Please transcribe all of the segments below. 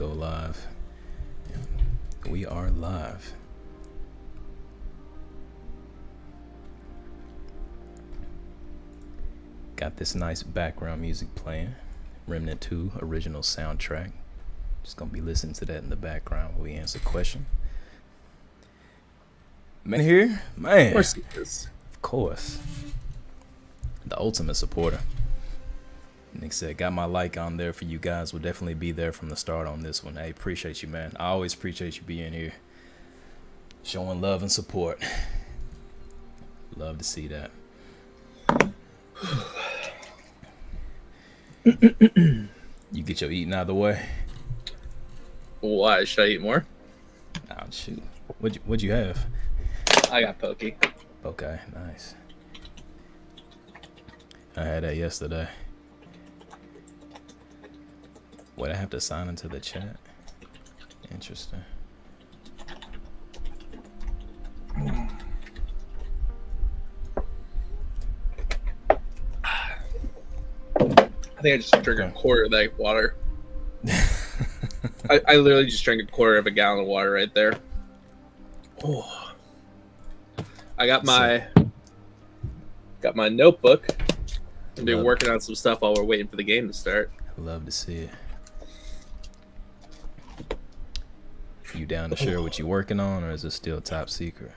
go live. We are live. Got this nice background music playing. Remnant 2 original soundtrack. Just gonna be listening to that in the background while we answer questions. Man here? Man. Of course he is. Of course. The ultimate supporter. Nick said, got my like on there for you guys. Will definitely be there from the start on this one. Hey, appreciate you, man. I always appreciate you being here. Showing love and support. Love to see that. You get your eating out of the way? Why? Should I eat more? Oh, shoot. What'd you have? I got pokey. Okay, nice. I had that yesterday. Wait, I have to sign into the chat? Interesting. I think I just drank a quarter of that water. I literally just drank a quarter of a gallon of water right there. Oh, I got my notebook. I've been working on some stuff while we're waiting for the game to start. Love to see it. You down to share what you working on, or is it still top secret?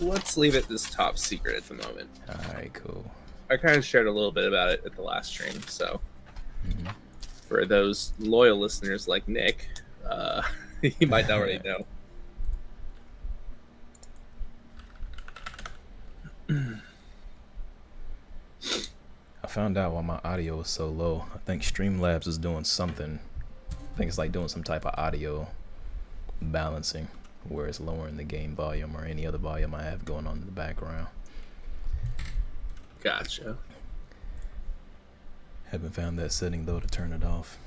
Let's leave it this top secret at the moment. All right, cool. I kind of shared a little bit about it at the last stream, so for those loyal listeners like Nick, you might already know. I found out why my audio is so low. I think Streamlabs is doing something. I think it's like doing some type of audio balancing, where it's lowering the game volume or any other volume I have going on in the background. Gotcha. Haven't found that setting though to turn it off.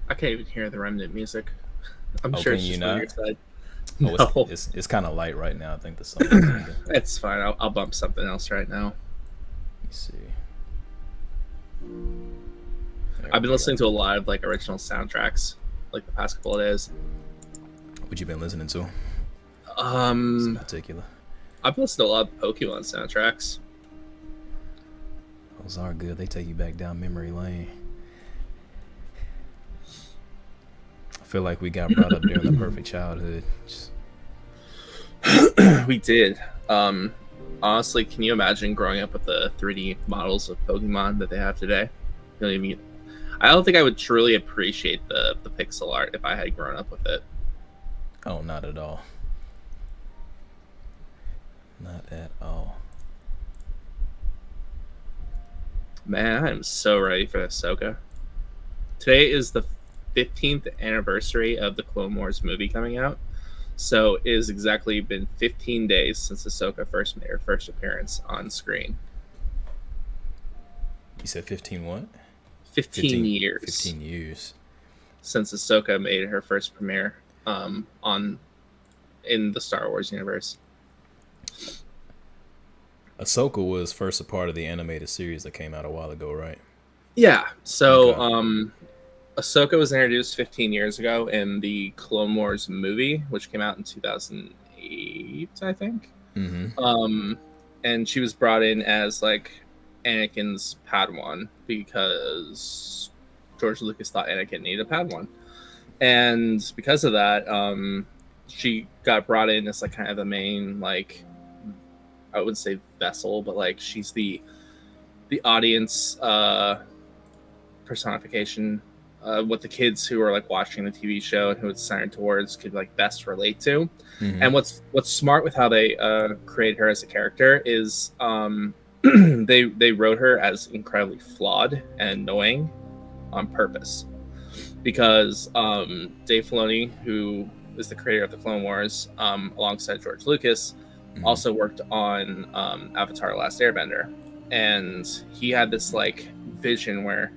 I can't even hear the Remnant music. I'm Oh, sure can it's you just on your not? side. Oh, No. it's kind of light right now. I think the sun. It's fine. I'll bump something else right now. Let me see. I've been listening to a lot of like original soundtracks, like the past couple of days. What you been listening to? In particular. I've listened to a lot of Pokemon soundtracks. Those are good. They take you back down memory lane. I feel like we got brought up during the perfect childhood. We did. Honestly, can you imagine growing up with the 3D models of Pokemon that they have today? You know what I mean? I don't think I would truly appreciate the pixel art if I had grown up with it. Oh, not at all. Not at all. Man, I am so ready for Ahsoka. Today is the 15th anniversary of the Clone Wars movie coming out. So it has exactly been 15 days since Ahsoka first made her first appearance on screen. You said 15 what? 15 years. 15 years. Since Ahsoka made her first premiere in the Star Wars universe. Ahsoka was first a part of the animated series that came out a while ago, right? Yeah. So Okay. Ahsoka was introduced 15 years ago in the Clone Wars movie, which came out in 2008, I think. Mm-hmm. And she was brought in as like Anakin's Padawan because George Lucas thought Anakin needed a Padawan, and because of that, she got brought in as like kind of the main, like, I wouldn't say vessel, but like she's the audience personification, what the kids who are like watching the TV show and who it's centered towards could like best relate to. Mm-hmm. And what's smart with how they create her as a character is they wrote her as incredibly flawed and annoying on purpose, because Dave Filoni, who is the creator of the Clone Wars, alongside George Lucas, also worked on Avatar: Last Airbender, and he had this like vision where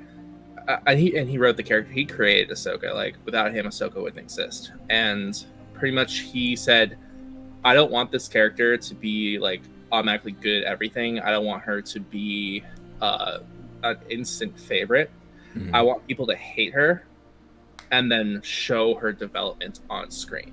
he wrote the character. He created Ahsoka. Like, without him, Ahsoka wouldn't exist. And pretty much he said, I don't want this character to be like automatically good at everything. I don't want her to be an instant favorite. Mm-hmm. I want people to hate her and then show her development on screen.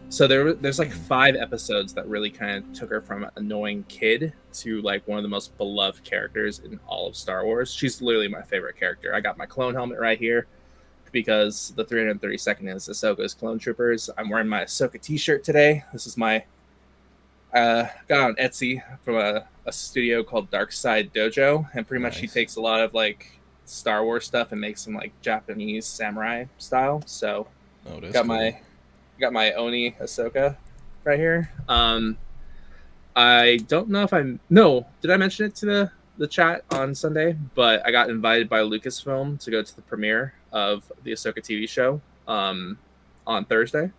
So there's like 5 episodes that really kind of took her from an annoying kid to like one of the most beloved characters in all of Star Wars. She's literally my favorite character. I got my clone helmet right here because the 332nd is Ahsoka's Clone Troopers. I'm wearing my Ahsoka t-shirt today. This is my got on Etsy from a studio called Dark Side Dojo, and pretty much she takes a lot of like Star Wars stuff and makes them like Japanese samurai style. So got my Oni Ahsoka right here. I don't know if did I mention it to the chat on Sunday, but I got invited by Lucasfilm to go to the premiere of the Ahsoka TV show on Thursday.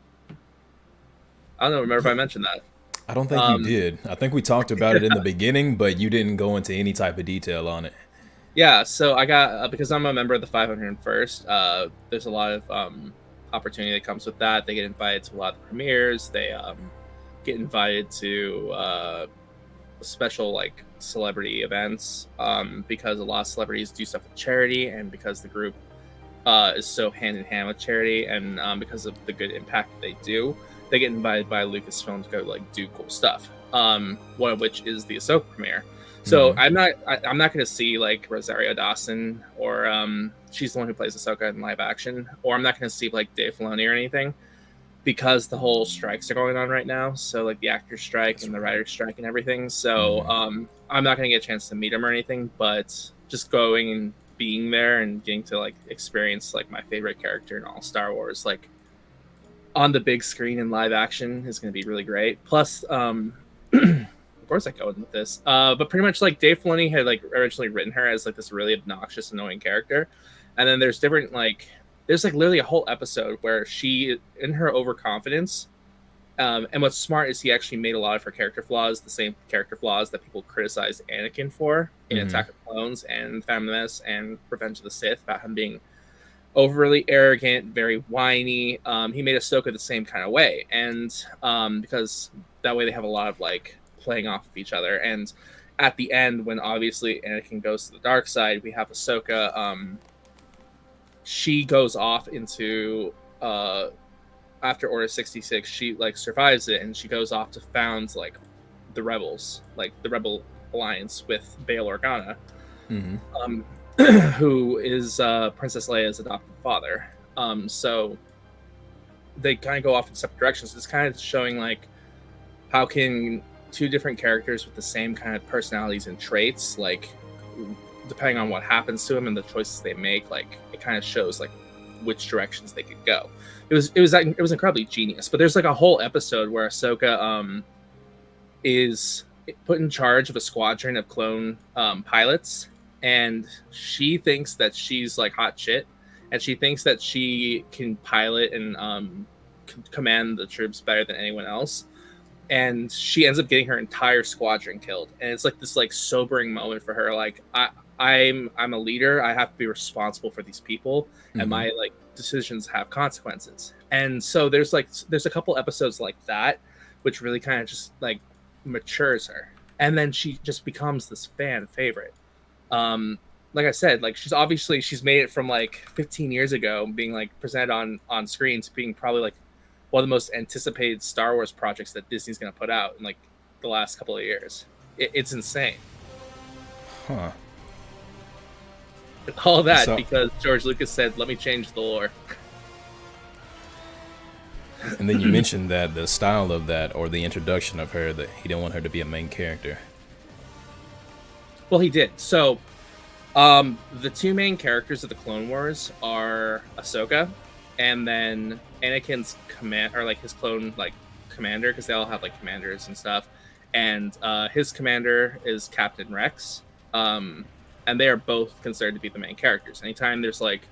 I don't remember if I mentioned that. I don't think you did. I think we talked about it in the beginning, but you didn't go into any type of detail on it. Yeah, so I got because I'm a member of the 501st. There's a lot of opportunity that comes with that. They get invited to a lot of the premieres. They get invited to special like celebrity events because a lot of celebrities do stuff with charity, and because the group is so hand in hand with charity, and because of the good impact that they do, they get invited by Lucasfilm to go like do cool stuff. One of which is the Ahsoka premiere. So I'm not going to see like Rosario Dawson or she's the one who plays Ahsoka in live action, or I'm not going to see like Dave Filoni or anything because the whole strikes are going on right now. So like the actor strike and the writer strike and everything. So I'm not going to get a chance to meet him or anything, but just going and being there and getting to like experience like my favorite character in all Star Wars, like on the big screen in live action is going to be really great. Plus, of course I go with this, but pretty much like Dave Filoni had like originally written her as like this really obnoxious, annoying character, and then there's different like there's like literally a whole episode where she, in her overconfidence, and what's smart is he actually made a lot of her character flaws the same character flaws that people criticized Anakin for in Attack of the Clones and Phantom Menace and Revenge of the Sith, about him being overly arrogant, very whiny. He made Ahsoka the same kind of way, and because that way they have a lot of like playing off of each other. And at the end, when obviously Anakin goes to the dark side, we have Ahsoka. She goes off into after Order 66. She like survives it, and she goes off to found like the rebels, like the Rebel Alliance with Bail Organa, who is Princess Leia's adopted father. So they kind of go off in separate directions. It's kind of showing like how can two different characters with the same kind of personalities and traits, like depending on what happens to them and the choices they make, like it kind of shows like which directions they could go. It was incredibly genius. But there's like a whole episode where Ahsoka is put in charge of a squadron of clone pilots, and she thinks that she's like hot shit, and she thinks that she can pilot and command the troops better than anyone else. And she ends up getting her entire squadron killed, and it's like this like sobering moment for her. Like I'm a leader. I have to be responsible for these people, and my like decisions have consequences. And so there's a couple episodes like that, which really kind of just like matures her, and then she just becomes this fan favorite. Like I said, like she's made it from like 15 years ago being like presented on screen to being probably like one of the most anticipated Star Wars projects that Disney's going to put out in like the last couple of years. It's insane. Huh. All that because George Lucas said, "Let me change the lore." And then you mentioned that the style of that, or the introduction of her, that he didn't want her to be a main character. Well, he did. So, the two main characters of the Clone Wars are Ahsoka, and then Anakin's his clone like commander, because they all have like commanders and stuff. And his commander is Captain Rex. And they are both considered to be the main characters. Anytime there's like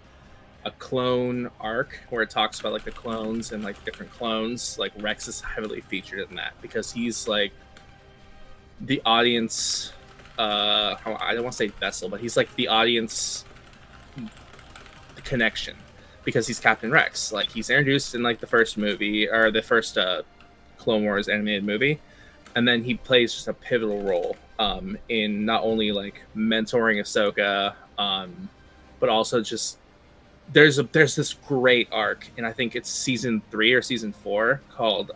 a clone arc where it talks about like the clones and like different clones, like Rex is heavily featured in that because he's like the audience. I don't want to say vessel, but he's like the audience connection because he's Captain Rex. Like he's introduced in like the first movie or the first Clone Wars animated movie, and then he plays just a pivotal role in not only like mentoring Ahsoka, but also just there's this great arc, and I think it's season 3 or season 4 called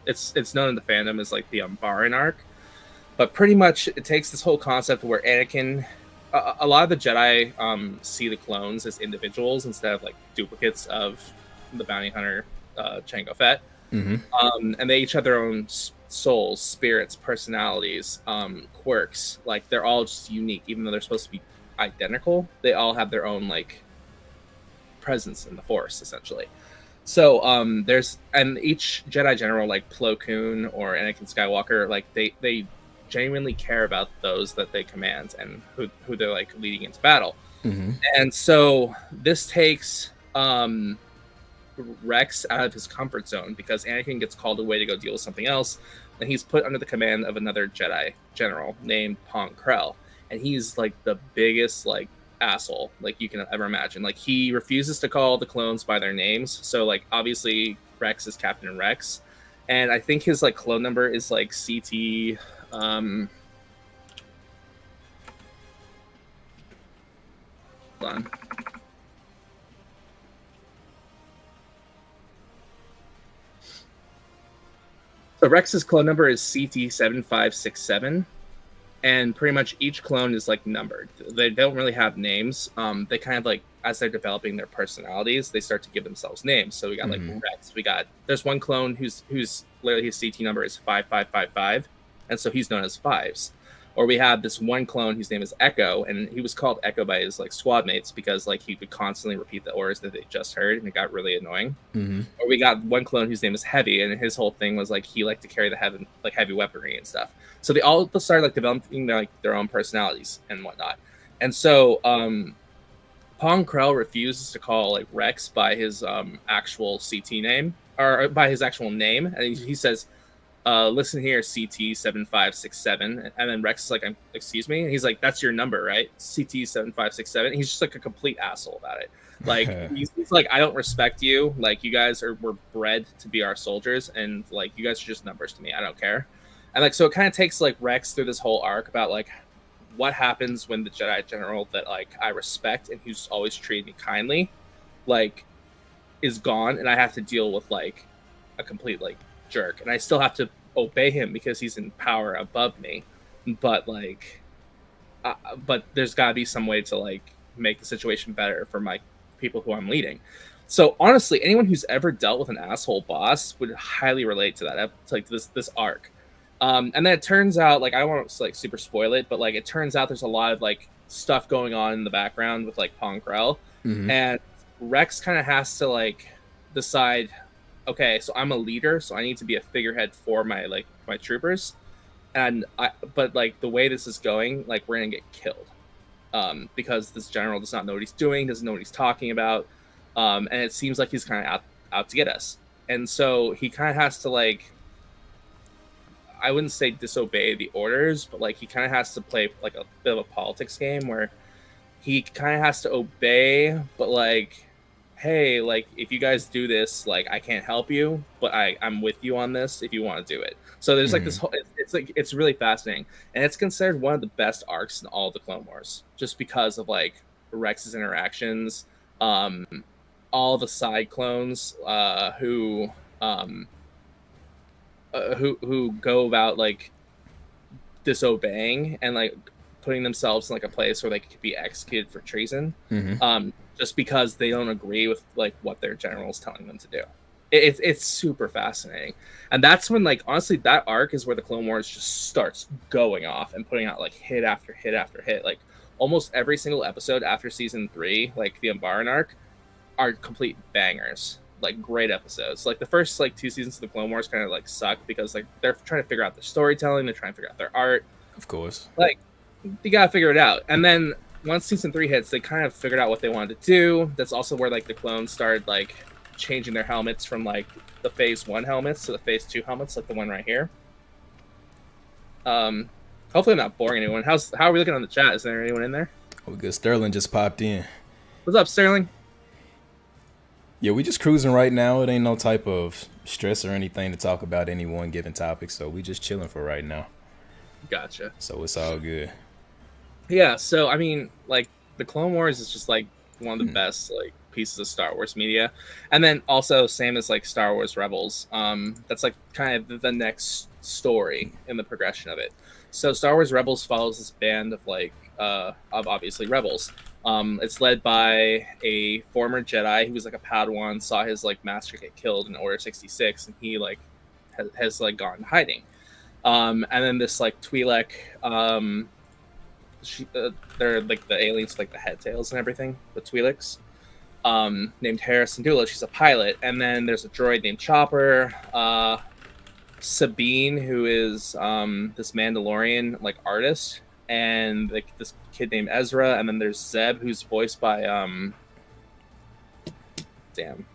it's known in the fandom as like the Umbaran arc, but pretty much it takes this whole concept where Anakin. A lot of the Jedi see the clones as individuals instead of like duplicates of the bounty hunter Jango Fett. And they each have their own souls, spirits, personalities, quirks. Like they're all just unique, even though they're supposed to be identical. They all have their own like presence in the Force, essentially. So there's and each Jedi general, like Plo Koon or Anakin Skywalker, like they genuinely care about those that they command and who they're like leading into battle. And so this takes Rex out of his comfort zone because Anakin gets called away to go deal with something else, and he's put under the command of another Jedi general named Pong Krell, and he's like the biggest like asshole like you can ever imagine. Like he refuses to call the clones by their names, so like obviously Rex is Captain Rex, and I think his like clone number is like CT hold on. So Rex's clone number is CT7567, and pretty much each clone is like numbered. They don't really have names. They kind of like as they're developing their personalities, they start to give themselves names. So we got like Rex. There's one clone who's literally his CT number is 5555, and so he's known as Fives. Or we have this one clone whose name is Echo, and he was called Echo by his like squad mates because like he would constantly repeat the orders that they just heard, and it got really annoying. Or we got one clone whose name is Heavy, and his whole thing was like he liked to carry the heavy weaponry and stuff. So they all started like developing their own personalities and whatnot. And so Pong Krell refuses to call like Rex by his actual CT name or by his actual name, and he says, listen here, CT7567. And then Rex is like, excuse me? And he's like, that's your number, right? CT7567. He's just like a complete asshole about it. Like, he's like, I don't respect you. Like, you guys were bred to be our soldiers, and like, you guys are just numbers to me. I don't care. And like, so it kind of takes like Rex through this whole arc about like what happens when the Jedi general that like I respect and who's always treated me kindly, like, is gone, and I have to deal with like a complete like jerk, and I still have to obey him because he's in power above me, but like but there's got to be some way to like make the situation better for my people who I'm leading. So honestly, anyone who's ever dealt with an asshole boss would highly relate to that, to like this arc. And then it turns out, like, I don't want to like super spoil it, but like it turns out there's a lot of like stuff going on in the background with like Pong Krell, and Rex kind of has to like decide, okay, so I'm a leader, so I need to be a figurehead for my troopers, but like the way this is going, like we're gonna get killed, because this general does not know what he's doing, doesn't know what he's talking about, and it seems like he's kind of out to get us, and so he kind of has to like, I wouldn't say disobey the orders, but like he kind of has to play like a bit of a politics game where he kind of has to obey, but like, hey, like if you guys do this, like I can't help you, but I'm with you on this if you want to do it. So there's like this whole, it's really fascinating, and it's considered one of the best arcs in all the Clone Wars, just because of like Rex's interactions, all the side clones who go about like disobeying and like putting themselves in like a place where they could be executed for treason, just because they don't agree with like what their general is telling them to do. It's super fascinating, and that's when like honestly that arc is where the Clone Wars just starts going off and putting out like hit after hit after hit. Like almost every single episode after season 3, like the Umbaran arc, are complete bangers. Like great episodes. Like the first like 2 seasons of the Clone Wars kind of like suck because like they're trying to figure out their storytelling, they're trying to figure out their art. Of course. Like you gotta figure it out. And then once season 3 hits, they kind of figured out what they wanted to do. That's also where like the clones started like changing their helmets from like the phase 1 helmets to the phase 2 helmets, like the one right here. Hopefully I'm not boring anyone. How are we looking on the chat? Is there anyone in there? Oh, good. Sterling just popped in. What's up, Sterling? Yeah, we just cruising right now. It ain't no type of stress or anything to talk about any one given topic, so we just chilling for right now. Gotcha. So it's all good. Yeah, so I mean, like the Clone Wars is just like one of the best like pieces of Star Wars media, and then also same as like Star Wars Rebels. That's like kind of the next story in the progression of it. So Star Wars Rebels follows this band of like of obviously rebels. It's led by a former Jedi who was like a Padawan, saw his like master get killed in Order 66, and he like has like gone hiding. And then this like Twi'lek. They're like the aliens with like the head tails and everything, the Twi'leks, named Hera Syndulla. She's a pilot. And then there's a droid named Chopper, Sabine, who is this Mandalorian like artist, and like this kid named Ezra. And then there's Zeb, who's voiced by damn,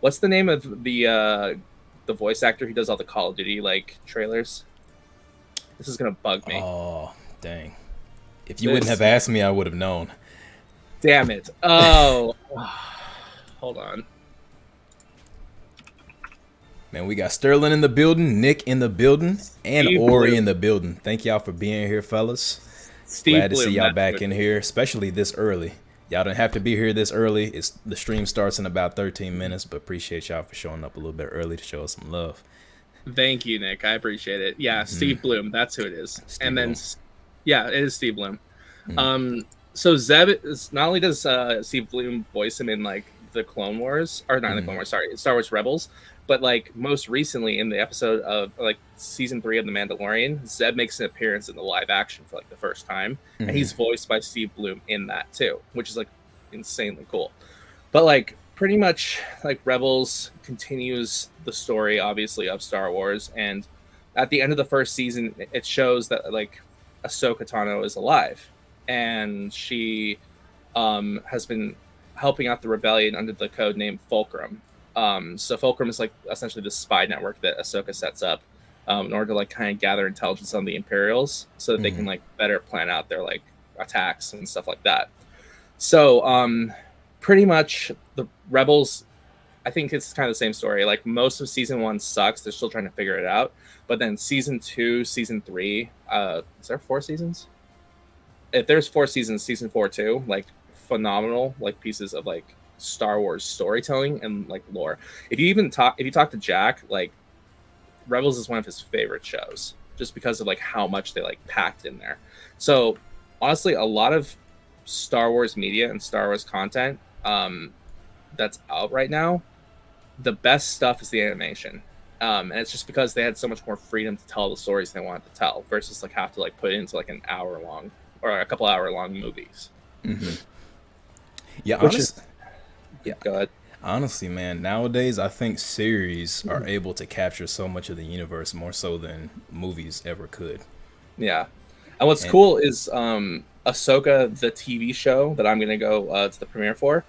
what's the name of the voice actor who does all the Call of Duty like trailers? This is gonna bug me. Oh, dang. If you wouldn't have asked me, I would have known. Damn it. Oh. Hold on. Man, we got Sterling in the building, Nick in the building, and Steve Ori Bloom. in the building. Thank y'all for being here, fellas. Steve Glad to Bloom, see y'all that's back what- in here, especially this early. Y'all don't have to be here this early. The stream starts in about 13 minutes, but appreciate y'all for showing up a little bit early to show us some love. Thank you, Nick. I appreciate it. Yeah, Steve Bloom. That's who it is. Steve and then, Bloom. yeah, it is Steve Bloom. So Zeb is not only does Steve Bloom voice him in like the Clone Wars, or not in the Clone Wars, sorry, Star Wars Rebels, but like most recently in the episode of like season 3 of The Mandalorian, Zeb makes an appearance in the live action for like the first time, and he's voiced by Steve Bloom in that too, which is like insanely cool. But like pretty much like Rebels continues the story obviously of Star Wars, and at the end of the first season it shows that like Ahsoka Tano is alive, and she has been helping out the rebellion under the code name Fulcrum. So Fulcrum is like essentially the spy network that Ahsoka sets up in order to like kind of gather intelligence on the Imperials so that they can like better plan out their like attacks and stuff like that. So pretty much the Rebels, I think it's kind of the same story. Like most of season 1 sucks. They're still trying to figure it out. But then season 2, season 3, is there 4 seasons? If there's 4 seasons, season 4 too, like phenomenal, like pieces of like Star Wars storytelling and like lore. If you talk to Jack, like Rebels is one of his favorite shows just because of like how much they like packed in there. So honestly, a lot of Star Wars media and Star Wars content that's out right now, the best stuff is the animation. And it's just because they had so much more freedom to tell the stories they wanted to tell versus like have to like put it into like an hour long or a couple hour long movies. Yeah, Go ahead. honestly, man, nowadays I think series are able to capture so much of the universe more so than movies ever could. Yeah. And what's cool is Ahsoka, the TV show that I'm going to go to the premiere for,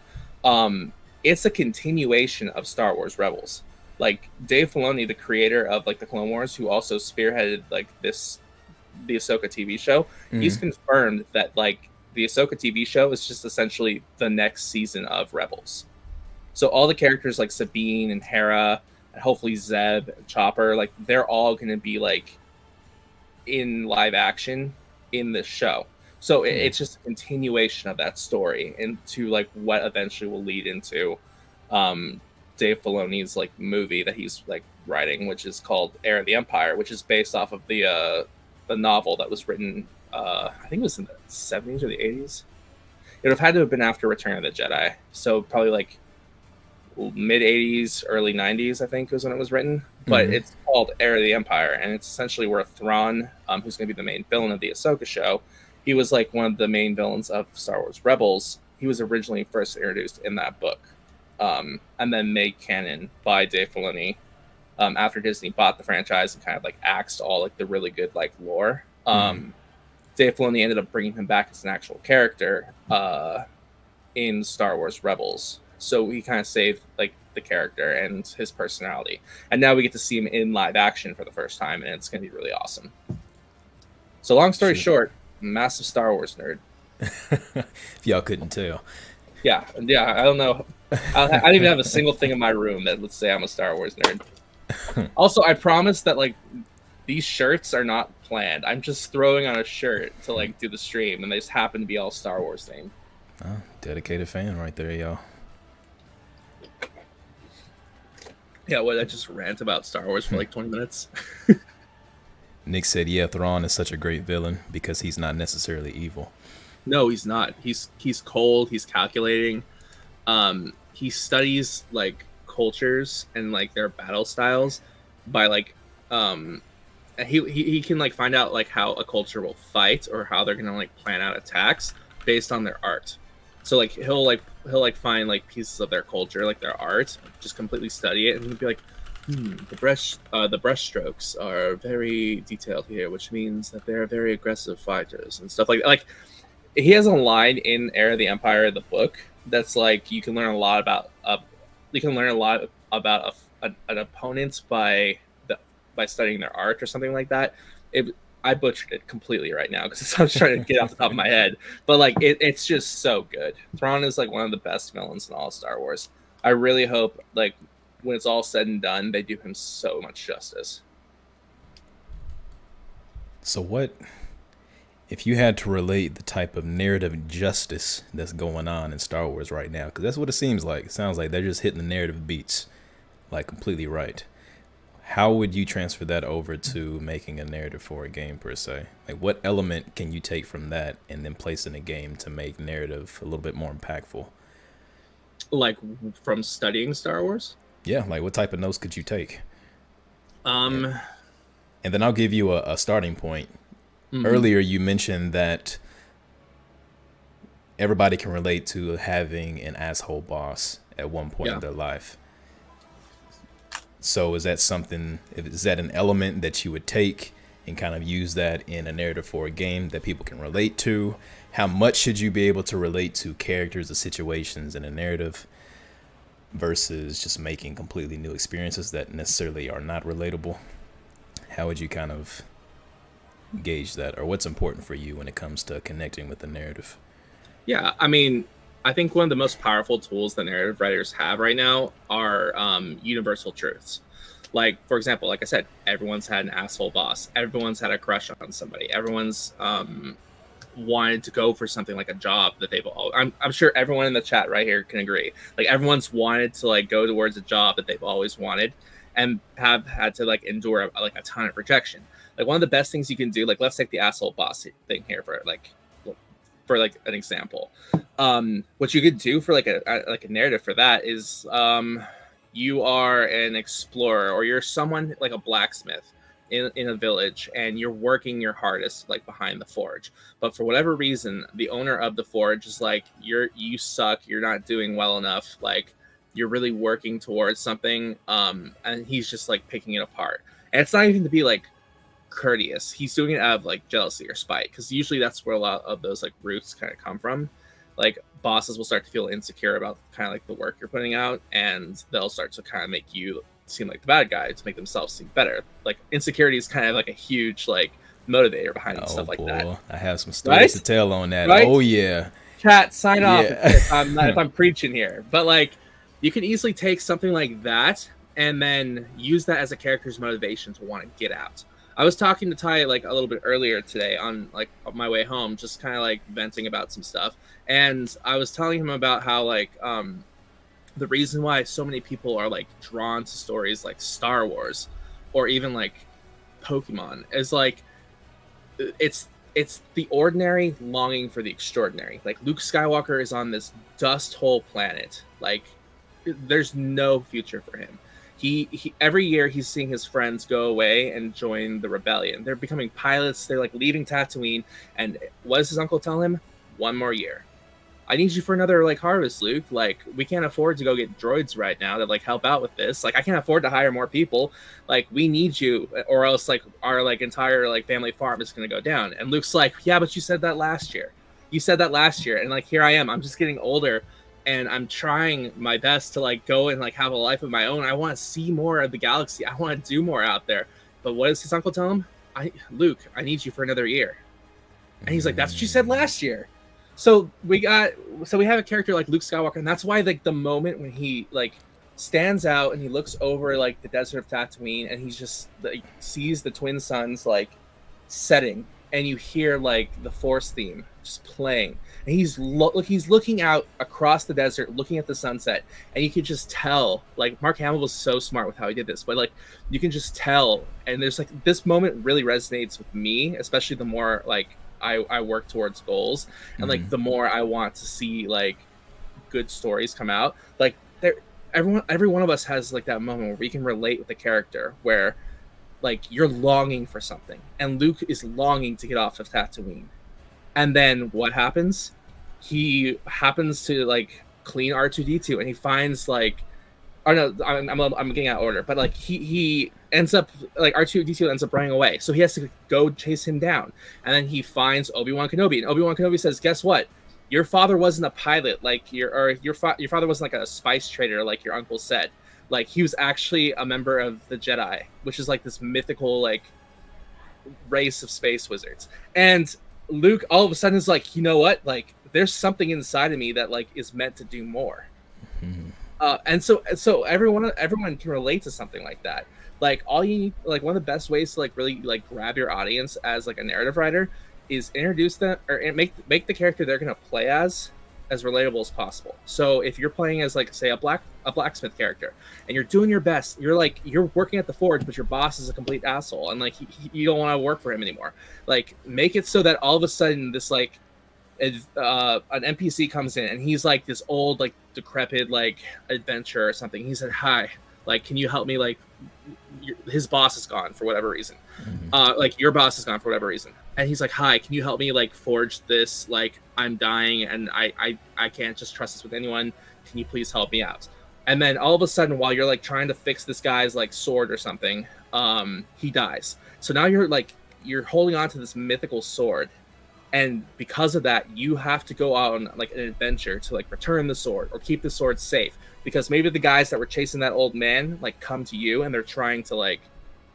it's a continuation of Star Wars Rebels. Like Dave Filoni, the creator of like the Clone Wars, who also spearheaded like the Ahsoka TV show, he's confirmed that like the Ahsoka TV show is just essentially the next season of Rebels. So all the characters like Sabine and Hera, and hopefully Zeb and Chopper, like they're all going to be like in live action in this show. So it's just a continuation of that story into like what eventually will lead into Dave Filoni's like movie that he's like writing, which is called Heir of the Empire, which is based off of the novel that was written I think it was in the 70s or the 80s. It would have had to have been after Return of the Jedi, so probably like mid 80s, early 90s, I think was when it was written. But it's called Heir of the Empire, and it's essentially where Thrawn, who's going to be the main villain of the Ahsoka show, he was like one of the main villains of Star Wars Rebels. He was originally first introduced in that book, and then made canon by Dave Filoni after Disney bought the franchise and kind of like axed all like the really good like lore. Dave Filoni ended up bringing him back as an actual character in Star Wars Rebels. So he kind of saved like the character and his personality. And now we get to see him in live action for the first time, and it's going to be really awesome. So long story short, massive Star Wars nerd. If y'all couldn't tell. Yeah, yeah. I don't know. I don't even have a single thing in my room that let's say I'm a Star Wars nerd. Also, I promise that like these shirts are not planned. I'm just throwing on a shirt to like do the stream, and they just happen to be all Star Wars themed. Oh, dedicated fan right there, y'all. Yeah, what I just rant about Star Wars for like 20 minutes. Nick said, "Yeah, Thrawn is such a great villain because he's not necessarily evil." No, he's not. He's cold. He's calculating. He studies like cultures and like their battle styles by like he can like find out like how a culture will fight or how they're gonna like plan out attacks based on their art. So like he'll find like pieces of their culture, like their art, just completely study it, and he'll be like, the brush strokes are very detailed here, which means that they're very aggressive fighters and stuff like that. Like he has a line in Heir of the Empire, the book, that's like you can learn a lot about an opponent by studying their art or something like that. I butchered it completely right now because I'm trying to get off the top of my head, but like it's just so good. Thrawn is like one of the best villains in all Star Wars. I really hope like when it's all said and done, they do him so much justice. So what if you had to relate the type of narrative justice that's going on in Star Wars right now? Because that's what it seems like. It sounds like they're just hitting the narrative beats like completely right. How would you transfer that over to making a narrative for a game per se? Like what element can you take from that and then place in a game to make narrative a little bit more impactful? Like from studying Star Wars? Yeah, like what type of notes could you take? And then I'll give you a starting point. Mm-hmm. Earlier you mentioned that everybody can relate to having an asshole boss at one point in their life. So is that an element that you would take and kind of use that in a narrative for a game that people can relate to? How much should you be able to relate to characters or situations in a narrative versus just making completely new experiences that necessarily are not relatable? How would you kind of gauge that, or what's important for you when it comes to connecting with the narrative? Yeah, I mean, I think one of the most powerful tools that narrative writers have right now are universal truths. Like, for example, like I said, everyone's had an asshole boss. Everyone's had a crush on somebody. Everyone's wanted to go for something like a job that they've all. I'm sure everyone in the chat right here can agree. Like, everyone's wanted to like go towards a job that they've always wanted, and have had to like endure like a ton of rejection. Like one of the best things you can do, like let's take the asshole boss thing here for an example. What you could do for like a narrative for that is you are an explorer or you're someone like a blacksmith in a village and you're working your hardest like behind the forge, but for whatever reason the owner of the forge is like you suck, you're not doing well enough, like you're really working towards something, and he's just like picking it apart. And it's not even to be like courteous, he's doing it out of like jealousy or spite, because usually that's where a lot of those like roots kind of come from. Like bosses will start to feel insecure about kind of like the work you're putting out, and they'll start to kind of make you seem like the bad guy to make themselves seem better. Like insecurity is kind of like a huge like motivator behind stuff like that. I have some stories to tell on that. Right? Oh yeah, chat, sign off if I'm preaching here. But like you can easily take something like that and then use that as a character's motivation to want to get out. I was talking to Ty like a little bit earlier today on like my way home, just kind of like venting about some stuff, and I was telling him about how like the reason why so many people are like drawn to stories like Star Wars or even like Pokemon is like it's the ordinary longing for the extraordinary. Like Luke Skywalker is on this dust hole planet, like there's no future for him. He every year he's seeing his friends go away and join the rebellion. They're becoming pilots. They're like leaving Tatooine. And what does his uncle tell him? 1 more year. I need you for another like harvest, Luke. Like we can't afford to go get droids right now to like help out with this. Like I can't afford to hire more people. Like we need you, or else like our like entire like family farm is gonna go down. And Luke's like, yeah, but you said that last year. You said that last year, and like here I am. I'm just getting older. And I'm trying my best to like go and like have a life of my own. I want to see more of the galaxy. I want to do more out there. But what does his uncle tell him? Luke, I need you for another year. And he's like, that's what you said last year. So we have a character like Luke Skywalker, and that's why like the moment when he like stands out and he looks over like the desert of Tatooine and he's just like sees the twin suns like setting, and you hear like the Force theme just playing, and he's looking out across the desert, looking at the sunset, and you can just tell like Mark Hamill was so smart with how he did this, but like you can just tell, and there's like this moment really resonates with me, especially the more like I work towards goals, and like the more I want to see like good stories come out, like there every one of us has like that moment where we can relate with the character where like you're longing for something, and Luke is longing to get off of Tatooine, and then what happens? He happens to like clean R2D2, and he finds like, oh no, I'm getting out of order, but like he ends up like R2D2 ends up running away, so he has to go chase him down, and then he finds Obi-Wan Kenobi, and Obi-Wan Kenobi says, "Guess what? Your father wasn't a pilot, like your father wasn't like a spice trader, like your uncle said. Like he was actually a member of the Jedi, which is like this mythical like race of space wizards." And Luke all of a sudden is like, you know what? Like there's something inside of me that like is meant to do more. And so everyone can relate to something like that. Like all you need, like one of the best ways to like really like grab your audience as like a narrative writer is introduce them or make the character they're gonna play as relatable as possible. So if you're playing as like say a blacksmith character and you're doing your best, you're working at the forge, but your boss is a complete asshole and like you don't want to work for him anymore. Like make it so that all of a sudden this like an NPC comes in and he's like this old like decrepit like adventurer or something. He said, "Hi, like can you help me?" Like his boss is gone for whatever reason. Like your boss is gone for whatever reason, and he's like, "Hi, can you help me like forge this? Like I'm dying and I can't just trust this with anyone. Can you please help me out?" And then all of a sudden, while you're like trying to fix this guy's like sword or something, he dies. So now you're holding on to this mythical sword, and because of that, you have to go out on like an adventure to like return the sword or keep the sword safe, because maybe the guys that were chasing that old man like come to you and they're trying to like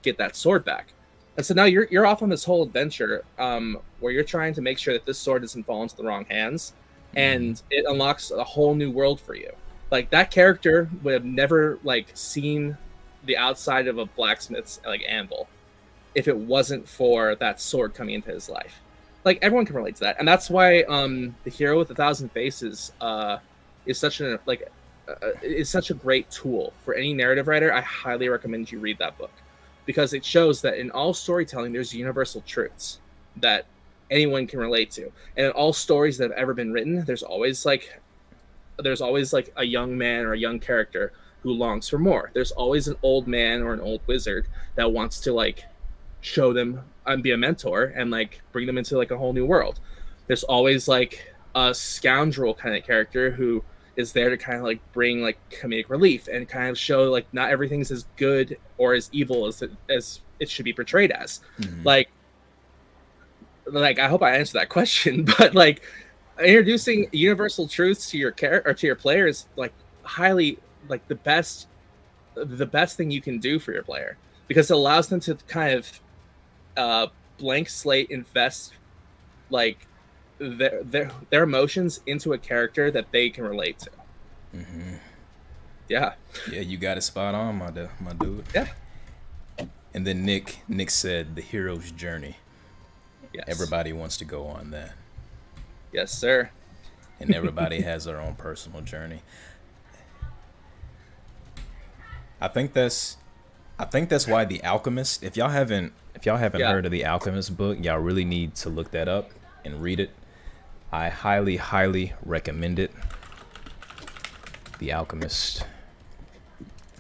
get that sword back. And so now you're off on this whole adventure where you're trying to make sure that this sword doesn't fall into the wrong hands, and it unlocks a whole new world for you. Like that character would have never like seen the outside of a blacksmith's like anvil if it wasn't for that sword coming into his life. Like everyone can relate to that, and that's why the Hero with 1,000 Faces is such a great tool for any narrative writer. I highly recommend you read that book, because it shows that in all storytelling there's universal truths that anyone can relate to, and in all stories that have ever been written there's always like a young man or a young character who longs for more. There's always an old man or an old wizard that wants to like show them and be a mentor and like bring them into like a whole new world. There's always like a scoundrel kind of character who is there to kind of like bring like comedic relief and kind of show like not everything's as good or as evil as it should be portrayed as. Like I hope I answered that question, but like introducing universal truths to your character or to your player is like highly like the best thing you can do for your player, because it allows them to kind of blank slate invest like their emotions into a character that they can relate to. Yeah, you got it spot on, my dude. Yeah. And then Nick said the hero's journey. Yes. Everybody wants to go on that. Yes, sir. And everybody has their own personal journey. I think that's why The Alchemist, if y'all haven't heard of The Alchemist book, y'all really need to look that up and read it. I highly recommend it. The Alchemist.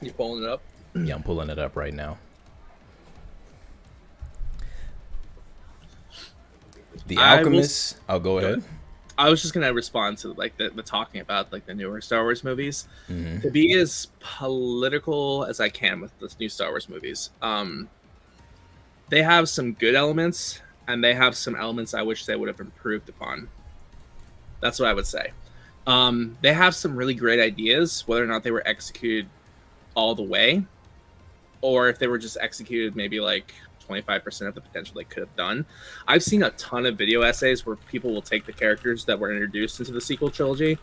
You pulling it up? Yeah, I'm pulling it up right now. The Alchemist. I'll go ahead. I was just gonna respond to like the talking about like the newer Star Wars movies. To be as political as I can with the new Star Wars movies, they have some good elements and they have some elements I wish they would have improved upon. That's what I would say. They have some really great ideas, whether or not they were executed all the way, or if they were just executed maybe like 25% of the potential they could have done. I've seen a ton of video essays where people will take the characters that were introduced into the sequel trilogy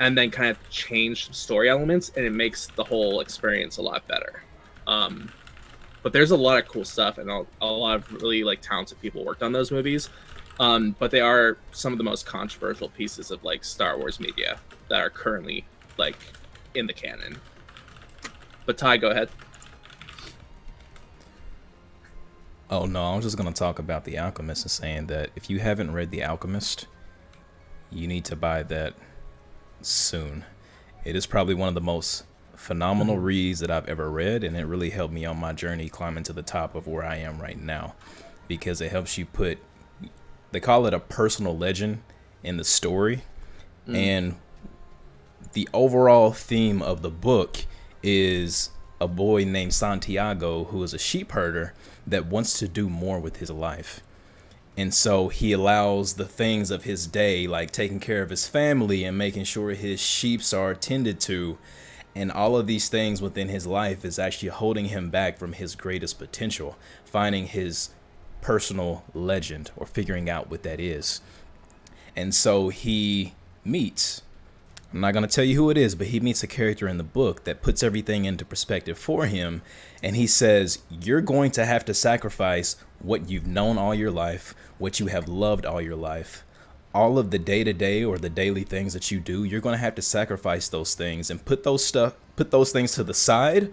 and then kind of change some story elements, and it makes the whole experience a lot better. But there's a lot of cool stuff, and a lot of really like talented people worked on those movies. But they are some of the most controversial pieces of like Star Wars media that are currently like in the canon. But Ty, go ahead. Oh no, I'm just gonna talk about The Alchemist and saying that if you haven't read The Alchemist, you need to buy that soon. It is probably one of the most phenomenal reads that I've ever read, and it really helped me on my journey climbing to the top of where I am right now, because it helps you put, they call it a personal legend in the story, and the overall theme of the book is a boy named Santiago who is a sheep herder that wants to do more with his life. And so he allows the things of his day, like taking care of his family and making sure his sheep are tended to, and all of these things within his life is actually holding him back from his greatest potential, finding his personal legend or figuring out what that is. And so he meets, I'm not going to tell you who it is, but he meets a character in the book that puts everything into perspective for him. And he says, you're going to have to sacrifice what you've known all your life, what you have loved all your life, all of the day-to-day or the daily things that you do. You're going to have to sacrifice those things and put those things to the side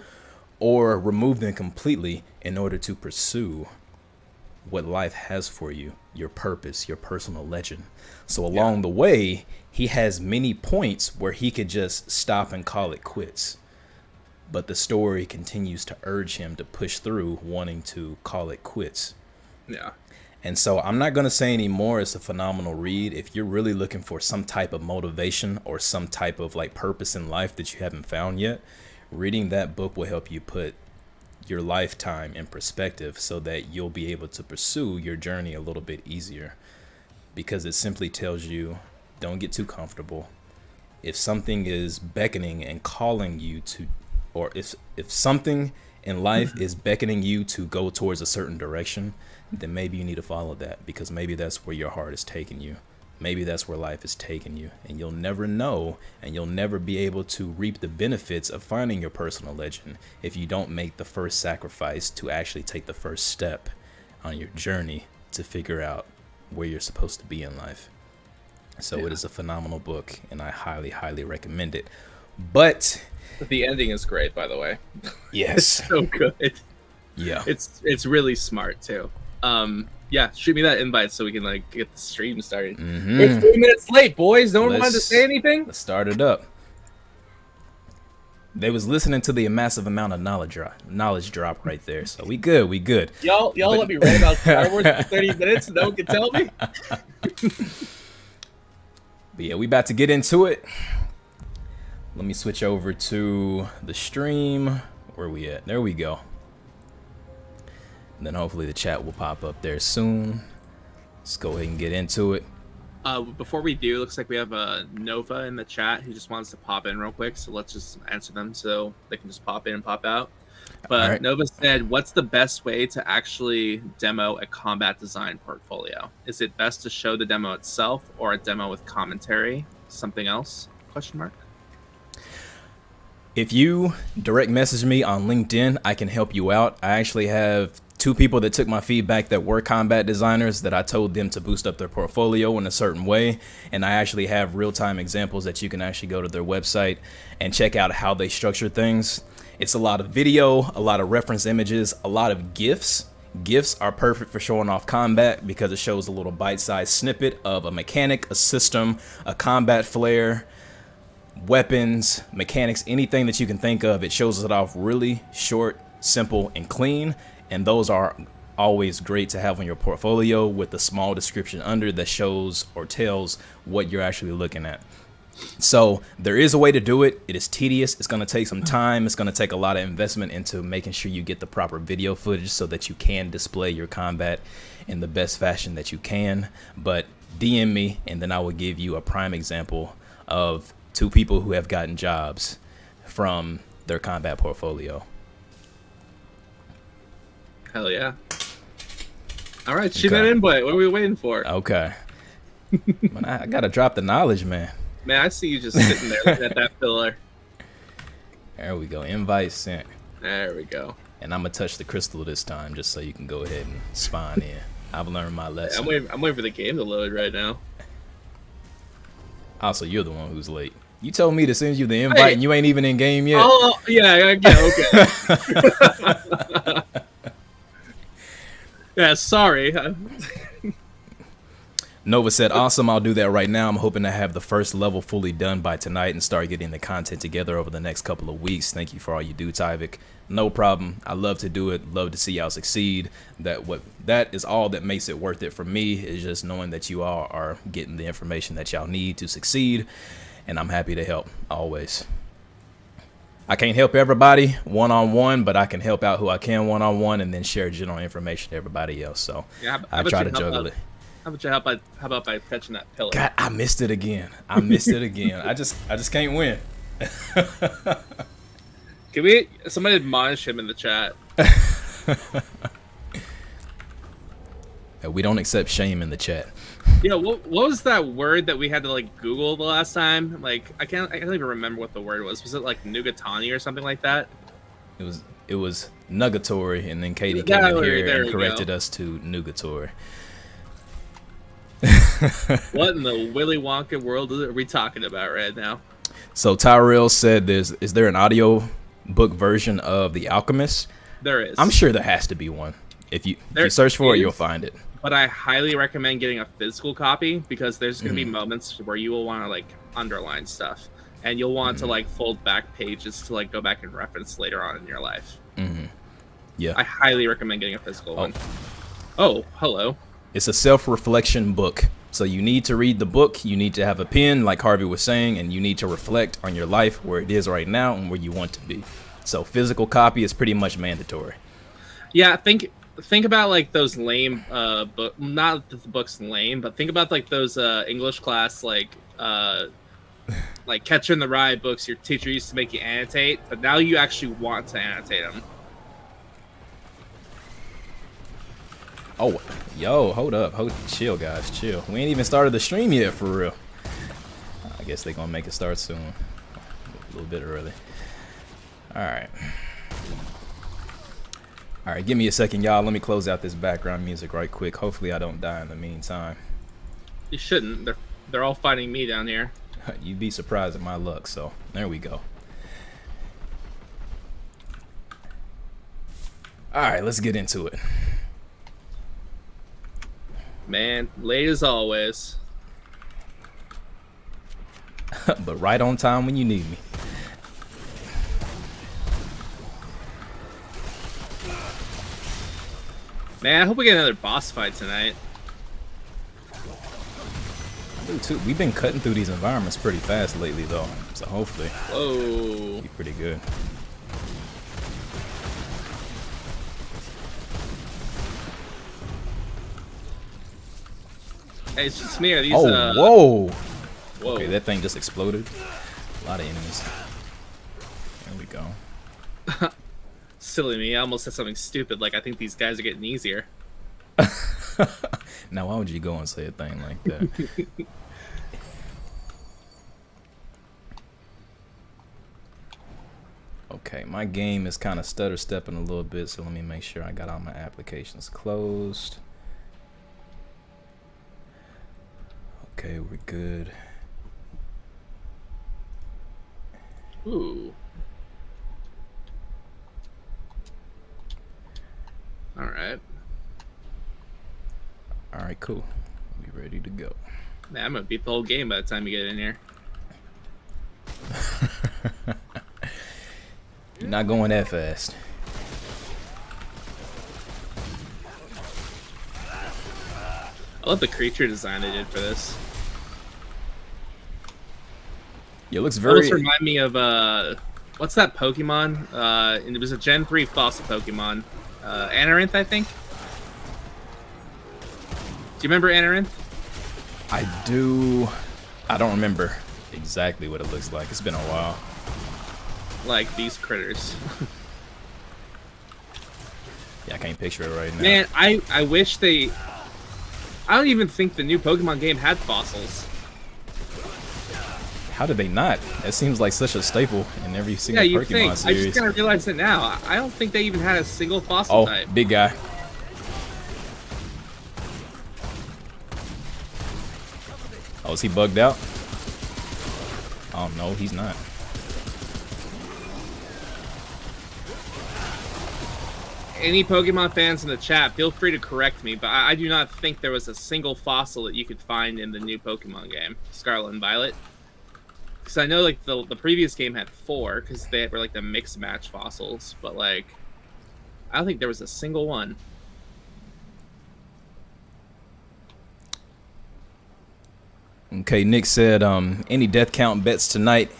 or remove them completely in order to pursue what life has for you, your purpose, your personal legend. So along the way, he has many points where he could just stop and call it quits. But the story continues to urge him to push through, wanting to call it quits. Yeah. And so I'm not going to say anymore. It's a phenomenal read. If you're really looking for some type of motivation or some type of like purpose in life that you haven't found yet, reading that book will help you put your lifetime in perspective so that you'll be able to pursue your journey a little bit easier, because it simply tells you, don't get too comfortable. If something is beckoning and calling you to, or if something in life is beckoning you to go towards a certain direction, then maybe you need to follow that, because maybe that's where your heart is taking you. Maybe that's where life is taking you, and you'll never know, and you'll never be able to reap the benefits of finding your personal legend if you don't make the first sacrifice to actually take the first step on your journey to figure out where you're supposed to be in life. So it is a phenomenal book, and I highly, highly recommend it. But the ending is great, by the way. Yes. It's so good. Yeah. It's really smart too. Yeah, shoot me that invite so we can like get the stream started. We're 3 minutes late, boys. No one wanted to say anything. Let's start it up. They was listening to the massive amount of knowledge drop right there. So we good. Y'all let me write about Star Wars for 30 minutes and no one can tell me. But yeah, we about to get into it. Let me switch over to the stream. Where we at? There we go. And then hopefully the chat will pop up there soon. Let's go ahead and get into it. Before we do, looks like we have a Nova in the chat who just wants to pop in real quick. So let's just answer them so they can just pop in and pop out. But right. Nova said, what's the best way to actually demo a combat design portfolio? Is it best to show the demo itself or a demo with commentary? Something else? Question mark. If you direct message me on LinkedIn, I can help you out. I actually have 2 people that took my feedback that were combat designers that I told them to boost up their portfolio in a certain way. And I actually have real-time examples that you can actually go to their website and check out how they structure things. It's a lot of video, a lot of reference images, a lot of GIFs. GIFs are perfect for showing off combat because it shows a little bite-sized snippet of a mechanic, a system, a combat flare, weapons, mechanics, anything that you can think of. It shows it off really short, simple, and clean. And those are always great to have on your portfolio with a small description under that shows or tells what you're actually looking at. So there is a way to do it. It is tedious. It's going to take some time. It's going to take a lot of investment into making sure you get the proper video footage so that you can display your combat in the best fashion that you can. But DM me and then I will give you a prime example of 2 people who have gotten jobs from their combat portfolio. Hell yeah. All right, shoot that invite. What are we waiting for? Okay. Man, I gotta drop the knowledge, man. Man, I see you just sitting there looking at that pillar. There we go. Invite sent. There we go. And I'm gonna touch the crystal this time, just so you can go ahead and spawn in. I've learned my lesson. I'm waiting for the game to load right now. Also, you're the one who's late. You told me to send you the invite, and you ain't even in game yet. Oh, yeah, okay. Yeah, sorry. Nova said, awesome, I'll do that right now. I'm hoping to have the first level fully done by tonight and start getting the content together over the next couple of weeks. Thank you for all you do, Tyvic. No problem. I love to do it. Love to see y'all succeed. That is all that makes it worth it for me, is just knowing that you all are getting the information that y'all need to succeed. And I'm happy to help, always. I can't help everybody one-on-one, but I can help out who I can one-on-one and then share general information to everybody else. So yeah, I try to juggle it. How about by catching that pillar? God, I missed it again. I just can't win. Can somebody admonish him in the chat? We don't accept shame in the chat. Yeah, what was that word that we had to like Google the last time? Like I can't even remember what the word was. Was it like Nugatani or something like that? It was Nugatory, and then Katie came in here and corrected us to Nugatory. What in the Willy Wonka world are we talking about right now? So Tyrell said, is there an audio book version of The Alchemist? There is. I'm sure there has to be one. If you search for it, you'll find it. But I highly recommend getting a physical copy, because there's going to be moments where you will want to like underline stuff, and you'll want to like fold back pages to like go back and reference later on in your life. Yeah. I highly recommend getting a physical one. Oh, hello. It's a self-reflection book. So you need to read the book, you need to have a pen, like Harvey was saying, and you need to reflect on your life, where it is right now and where you want to be. So physical copy is pretty much mandatory. Yeah, think about like those lame not that the book's lame, but think about like those English class like Catcher in the Rye books your teacher used to make you annotate, but now you actually want to annotate them. Oh, yo, hold up. Chill, guys, chill. We ain't even started the stream yet, for real. I guess they're gonna make it start soon. A little bit early. Alright. Alright, give me a second, y'all. Let me close out this background music right quick. Hopefully I don't die in the meantime. You shouldn't. They're all fighting me down here. You'd be surprised at my luck, so there we go. Alright, let's get into it. Man, late as always. But right on time when you need me. Man, I hope we get another boss fight tonight. I do too. We've been cutting through these environments pretty fast lately, though. So hopefully, whoa, be pretty good. Hey, it's just me. Are these? Whoa! Okay, that thing just exploded. A lot of enemies. There we go. Silly me. I almost said something stupid like I think these guys are getting easier. Now, why would you go and say a thing like that? Okay, my game is kind of stutter stepping a little bit, so let me make sure I got all my applications closed. Okay, we're good. Ooh. Alright. Alright, cool. We ready to go. Man, I'm gonna beat the whole game by the time you get in here. You're not going that fast. I love the creature design they did for this. It looks very... It remind me of, what's that Pokemon? And it was a Gen 3 fossil Pokemon. Amaranth, I think? Do you remember Amaranth? I do. I don't remember exactly what it looks like. It's been a while. Like these critters. Yeah, I can't picture it right now. Man, I wish they. I don't even think the new Pokemon game had fossils. How did they not? That seems like such a staple in every single Yeah, you Pokemon think. series. I just kind of realized it now. I don't think they even had a single fossil type. Big guy. Oh, is he bugged out? Oh, no, he's not. Any Pokemon fans in the chat, feel free to correct me, but I do not think there was a single fossil that you could find in the new Pokemon game, Scarlet and Violet. Because I know like the previous game had 4, because they were like the mix match fossils, but like I don't think there was a single one. Okay, Nick said, any death count bets tonight?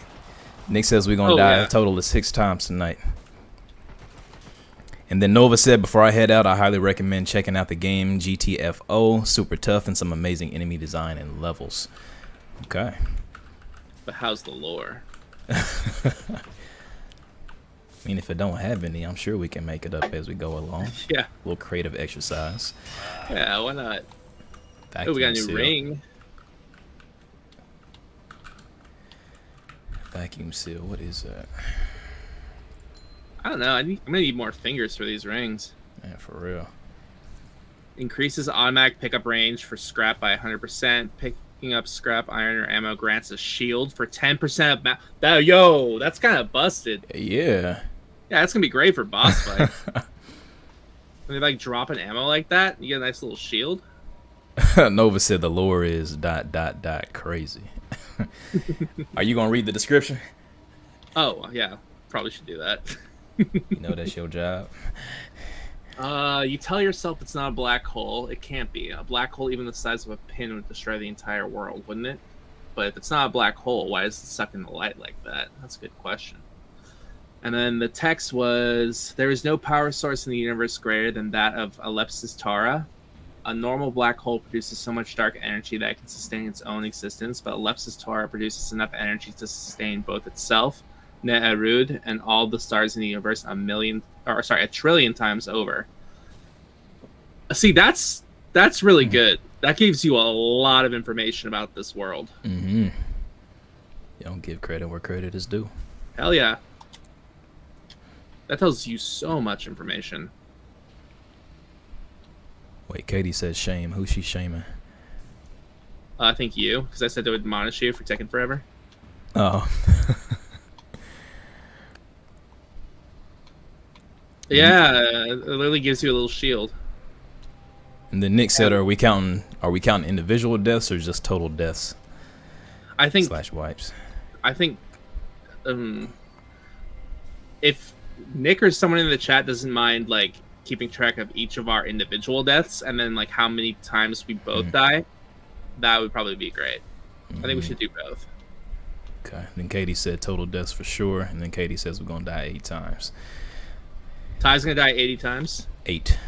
Nick says we're going to die a total of 6 times tonight. And then Nova said, before I head out, I highly recommend checking out the game GTFO. Super tough and some amazing enemy design and levels. Okay. But how's the lore? I mean, if it don't have any, I'm sure we can make it up as we go along. Yeah. A little creative exercise. Yeah, why not? Vacuum Oh, we got a new seal. ring. Vacuum seal. What is that? I don't know. I'm gonna need more fingers for these rings. Man, for real. Increases automatic pickup range for scrap by 100%. Picking up scrap, iron, or ammo grants a shield for 10% of yo, that's kind of busted. Yeah. Yeah, that's gonna be great for boss fight. When they like drop an ammo like that, you get a nice little shield. Nova said the lore is ... crazy. Are you gonna read the description? Oh yeah, probably should do that. You know that's your job. You tell yourself it's not a black hole. It can't be. A black hole, even the size of a pin, would destroy the entire world, wouldn't it? But if it's not a black hole, why is it sucking the light like that? That's a good question. And then the text was, there is no power source in the universe greater than that of Alepsis Tara. A normal black hole produces so much dark energy that it can sustain its own existence, but Alepsis Tara produces enough energy to sustain both itself, Ne'erud, and all the stars in the universe a trillion times over. See, that's really good. That gives you a lot of information about this world. Mm-hmm. You don't give credit where credit is due. Hell yeah. That tells you so much information. Wait, Katie says shame. Who's she shaming? I think you, because I said to admonish you for taking forever. Oh. Yeah, it literally gives you a little shield. And then Nick said, "Are we counting individual deaths or just total deaths?" I think / wipes. I think if Nick or someone in the chat doesn't mind like keeping track of each of our individual deaths and then like how many times we both die, that would probably be great. I think we should do both. Okay. Then Katie said total deaths for sure, and then Katie says we're gonna die 8 times. Ty's gonna die 80 times. 8.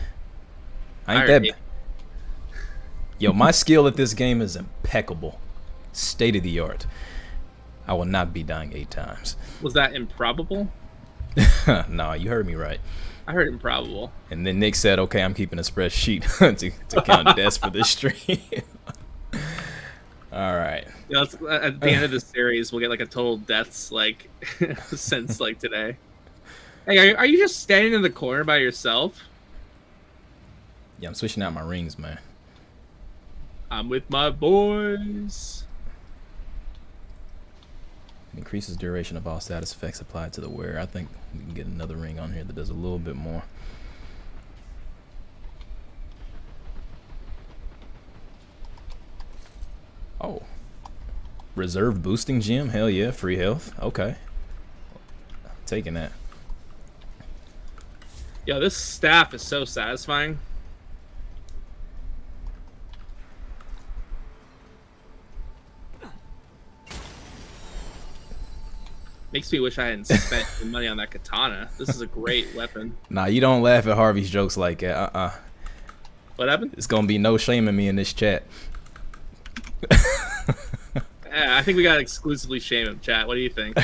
I ain't that. Yo, my skill at this game is impeccable, state of the art. I will not be dying 8 times. Was that improbable? No, you heard me right. I heard improbable. And then Nick said, "Okay, I'm keeping a spreadsheet to count deaths for this stream." All right. Yeah, at the end of the series, we'll get like a total deaths like since like today. Hey, are you just standing in the corner by yourself? Yeah, I'm switching out my rings, man. I'm with my boys. Increases duration of all status effects applied to the wearer. I think we can get another ring on here that does a little bit more. Oh. Reserve boosting gem? Hell yeah, free health. Okay. Taking that. Yo, this staff is so satisfying. Makes me wish I hadn't spent the money on that katana. This is a great weapon. Nah, you don't laugh at Harvey's jokes like that. What happened? It's gonna be no shaming me in this chat. Yeah, I think we got exclusively shame him, chat. What do you think?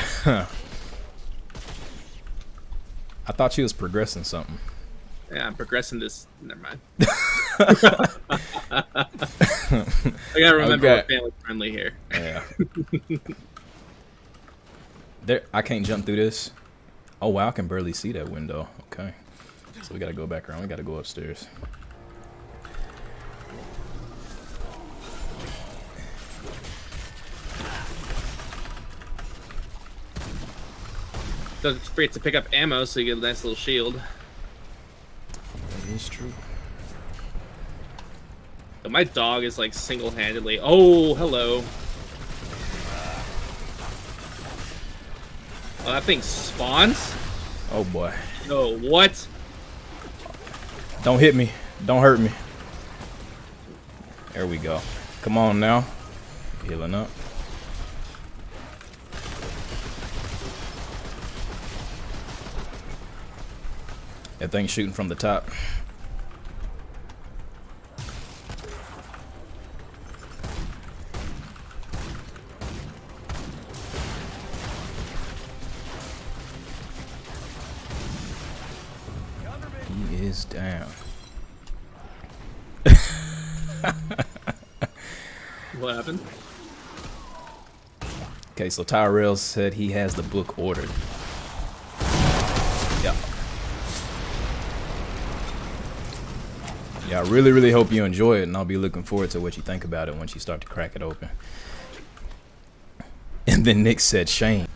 I thought she was progressing something. Yeah, I'm progressing this. Never mind. I gotta remember we're family friendly here. Yeah. There, I can't jump through this. Oh wow, I can barely see that window. Okay, so we gotta go back around. We gotta go upstairs. Don't forget to pick up ammo so you get a nice little shield. That is true. But my dog is like single-handedly. Oh, hello. Oh, that thing spawns? Oh boy. No, what? Don't hit me. Don't hurt me. There we go. Come on now. Healing up. That thing's shooting from the top. He is down. What happened? Okay, so Tyrell said he has the book ordered. Yeah. Yeah, I really, really hope you enjoy it, and I'll be looking forward to what you think about it once you start to crack it open. And then Nick said, Shane.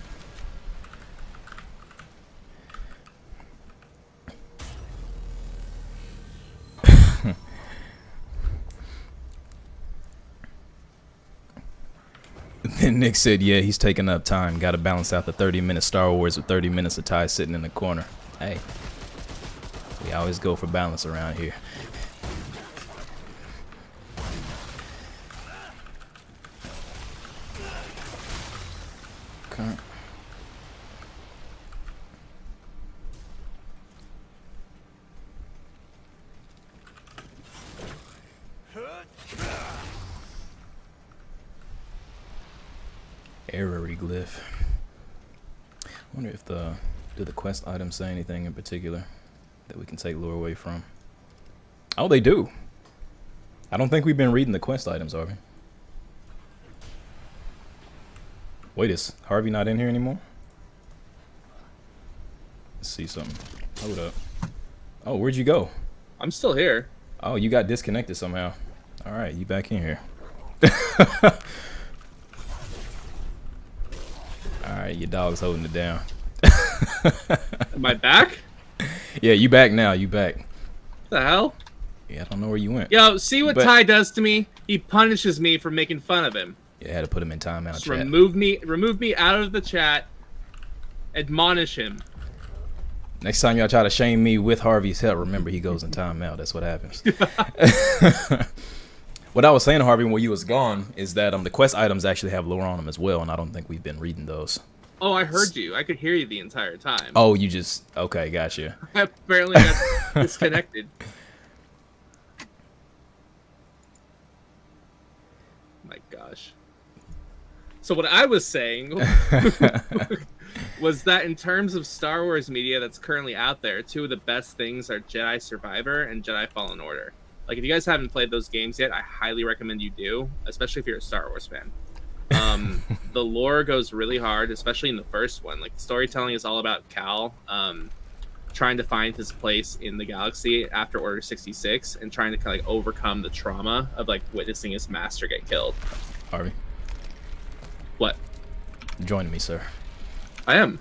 Then Nick said, yeah, he's taking up time. Got to balance out the 30-minute Star Wars with 30 minutes of Ty sitting in the corner. Hey, we always go for balance around here. Okay. Error glyph. I wonder if do the quest items say anything in particular that we can take lure away from? Oh, they do. I don't think we've been reading the quest items, Harvey. Wait, is Harvey not in here anymore? Let's see something. Hold up. Oh, where'd you go? I'm still here. Oh, you got disconnected somehow. All right, you back in here. All right, your dog's holding it down. Am I back? Yeah, you back now. You back. What the hell? Yeah, I don't know where you went. Yo, see what But- Ty does to me? He punishes me for making fun of him. Yeah, I had to put him in timeout. Just Chat. remove me out of the chat. Admonish him. Next time y'all try to shame me with Harvey's help, remember he goes in timeout. That's what happens. What I was saying, Harvey, when you was gone, is that the quest items actually have lore on them as well, and I don't think we've been reading those. Oh, I heard you. I could hear you the entire time. Oh, you just okay, gotcha. I apparently got disconnected. My gosh. So what I was saying was that in terms of Star Wars media that's currently out there, two of the best things are Jedi Survivor and Jedi Fallen Order. Like, if you guys haven't played those games yet, I highly recommend you do, especially if you're a Star Wars fan. The lore goes really hard, especially in the first one. Like, the storytelling is all about Cal trying to find his place in the galaxy after Order 66 and trying to like overcome the trauma of like witnessing his master get killed. Harvey, What? join me, sir. I am.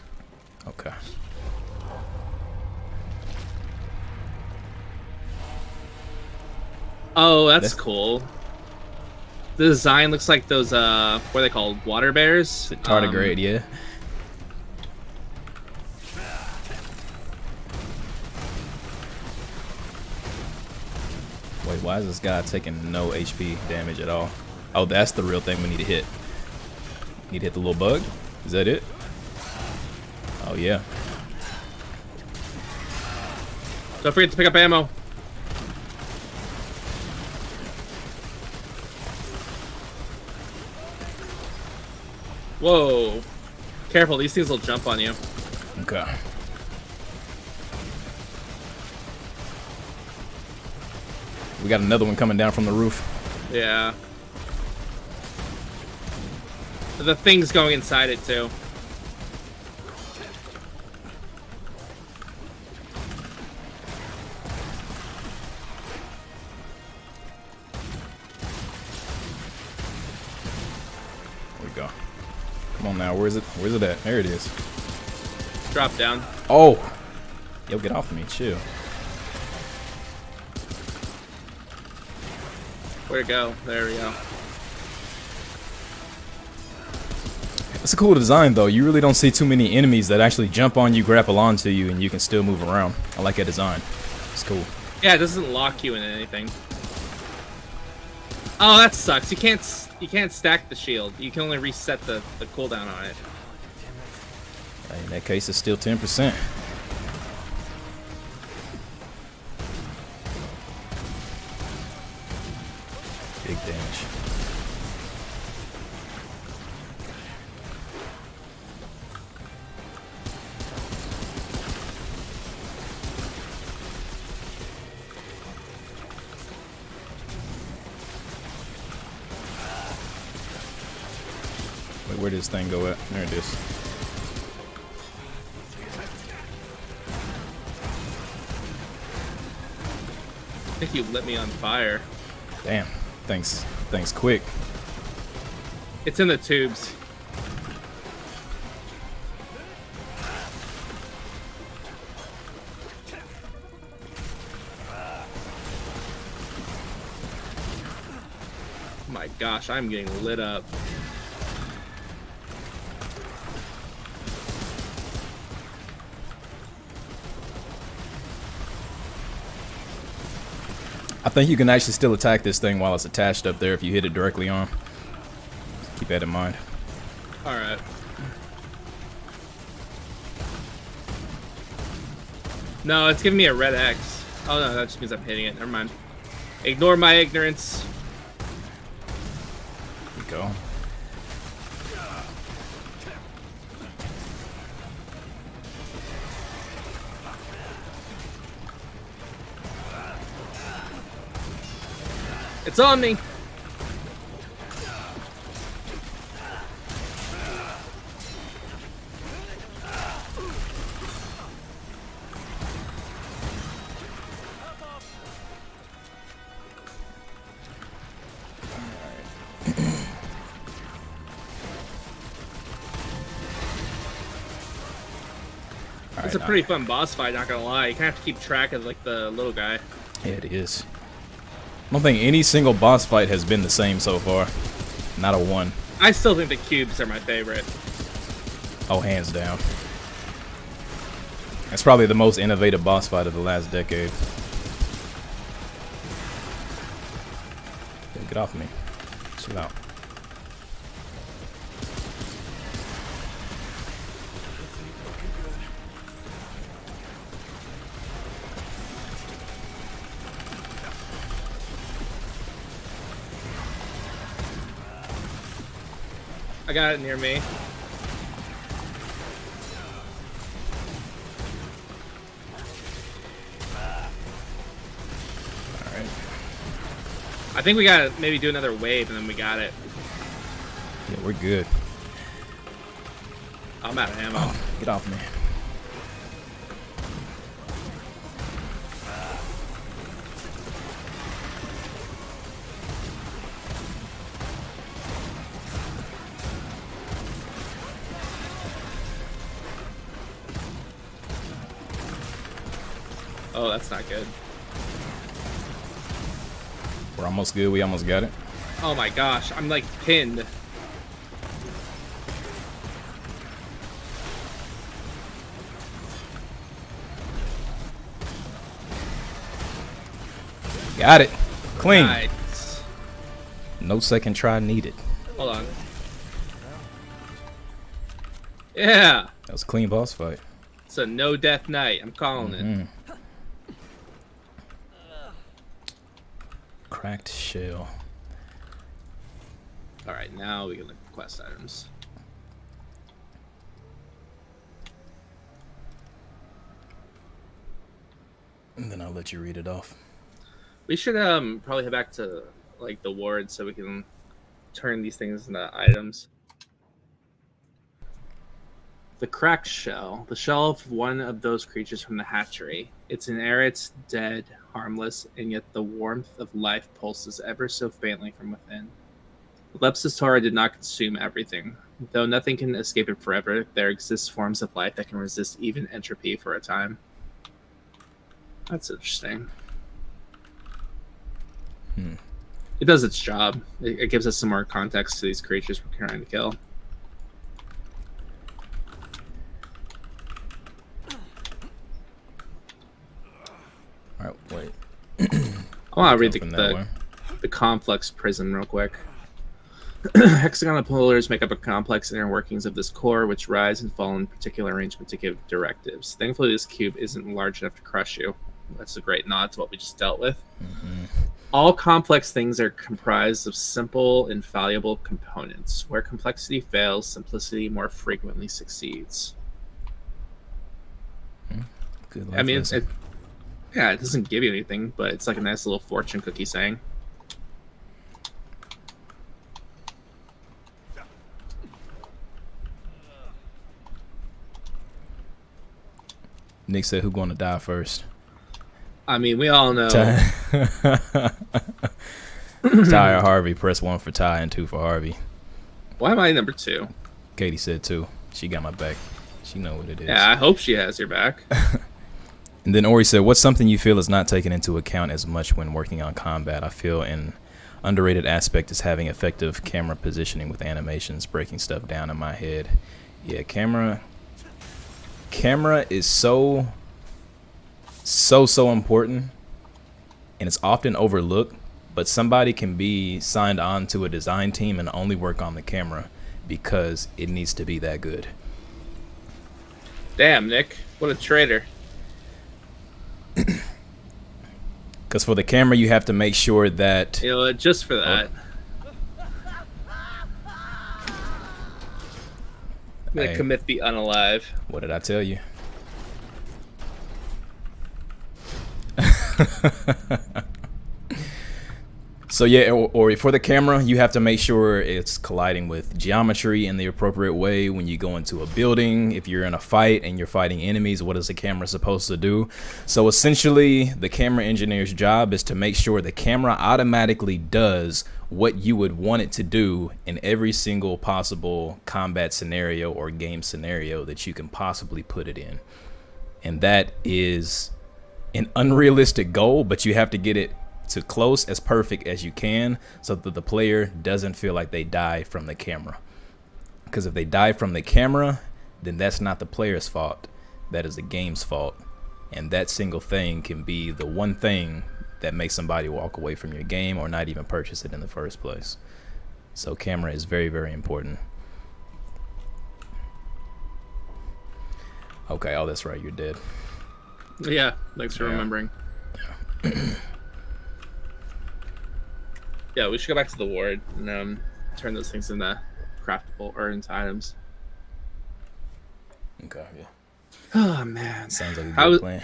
Okay. Oh, that's cool. The design looks like those, what are they called? Water bears? Tardigrade, yeah. Wait, why is this guy taking no HP damage at all? Oh, that's the real thing we need to hit. Need to hit the little bug? Is that it? Oh, yeah. Don't forget to pick up ammo. Whoa. Careful, these things will jump on you. Okay. We got another one coming down from the roof. Yeah. The thing's going inside it too. There we go. Come on now, where's it? Where's it at? There it is. Drop down. Oh! Yo, get off of me, chill. Where'd it go? There we go. It's a cool design, though. You really don't see too many enemies that actually jump on you, grapple onto you, and you can still move around. I like that design. It's cool. Yeah, it doesn't lock you in anything. Oh, that sucks. You can't stack the shield. You can only reset the cooldown on it. In that case, it's still 10%. Big damage. Wait, where did this thing go at? There it is. I think you lit me on fire. Damn. Thanks. Thanks quick. It's in the tubes. Oh my gosh, I'm getting lit up. I think you can actually still attack this thing while it's attached up there if you hit it directly on. Keep that in mind. Alright. No, it's giving me a red X. Oh no, that just means I'm hitting it. Never mind. Ignore my ignorance. There we go. It's on me. It's a pretty fun boss fight, not gonna lie. You kind of have to keep track of like the little guy. Yeah, it is. I don't think any single boss fight has been the same so far. Not a one. I still think the cubes are my favorite. Oh, hands down. That's probably the most innovative boss fight of the last decade. Yo, get off me. Chill out. I got it near me. Alright. I think we gotta maybe do another wave and then we got it. Yeah, we're good. I'm out of ammo. Oh, get off me. Oh, that's not good. We're almost good. We almost got it. Oh my gosh, I'm like pinned. Got it. Clean. Nice. No second try needed. Hold on. Yeah. That was a clean boss fight. It's a no death night. I'm calling it. Cracked shell. All right, now we can look at quest items. And then I'll let you read it off. We should probably head back to like the ward so we can turn these things into items. The cracked shell. The shell of one of those creatures from the hatchery. It's inert, dead, harmless, and yet the warmth of life pulses ever so faintly from within. Lepsis Tora did not consume everything. Though nothing can escape it forever, there exists forms of life that can resist even entropy for a time. That's interesting. It does its job. It gives us some more context to these creatures we're trying to kill. Alright, wait. I want to read the complex prism real quick. Hexagonal pillars make up a complex inner workings of this core, which rise and fall in particular arrangement to give directives. Thankfully, this cube isn't large enough to crush you. That's a great nod to what we just dealt with. Mm-hmm. All complex things are comprised of simple, infallible components. Where complexity fails, simplicity more frequently succeeds. Good I mean, it doesn't give you anything, but it's like a nice little fortune cookie saying. Nick said, "Who going to die first?" I mean, we all know. Ty or Harvey. Press 1 for Ty and 2 for Harvey. Why am I number 2? Katie said 2. She got my back. She know what it is. Yeah, I hope she has your back. And then Ori said, "What's something you feel is not taken into account as much when working on combat? I feel an underrated aspect is having effective camera positioning with animations, breaking stuff down in my head." Yeah, camera is so important, and it's often overlooked, but somebody can be signed on to a design team and only work on the camera because it needs to be that good. Damn, Nick, what a traitor. Because for the camera, you have to make sure that... You know what, just for that. I'm going to commit the unalive. What did I tell you? So yeah, or for the camera, you have to make sure it's colliding with geometry in the appropriate way when you go into a building. If you're in a fight and you're fighting enemies, what is the camera supposed to do? So essentially, the camera engineer's job is to make sure the camera automatically does what you would want it to do in every single possible combat scenario or game scenario that you can possibly put it in. And that is an unrealistic goal, but you have to get it to close as perfect as you can so that the player doesn't feel like they die from the camera. Because if they die from the camera, then that's not the player's fault. That is the game's fault. And that single thing can be the one thing that makes somebody walk away from your game or not even purchase it in the first place. So camera is very, very important. Okay, oh, that's right, you're dead. Yeah, thanks for remembering. Yeah. Yeah, we should go back to the ward and turn those things into craftable or into items. Okay, yeah. Oh, man. Sounds like a good plan.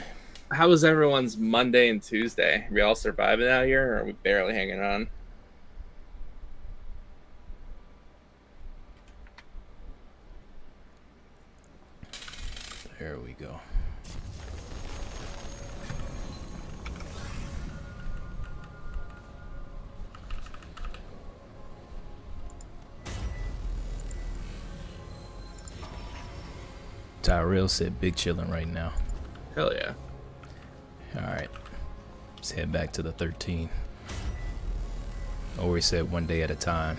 How was everyone's Monday and Tuesday? Are we all surviving out here, or are we barely hanging on? There we go. Tyrell said big chillin' right now. Hell yeah. Alright. Let's head back to the 13. Ori said 1 day at a time.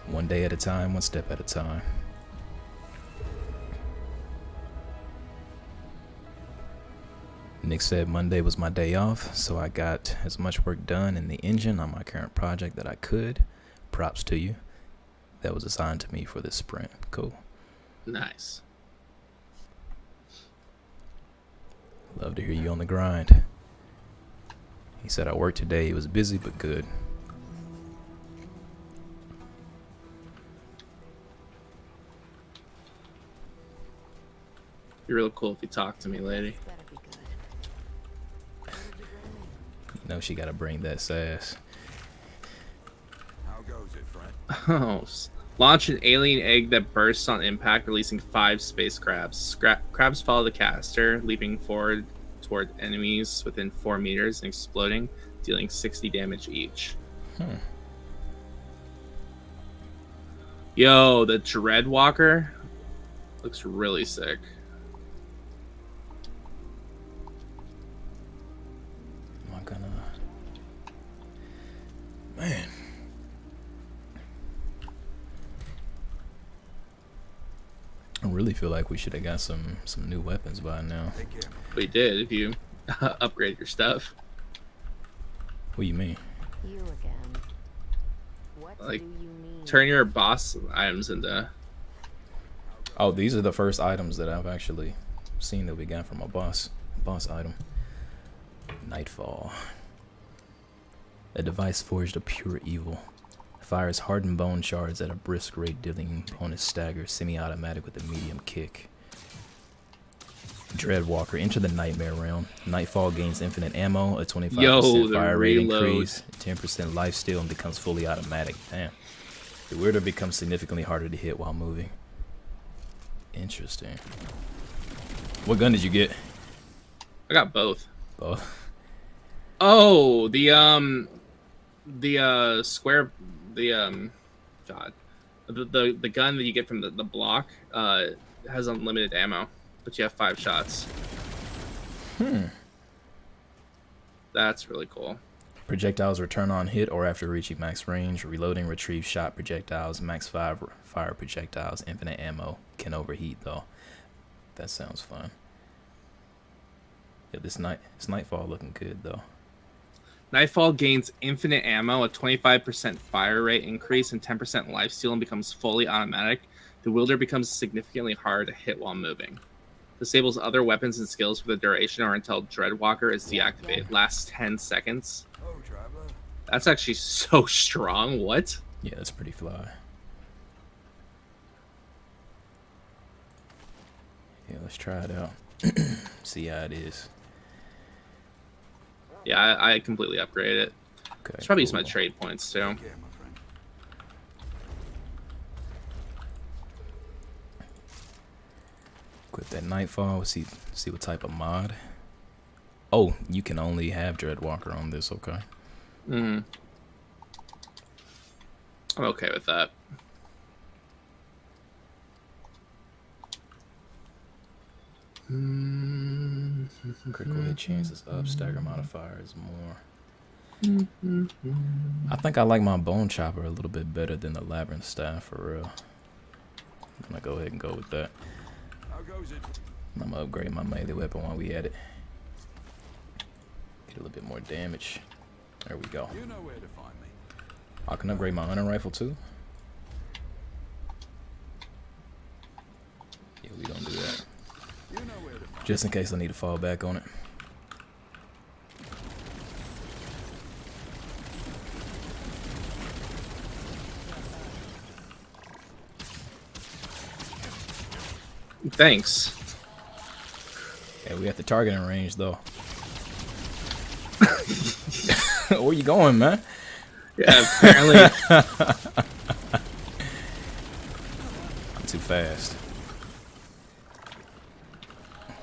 1 day at a time, 1 step at a time. Nick said Monday was my day off, so I got as much work done in the engine on my current project that I could. Props to you. That was assigned to me for this sprint. Cool. Nice. Love to hear you on the grind. He said I worked today. It was busy but good. Be real cool if you talk to me, lady. know she got to bring that sass. How goes it, friend? Oh, launch an alien egg that bursts on impact, releasing 5 space crabs. Crabs follow the caster, leaping forward toward enemies within 4 meters and exploding, dealing 60 damage each. Yo, the Dreadwalker looks really sick. Am I gonna... Man. I really feel like we should have got some new weapons by now. Take care, man. We did if you upgrade your stuff. What do you mean? You again. What Like, do you mean? turn your boss items into... Oh, these are the first items that I've actually seen that we got from a boss item. Nightfall. A device forged of pure evil. Fires hardened bone shards at a brisk rate, dealing opponents stagger, semi-automatic with a medium kick. Dreadwalker, enter the nightmare realm. Nightfall gains infinite ammo, a 25% the fire rate reload. increase, 10% lifesteal, and becomes fully automatic. Damn. The weirder becomes significantly harder to hit while moving. Interesting. What gun did you get? I got both. Oh, Oh, the square, God, the gun that you get from the block has unlimited ammo, but you have 5 shots. That's really cool. projectiles return on hit or after reaching max range. Reloading, retrieve shot projectiles. Max 5 fire projectiles. Infinite ammo. Can overheat though. That sounds fun. Yeah, this Nightfall looking good though. Nightfall gains infinite ammo, a 25% fire rate increase, and 10% lifesteal, and becomes fully automatic. The wielder becomes significantly harder to hit while moving. Disables other weapons and skills for the duration or until Dreadwalker is deactivated. Lasts 10 seconds. Oh, traveler. That's actually so strong. What? Yeah, that's pretty fly. Yeah, let's try it out. See how it is. Yeah, I completely upgraded it. Okay. Let's probably use my cool. trade points too. Take care, my friend. Quit that Nightfall. See what type of mod. Oh, you can only have Dreadwalker on this. Okay. I'm okay with that. Critical hit chances up. Stagger modifiers more. I think I like my bone chopper a little bit better than the labyrinth staff for real. I'm gonna go ahead and go with that. How goes it? I'm gonna upgrade my melee weapon while we at it. Get a little bit more damage. There we go. You know where to find me. I can upgrade my hunting rifle too. Yeah, we gonna do that. You know where to find Just in case I need to fall back on it. Thanks. Yeah, we at the targeting range though. Where you going, man? Yeah, apparently. I'm too fast.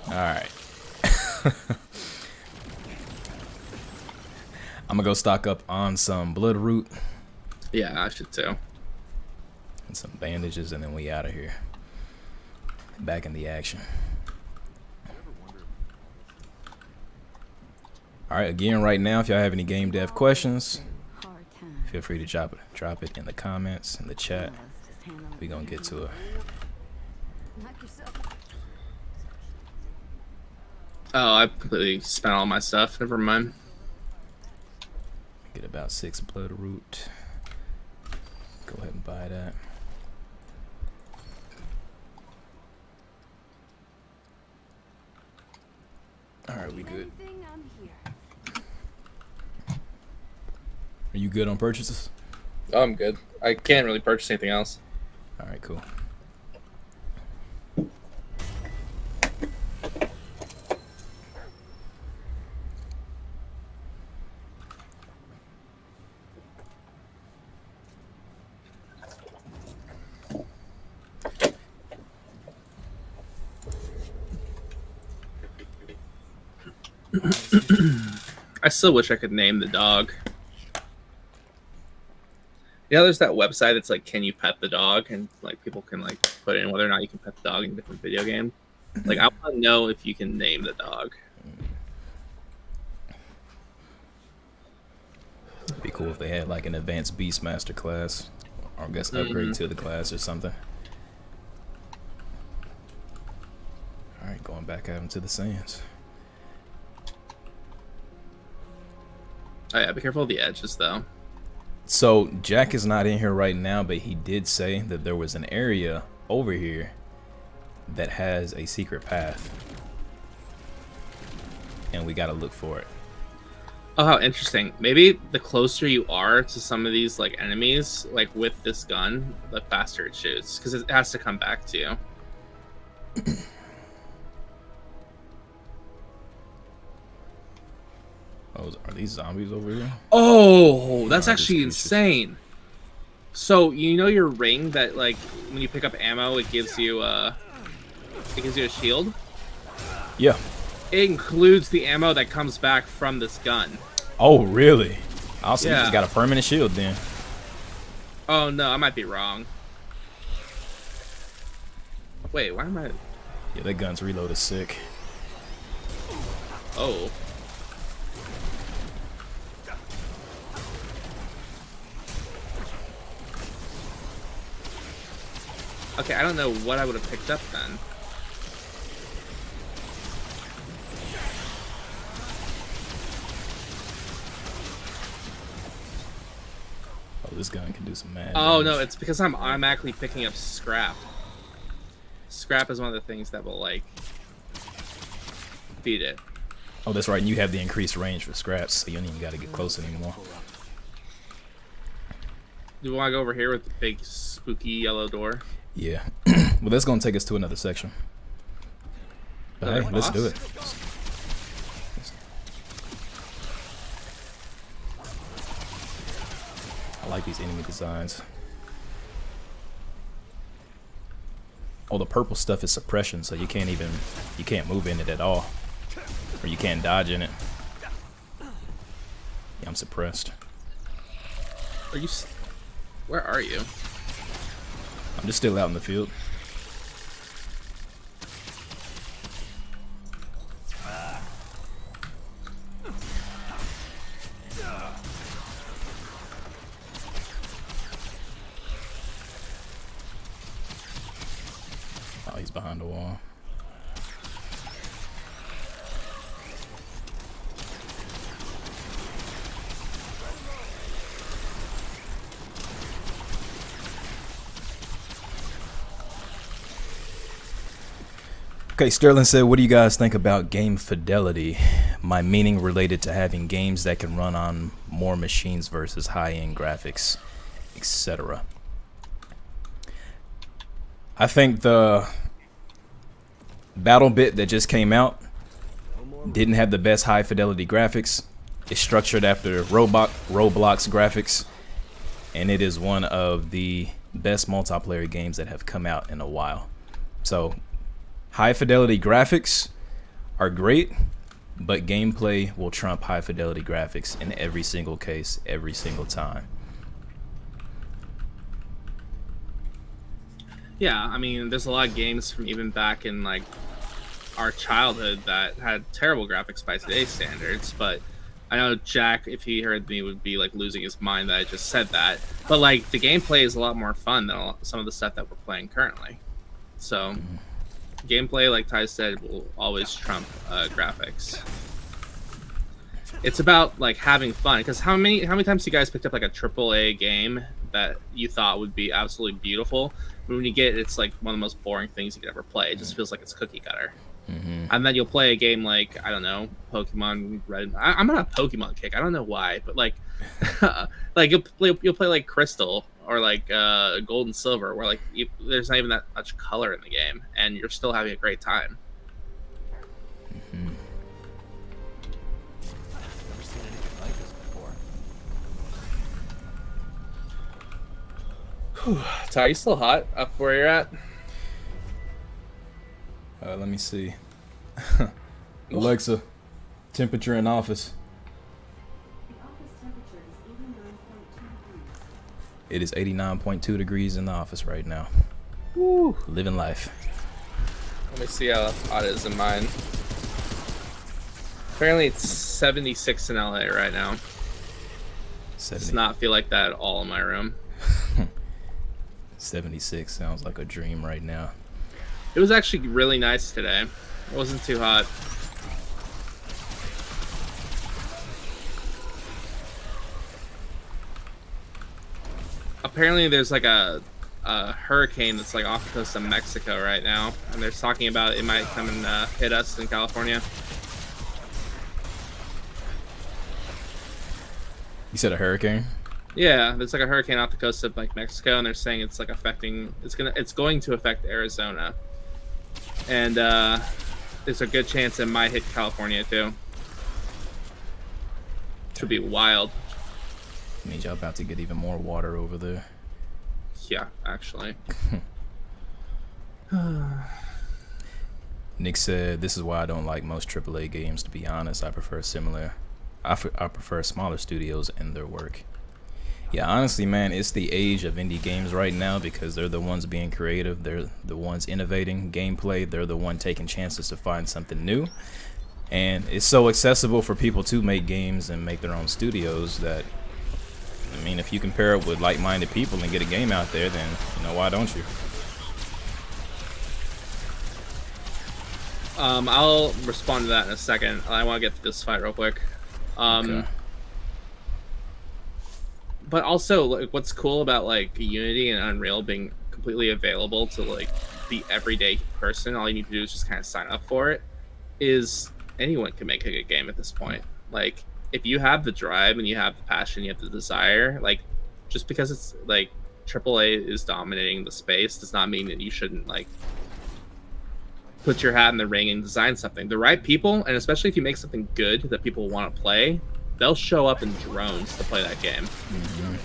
Alright. I'm gonna go stock up on some bloodroot Yeah, I should too. and some bandages, and then we out of here. Back in the action. Alright, again, right now, if y'all have any game dev questions, Hard time. feel free to drop it in the comments, in the chat. We gonna get to it. Knock yourself. Oh, I completely spent all my stuff. Never mind. Get about 6 bloodroot. Go ahead and buy that. Alright, we good. Anything, I'm here. Are you good on purchases? Oh, I'm good. I can't really purchase anything else. Alright, cool. I still wish I could name the dog. Yeah, there's that website that's like, can you pet the dog? And like people can like put in whether or not you can pet the dog in different video games. Like I want to know if you can name the dog. It'd be cool if they had like an advanced Beastmaster class, or I guess upgrade to the class or something. All right, going back out into the sands. Oh yeah, be careful of the edges though. So Jack is not in here right now, but he did say that there was an area over here that has a secret path, and we gotta look for it. Oh, how interesting. Maybe the closer you are to some of these like enemies, like with this gun, the faster it shoots, because it has to come back to you. Oh, are these zombies over here? Oh, that's Oh, actually this creature's- insane. So you know your ring that like when you pick up ammo, it gives you a shield. Yeah. It includes the ammo that comes back from this gun. Oh, really? Also, Yeah. you just got a permanent shield then. Oh no, I might be wrong. Wait, why am I? Yeah, that gun's reload is sick. Oh. Okay, I don't know what I would have picked up then. Oh, this gun can do some mad Oh damage. no, it's because I'm automatically picking up scrap. Scrap is one of the things that will like feed it. Oh, that's right. And you have the increased range for scraps, so you don't even got to get close anymore. Do you want to go over here with the big spooky yellow door? Yeah. Well, that's gonna take us to another section. But Another hey, let's do boss? it. I like these enemy designs. Oh, the purple stuff is suppression, so you can't move in it at all, or you can't dodge in it. Yeah, I'm suppressed. Are you? Where are you? I'm just still out in the field. Oh, he's behind the wall. Okay, Sterling said, what do you guys think about game fidelity? My meaning related to having games that can run on more machines versus high-end graphics, etc. I think the battle bit that just came out didn't have the best high fidelity graphics. It's structured after Roblox graphics, and it is one of the best multiplayer games that have come out in a while. So high fidelity graphics are great, but gameplay will trump high fidelity graphics in every single case, every single time. Yeah, I mean, there's a lot of games from even back in like our childhood that had terrible graphics by today's standards, but I know Jack, if he heard me, would be like losing his mind that I just said that. But like the gameplay is a lot more fun than some of the stuff that we're playing currently. So gameplay, like Ty said, will always trump graphics. It's about like having fun, because how many times you guys picked up like a AAA game that you thought would be absolutely beautiful, but when you get it, it's like one of the most boring things you could ever play. It just feels like it's cookie cutter. And then you'll play a game like, I don't know, Pokemon Red. I'm on a Pokemon kick. I don't know why, but like, like you'll play like Crystal or like Gold and Silver, where like there's not even that much color in the game, and you're still having a great time. Never seen anything like this before. Ty, are you still hot up where you're at? Let me see. Alexa, Temperature in office. It is 89.2 degrees in the office right now. Woo. Living life. Let me see how hot it is in mine. Apparently it's 76 in LA right now. 70. Does not feel like that at all in my room. 76 sounds like a dream right now. It was actually really nice today. It wasn't too hot. Apparently there's like a hurricane that's like off the coast of Mexico right now, and they're talking about it might come and hit us in California. You said a hurricane? Yeah, there's like a hurricane off the coast of like Mexico, and they're saying it's like affecting. It's going to affect Arizona, and there's a good chance it might hit California too. Could be wild. Means y'all about to get even more water over there. Yeah, actually. Nick said, "This is why I don't like most AAA games. To be honest, I prefer I prefer smaller studios and their work." Yeah, honestly, man, it's the age of indie games right now because they're the ones being creative. They're the ones innovating gameplay. They're the one taking chances to find something new. And it's so accessible for people to make games and make their own studios that, I mean, if you compare it with like-minded people and get a game out there, then, you know, why don't you? I'll respond to that in a second. I want to get through this fight real quick. Okay. But also, like, what's cool about like Unity and Unreal being completely available to like the everyday person, all you need to do is just kind of sign up for it, is anyone can make a good game at this point. Like, if you have the drive and you have the passion, you have the desire, like, just because it's like AAA is dominating the space does not mean that you shouldn't like put your hat in the ring and design something. The right people, and especially if you make something good that people want to play, they'll show up in drones to play that game. Mm-hmm.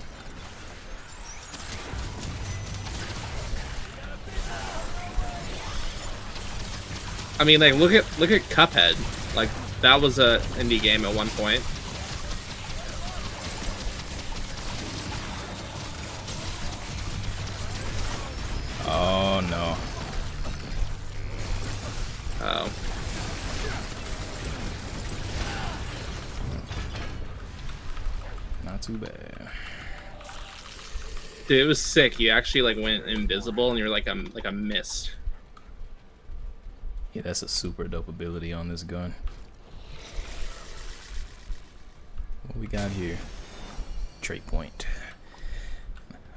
I mean, like, look at Cuphead. Like, that was a indie game at one point. Oh, no. Oh. Not too bad. Dude, it was sick. You actually like went invisible and you're like a mist. Yeah, that's a super dope ability on this gun. What we got here? Trait point.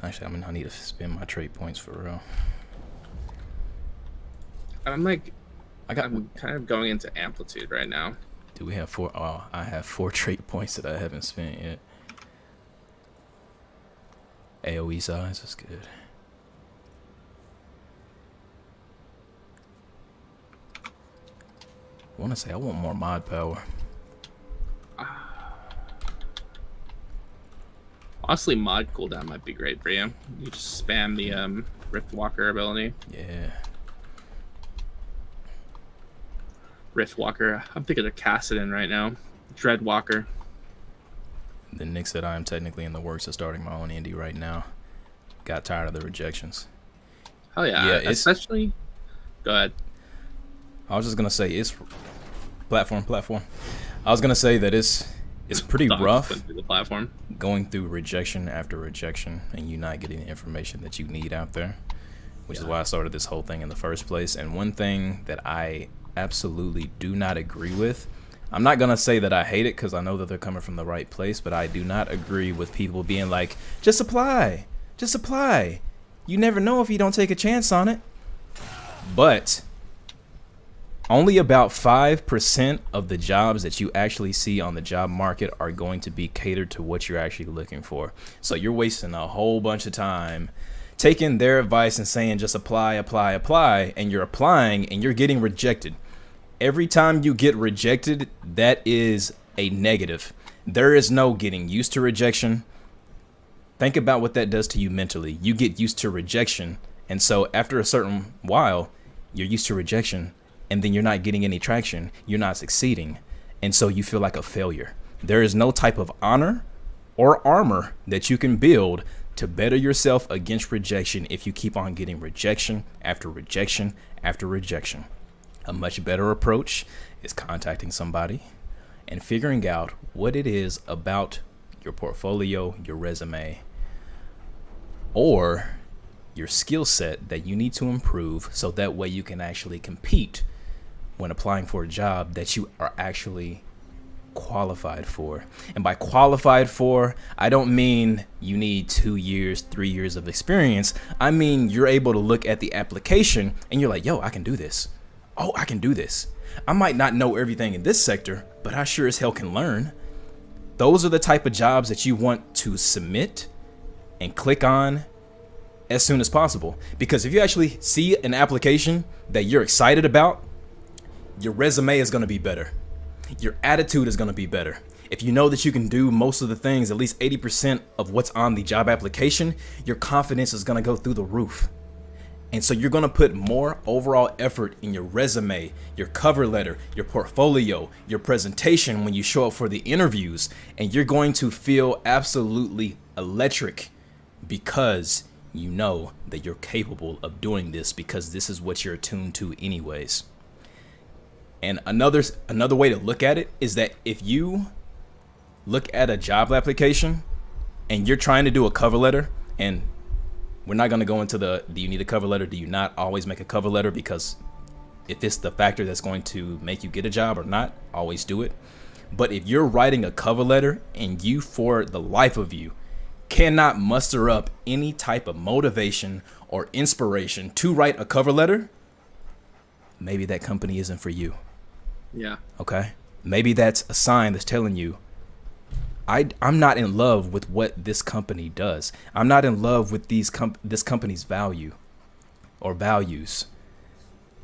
Actually, I need to spend my trait points for real. I'm I'm kind of going into amplitude right now. Do we have 4? Oh, I have 4 trait points that I haven't spent yet. AoE size is good. I want to say I want more mod power. Honestly, mod cooldown might be great for you. You just spam the Rift Walker ability. Yeah. Rift Walker. I'm thinking of Cassidon right now. Dread Walker. Then Nick said I am technically in the works of starting my own indie right now. Got tired of the rejections. Hell yeah. Yeah, Especially. Go ahead. I was just gonna say it's platform. I was gonna say that it's pretty rough Through the platform. going through rejection after rejection and you not getting the information that you need out there, which is why I started this whole thing in the first place. And one thing that I absolutely do not agree with, I'm not gonna say that I hate it because I know that they're coming from the right place, but I do not agree with people being like, just apply. You never know if you don't take a chance on it. But only about 5% of the jobs that you actually see on the job market are going to be catered to what you're actually looking for. So you're wasting a whole bunch of time taking their advice and saying just apply, and you're applying and you're getting rejected. Every time you get rejected, that is a negative. There is no getting used to rejection. Think about what that does to you mentally. You get used to rejection, and so after a certain while, you're used to rejection, and then you're not getting any traction. You're not succeeding. And so you feel like a failure. There is no type of honor or armor that you can build to better yourself against rejection if you keep on getting rejection after rejection after rejection. A much better approach is contacting somebody and figuring out what it is about your portfolio, your resume, or your skill set that you need to improve so that way you can actually compete when applying for a job that you are actually qualified for. And by qualified for, I don't mean you need 2 years, 3 years of experience. I mean, you're able to look at the application and you're like, yo, I can do this. Oh, I can do this. I might not know everything in this sector, but I sure as hell can learn. Those are the type of jobs that you want to submit and click on as soon as possible. Because if you actually see an application that you're excited about, your resume is going to be better. Your attitude is going to be better. If you know that you can do most of the things, at least 80% of what's on the job application, your confidence is going to go through the roof. And so you're going to put more overall effort in your resume, your cover letter, your portfolio, your presentation when you show up for the interviews, and you're going to feel absolutely electric because you know that you're capable of doing this because this is what you're attuned to anyways. And another way to look at it is that if you look at a job application and you're trying to do a cover letter, and we're not going to go into do you need a cover letter? Do you not always make a cover letter? Because if it's the factor that's going to make you get a job or not, always do it. But if you're writing a cover letter and you, for the life of you, cannot muster up any type of motivation or inspiration to write a cover letter, maybe that company isn't for you. Yeah. Okay. Maybe that's a sign that's telling you, I'm not in love with what this company does. I'm not in love with this company's value or values.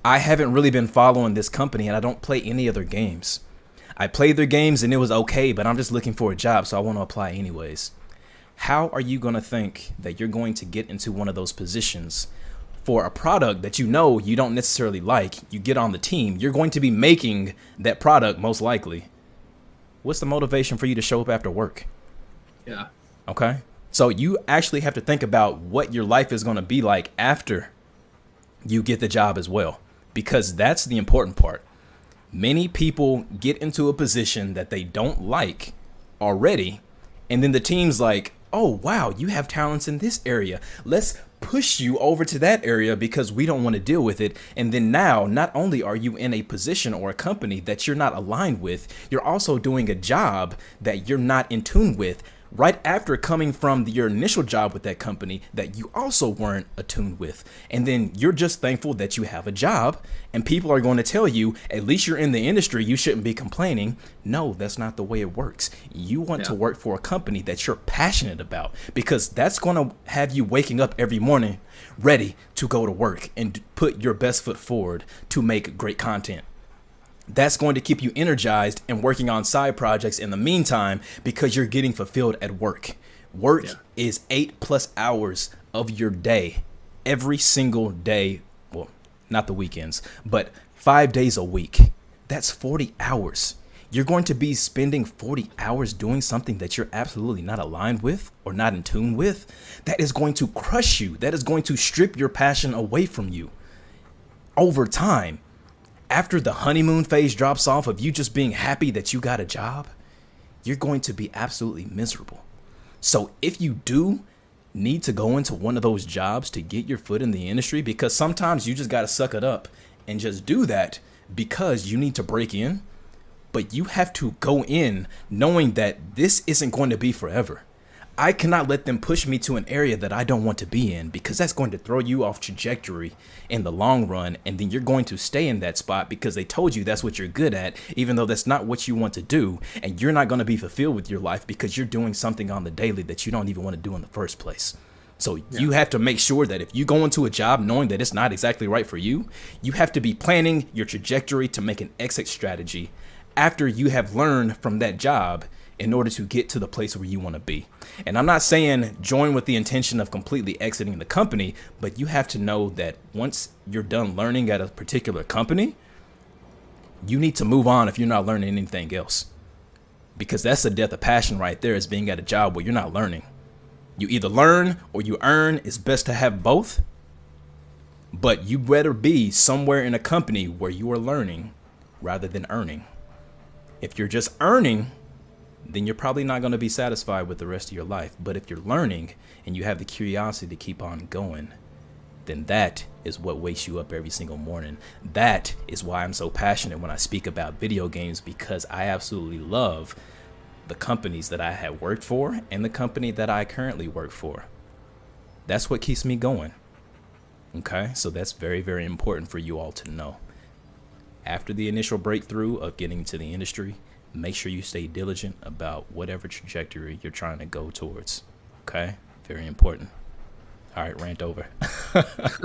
I haven't really been following this company and I don't play any other games. I played their games and it was okay, but I'm just looking for a job, so I want to apply anyways. How are you going to think that you're going to get into one of those positions for a product that you know you don't necessarily like? You get on the team, you're going to be making that product most likely. What's the motivation for you to show up after work? Yeah. Okay. So you actually have to think about what your life is going to be like after you get the job as well, because that's the important part. Many people get into a position that they don't like already, and then the team's like, oh, wow, you have talents in this area. Let's push you over to that area because we don't want to deal with it. And then now, not only are you in a position or a company that you're not aligned with, you're also doing a job that you're not in tune with right after coming from your initial job with that company that you also weren't attuned with. And then you're just thankful that you have a job, and people are going to tell you, at least you're in the industry, you shouldn't be complaining. No, that's not the way it works. You want to work for a company that you're passionate about, because that's going to have you waking up every morning ready to go to work and put your best foot forward to make great content. That's going to keep you energized and working on side projects in the meantime because you're getting fulfilled at work. Work is 8+ hours of your day, every single day. Well, not the weekends, but 5 days a week. That's 40 hours. You're going to be spending 40 hours doing something that you're absolutely not aligned with or not in tune with. That is going to crush you. That is going to strip your passion away from you over time. After the honeymoon phase drops off of you just being happy that you got a job, you're going to be absolutely miserable. So if you do need to go into one of those jobs to get your foot in the industry, because sometimes you just got to suck it up and just do that because you need to break in, but you have to go in knowing that this isn't going to be forever. I cannot let them push me to an area that I don't want to be in, because that's going to throw you off trajectory in the long run. And then you're going to stay in that spot because they told you that's what you're good at, even though that's not what you want to do. And you're not going to be fulfilled with your life because you're doing something on the daily that you don't even want to do in the first place. So you have to make sure that if you go into a job knowing that it's not exactly right for you, you have to be planning your trajectory to make an exit strategy after you have learned from that job in order to get to the place where you want to be. And I'm not saying join with the intention of completely exiting the company, but you have to know that once you're done learning at a particular company, you need to move on if you're not learning anything else. Because that's the death of passion right there, is being at a job where you're not learning. You either learn or you earn. It's best to have both. But you better be somewhere in a company where you are learning rather than earning. If you're just earning, then you're probably not going to be satisfied with the rest of your life. But if you're learning and you have the curiosity to keep on going, then that is what wakes you up every single morning. That is why I'm so passionate when I speak about video games, because I absolutely love the companies that I have worked for and the company that I currently work for. That's what keeps me going. Okay, so that's very, very important for you all to know. After the initial breakthrough of getting into the industry, make sure you stay diligent about whatever trajectory you're trying to go towards. Okay, very important. All right, rant over.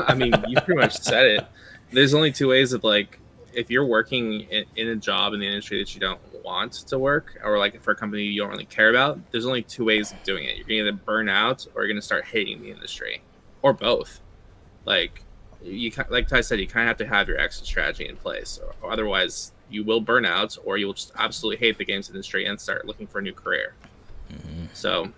I mean, you pretty much said it. There's only two ways of, like, if you're working in a job in the industry that you don't want to work, or like for a company you don't really care about, there's only two ways of doing it. You're going to either burn out or you're going to start hating the industry, or both. Like, like Ty said, you kind of have to have your exit strategy in place, or otherwise you will burn out, or you will just absolutely hate the games industry and start looking for a new career. Mm-hmm. So,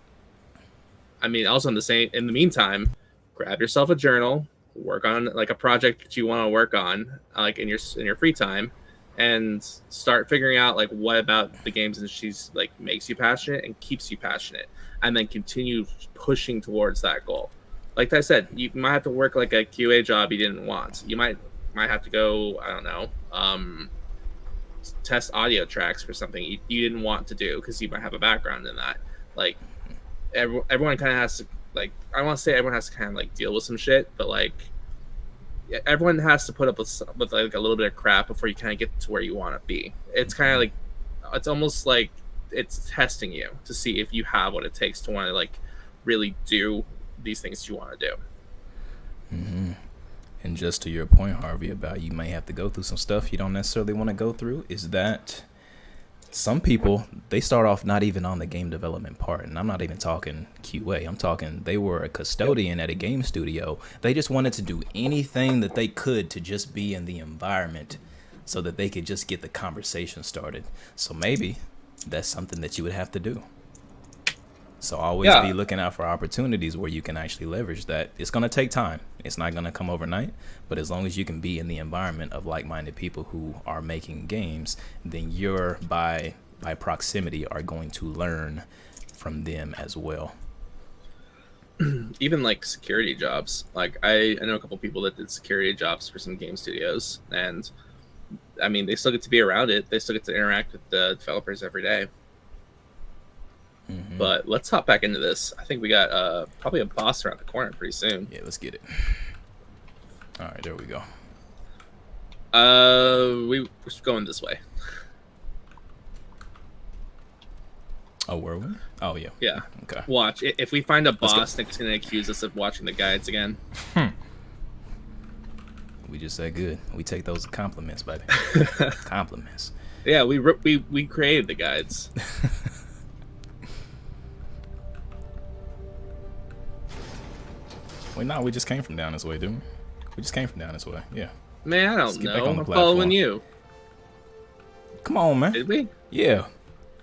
I mean, also in the meantime, grab yourself a journal, work on like a project that you want to work on, like in your free time, and start figuring out like what about the games industry like makes you passionate and keeps you passionate, and then continue pushing towards that goal. Like I said, you might have to work like a QA job you didn't want. You might have to go, I don't know, test audio tracks for something you didn't want to do because you might have a background in that. Like everyone kind of has to, like, I want to say everyone has to kind of like deal with some shit, but like everyone has to put up with like a little bit of crap before you kind of get to where you want to be. It's kind of like, it's almost like it's testing you to see if you have what it takes to want to like really do these things you want to do. Mm-hmm. And just to your point, Harvey, about you may have to go through some stuff you don't necessarily want to go through, is that some people, they start off not even on the game development part. And I'm not even talking QA. I'm talking they were a custodian at a game studio. They just wanted to do anything that they could to just be in the environment so that they could just get the conversation started. So maybe that's something that you would have to do. So always be looking out for opportunities where you can actually leverage that. It's going to take time. It's not going to come overnight. But as long as you can be in the environment of like-minded people who are making games, then you're, by proximity, are going to learn from them as well. Even like security jobs. Like I know a couple people that did security jobs for some game studios. And I mean, they still get to be around it. They still get to interact with the developers every day. Mm-hmm. But let's hop back into this. I think we got probably a boss around the corner pretty soon. Yeah, let's get it. All right, there we go. We're going this way. Oh, were we? Oh, yeah. Yeah. Okay. Watch. If we find a boss, Nick's going to accuse us of watching the guides again. We just said good. We take those as compliments, baby. Compliments. Yeah, we created the guides. Wait, no, we just came from down this way, didn't we? We just came from down this way, yeah. Man, I don't know. I'm following you. Come on, man. Did we? Yeah.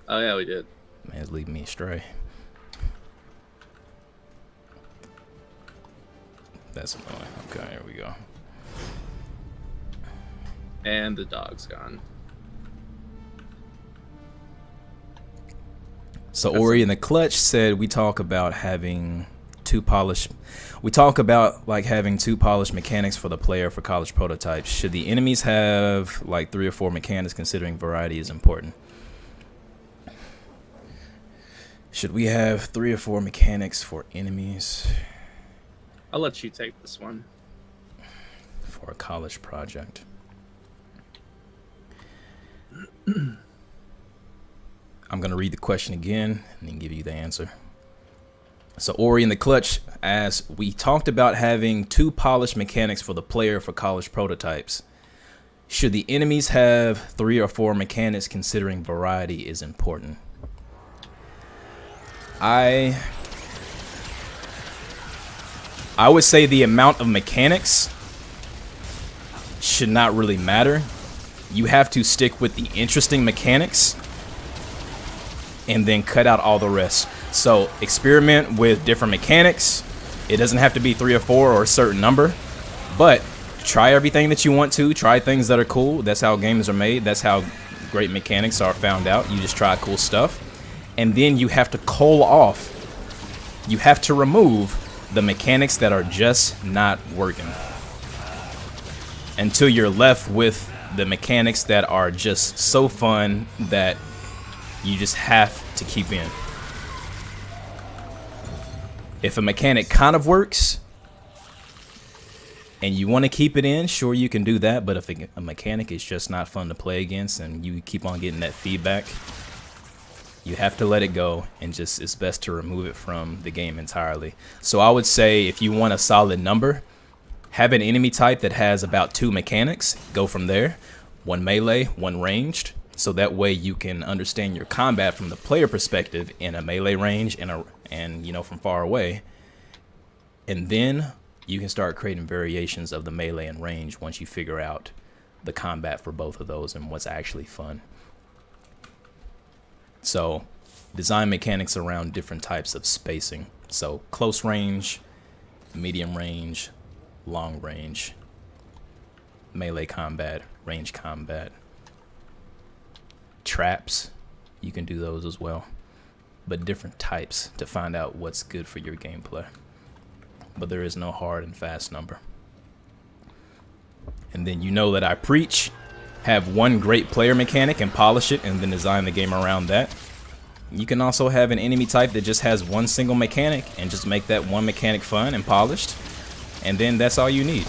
Oh, yeah, we did. Man, it's leading me astray. That's annoying. Okay, here we go. And the dog's gone. So Ori in the Clutch said we talk about having two polished mechanics for the player for college prototypes. Should the enemies have like 3 or 4 mechanics, considering variety is important? Should we have 3 or 4 mechanics for enemies? I'll let you take this one. For a college project. I'm going to read the question again and then give you the answer. So Ori in the Clutch asks, we talked about having 2 polished mechanics for the player for college prototypes. Should the enemies have 3 or 4 mechanics, considering variety is important? I would say the amount of mechanics should not really matter. you have to stick with the interesting mechanics and then cut out all the rest. So experiment with different mechanics. It doesn't have to be 3 or 4 or a certain number, but try everything that you want to. Try things that are cool. That's how games are made. That's how great mechanics are found out. You just try cool stuff, and then you have to cull off. You have to remove the mechanics that are just not working until you're left with the mechanics that are just so fun that you just have to keep in. If a mechanic kind of works and you want to keep it in, sure, you can do that. But if a mechanic is just not fun to play against and you keep on getting that feedback, you have to let it go, and just it's best to remove it from the game entirely. So I would say if you want a solid number, have an enemy type that has about 2 mechanics. Go from there. 1 melee, 1 ranged. So that way you can understand your combat from the player perspective in a melee range and you know, from far away. And then you can start creating variations of the melee and range once you figure out the combat for both of those and what's actually fun. So design mechanics around different types of spacing. So close range, medium range, long range, melee combat, range combat, traps, you can do those as well, but different types to find out what's good for your gameplay. But there is no hard and fast number. And then you know that I preach, have one great player mechanic and polish it and then design the game around that. You can also have an enemy type that just has one single mechanic and just make that one mechanic fun and polished, and then that's all you need.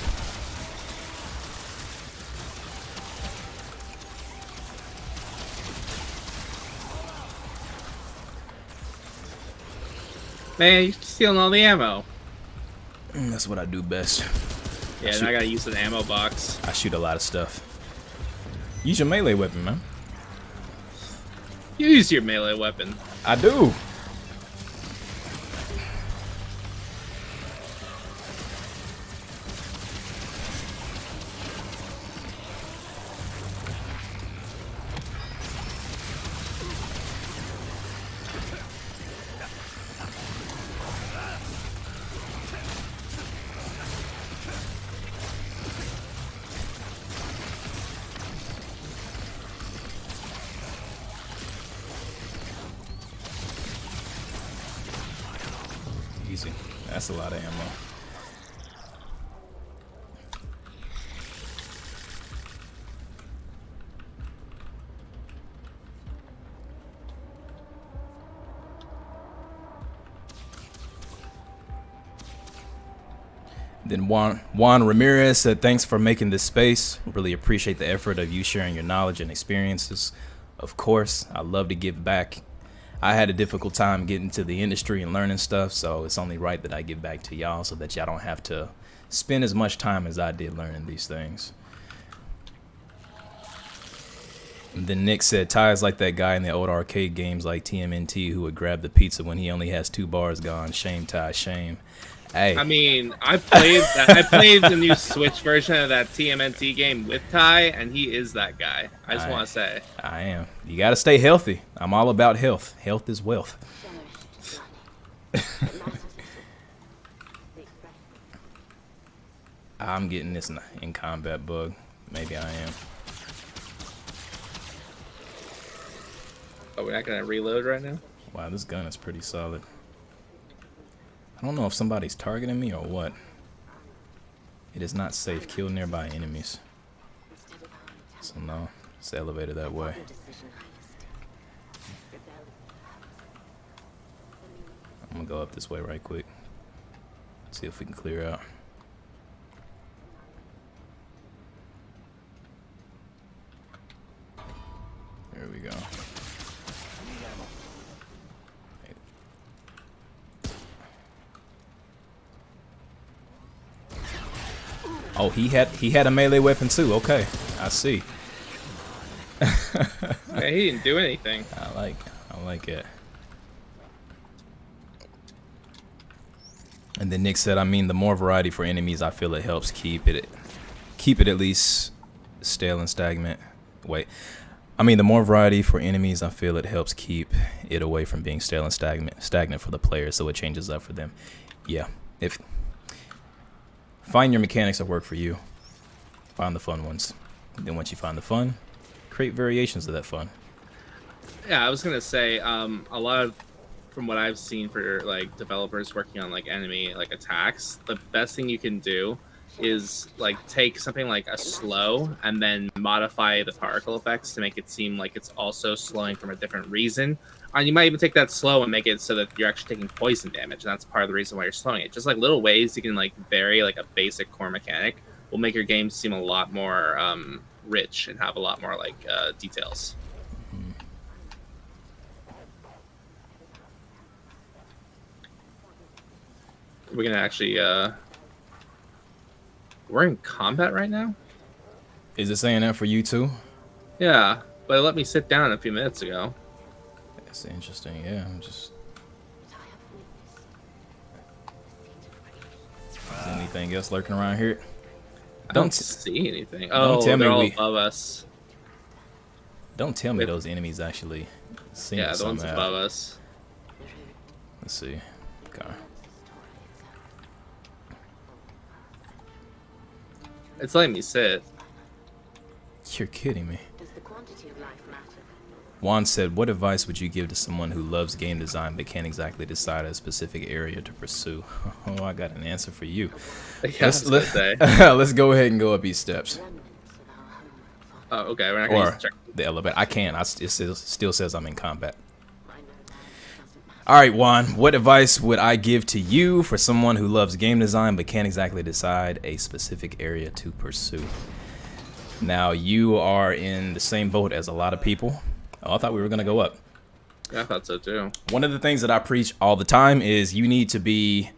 Man, you're stealing all the ammo. That's what I do best. Yeah, and I gotta use an ammo box. I shoot a lot of stuff. Use your melee weapon, man. You use your melee weapon. I do. Easy. That's a lot of ammo. Then Juan Ramirez said, thanks for making this space. Really appreciate the effort of you sharing your knowledge and experiences. Of course, I love to give back. I had a difficult time getting to the industry and learning stuff, so it's only right that I give back to y'all so that y'all don't have to spend as much time as I did learning these things. And then Nick said, Ty is like that guy in the old arcade games like TMNT who would grab the pizza when he only has 2 bars gone. Shame, Ty, shame. Hey. I mean, I played the new Switch version of that TMNT game with Ty, and he is that guy. I just want to say. I am. You got to stay healthy. I'm all about health. Health is wealth. I'm getting this in combat bug. Maybe I am. Oh, we're not going to reload right now? Wow, this gun is pretty solid. I don't know if somebody's targeting me or what. It is not safe. Kill nearby enemies. So no, it's the elevator that way. I'm gonna go up this way right quick. See if we can clear out. There we go. Oh, he had a melee weapon too. Okay, I see. Man, he didn't do anything. I like it. And then Nick said, I mean, the more variety for enemies, I feel it helps keep it at least stale and stagnant Wait. I mean, the more variety for enemies, I feel it helps keep it away from being stale and stagnant for the player, so it changes up for them. Yeah. If find your mechanics that work for you. Find the fun ones. Then once you find the fun, create variations of that fun. Yeah, I was gonna say, a lot of, from what I've seen for like developers working on like enemy like attacks, the best thing you can do is like take something like a slow and then modify the particle effects to make it seem like it's also slowing from a different reason. And you might even take that slow and make it so that you're actually taking poison damage, and that's part of the reason why you're slowing it. Just like little ways you can like vary like a basic core mechanic will make your game seem a lot more rich and have a lot more like details. We're gonna actually we're in combat right now? Is it saying that for you too? Yeah, but it let me sit down a few minutes ago. That's interesting. Yeah, I'm just. Is anything else lurking around here? I don't see anything. Don't Oh, tell me they're all we- above us. Don't tell me those enemies actually seem Yeah, to the ones somehow. above us. Let's see. Okay. It's letting me sit. You're kidding me. Does the quantity of life matter? Juan said, what advice would you give to someone who loves game design but can't exactly decide a specific area to pursue? Oh, I got an answer for you. Yeah, I was gonna say. Let's go ahead and go up these steps. Remnants of our home. Oh, okay. We're not gonna Or use check. the elevator. I can't. It still says I'm in combat. I know that doesn't matter. All right, Juan, what advice would I give to you for someone who loves game design but can't exactly decide a specific area to pursue? Now, you are in the same boat as a lot of people. Oh, I thought we were going to go up. Yeah, I thought so too. One of the things that I preach all the time is you need to be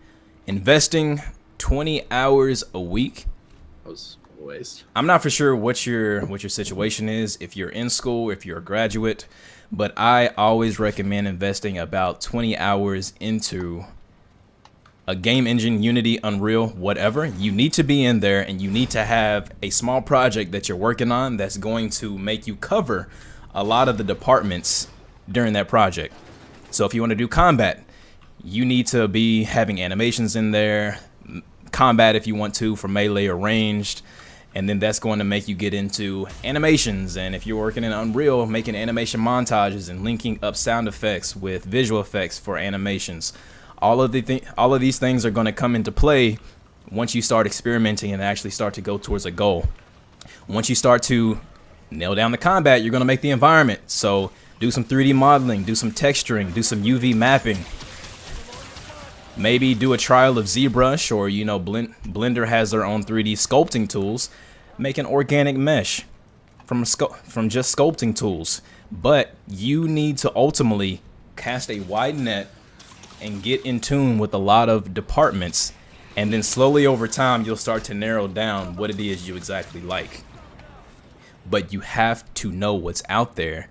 investing 20 hours a week. That was a waste. I'm not for sure what your situation is, if you're in school, if you're a graduate, but I always recommend investing about 20 hours into a game engine, Unity, Unreal, whatever. You need to be in there, and you need to have a small project that you're working on that's going to make you cover a lot of the departments during that project. So if you want to do combat, you need to be having animations in there, combat if you want to for melee or ranged, and then that's going to make you get into animations. And if you're working in Unreal, making animation montages and linking up sound effects with visual effects for animations. All of these things are going to come into play once you start experimenting and actually start to go towards a goal. Once you start to nail down the combat, you're going to make the environment. So do some 3D modeling, do some texturing, do some UV mapping. Maybe do a trial of ZBrush, or Blender has their own 3D sculpting tools. Make an organic mesh from just sculpting tools. But you need to ultimately cast a wide net and get in tune with a lot of departments, and then slowly over time you'll start to narrow down what it is you exactly like. But you have to know what's out there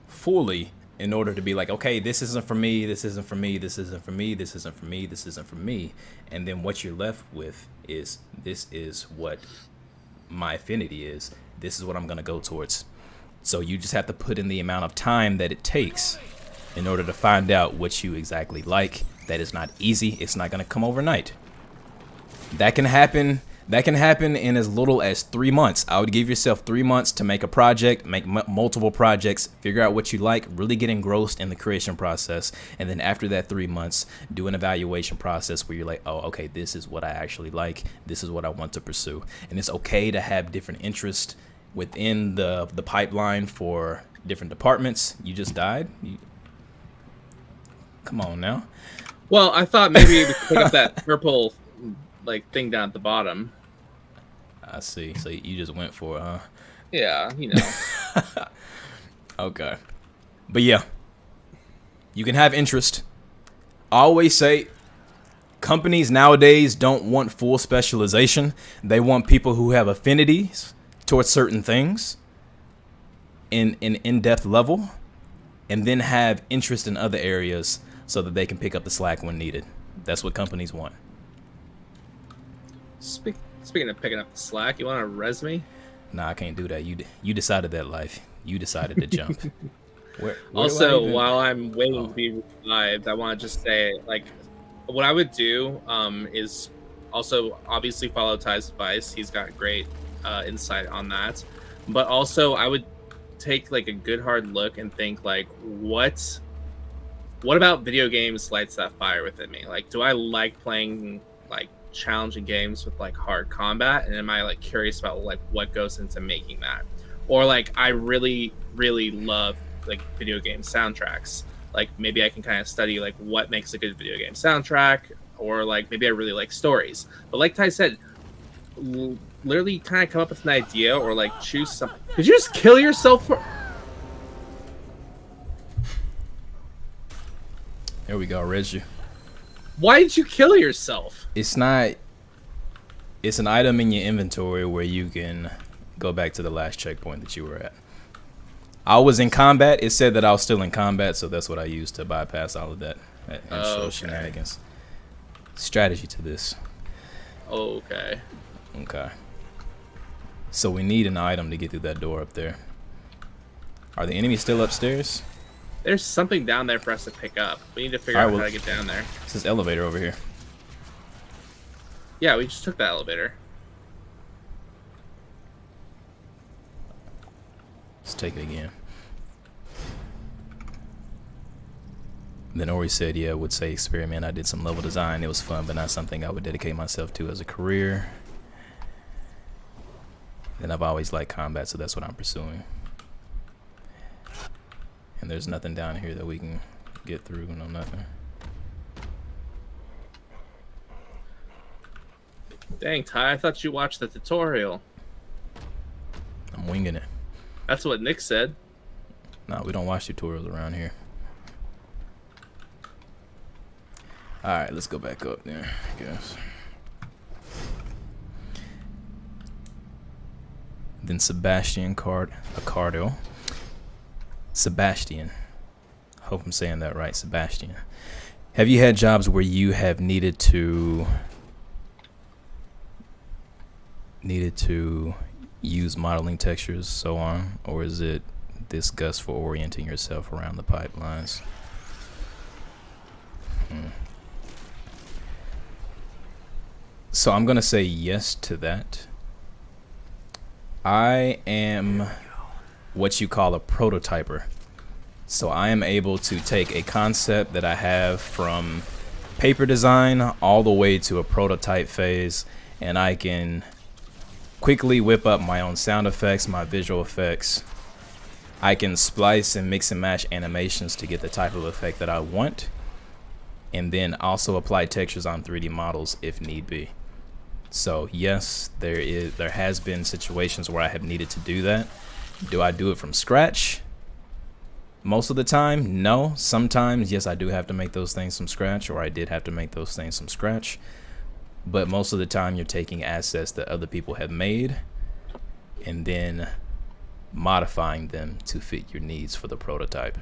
fully in order to be like, okay, this isn't for me, this isn't for me, this isn't for me, this isn't for me, this isn't for me. And then what you're left with is, this is what my affinity is, this is what I'm gonna go towards. So you just have to put in the amount of time that it takes in order to find out what you exactly like. That is not easy. It's not gonna come overnight. That can happen in as little as 3 months. I would give yourself 3 months to make a project, make multiple projects, figure out what you like, really get engrossed in the creation process. And then after that 3 months, do an evaluation process where you're like, oh, okay, this is what I actually like. This is what I want to pursue. And it's okay to have different interests within the pipeline for different departments. You just died. Come on now. Well, I thought maybe we could pick up that purple like thing down at the bottom. I see. So you just went for it, huh? Yeah, you know. Okay. But yeah, you can have interest. I always say companies nowadays don't want full specialization. They want people who have affinities towards certain things in an in-depth level, and then have interest in other areas so that they can pick up the slack when needed. That's what companies want. Speaking of picking up the slack, you want to res me? Nah, I can't do that. You decided that life. You decided to jump. Where do I Also, even- while I'm waiting Oh. to be revived, I want to just say, like, what I would do is also obviously follow Ty's advice. He's got great insight on that. But also, I would take like a good hard look and think like, what about video games lights that fire within me? Like, do I like playing like challenging games with like hard combat, and am I like curious about like what goes into making that? Or like, I really love like video game soundtracks. Like, maybe I can kind of study like what makes a good video game soundtrack, or like maybe I really like stories. But like Ty said, literally kind of come up with an idea or like choose something. Did you just kill yourself for? There we go, Reggie. Why did you kill yourself? It's not. It's an item in your inventory where you can go back to the last checkpoint that you were at. I was in combat. It said that I was still in combat, so that's what I used to bypass all of that and show shenanigans. Strategy to this. Okay. Okay. So we need an item to get through that door up there. Are the enemies still upstairs? There's something down there for us to pick up. We need to figure All out right, how well- to get down there. It's this elevator over here. Yeah, we just took the elevator. Let's take it again. Then Ori said, yeah, would say experiment. I did some level design. It was fun, but not something I would dedicate myself to as a career. Then I've always liked combat, so that's what I'm pursuing. And there's nothing down here that we can get through. No, nothing. Dang, Ty, I thought you watched the tutorial. I'm winging it. That's what Nick said. No, we don't watch tutorials around here. Alright, let's go back up there, I guess. Then Sebastian Accardo. Sebastian. Hope I'm saying that right, Sebastian. Have you had jobs where you have needed to use modeling textures, so on, or is it this gust for orienting yourself around the pipelines? So I'm gonna say yes to that. I am what you call a prototyper. So I am able to take a concept that I have from paper design all the way to a prototype phase, and I can quickly whip up my own sound effects, my visual effects. I can splice and mix and match animations to get the type of effect that I want, and then also apply textures on 3D models if need be. So yes, there has been situations where I have needed to do that. Do I do it from scratch? Most of the time, no. Sometimes, yes, I do have to make those things from scratch, or I did have to make those things from scratch. But most of the time, you're taking assets that other people have made and then modifying them to fit your needs for the prototype.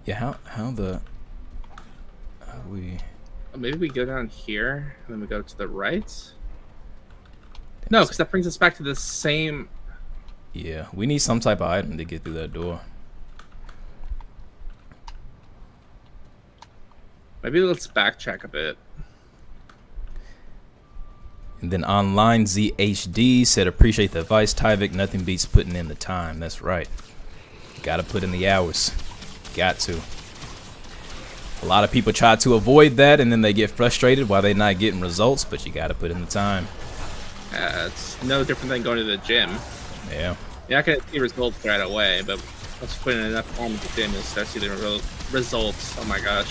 Yeah, how do we... Maybe we go down here and then we go to the right. No, because that brings us back to the same. Yeah, we need some type of item to get through that door. Maybe let's backtrack a bit. And then online ZHD said, appreciate the advice, Tyvic. Nothing beats putting in the time. That's right. Gotta put in the hours. Got to. A lot of people try to avoid that and then they get frustrated while they're not getting results, but you gotta put in the time. It's no different than going to the gym. Yeah. You're not going to see results right away, but once you put in enough time at the gym, you'll start seeing the results. Oh my gosh.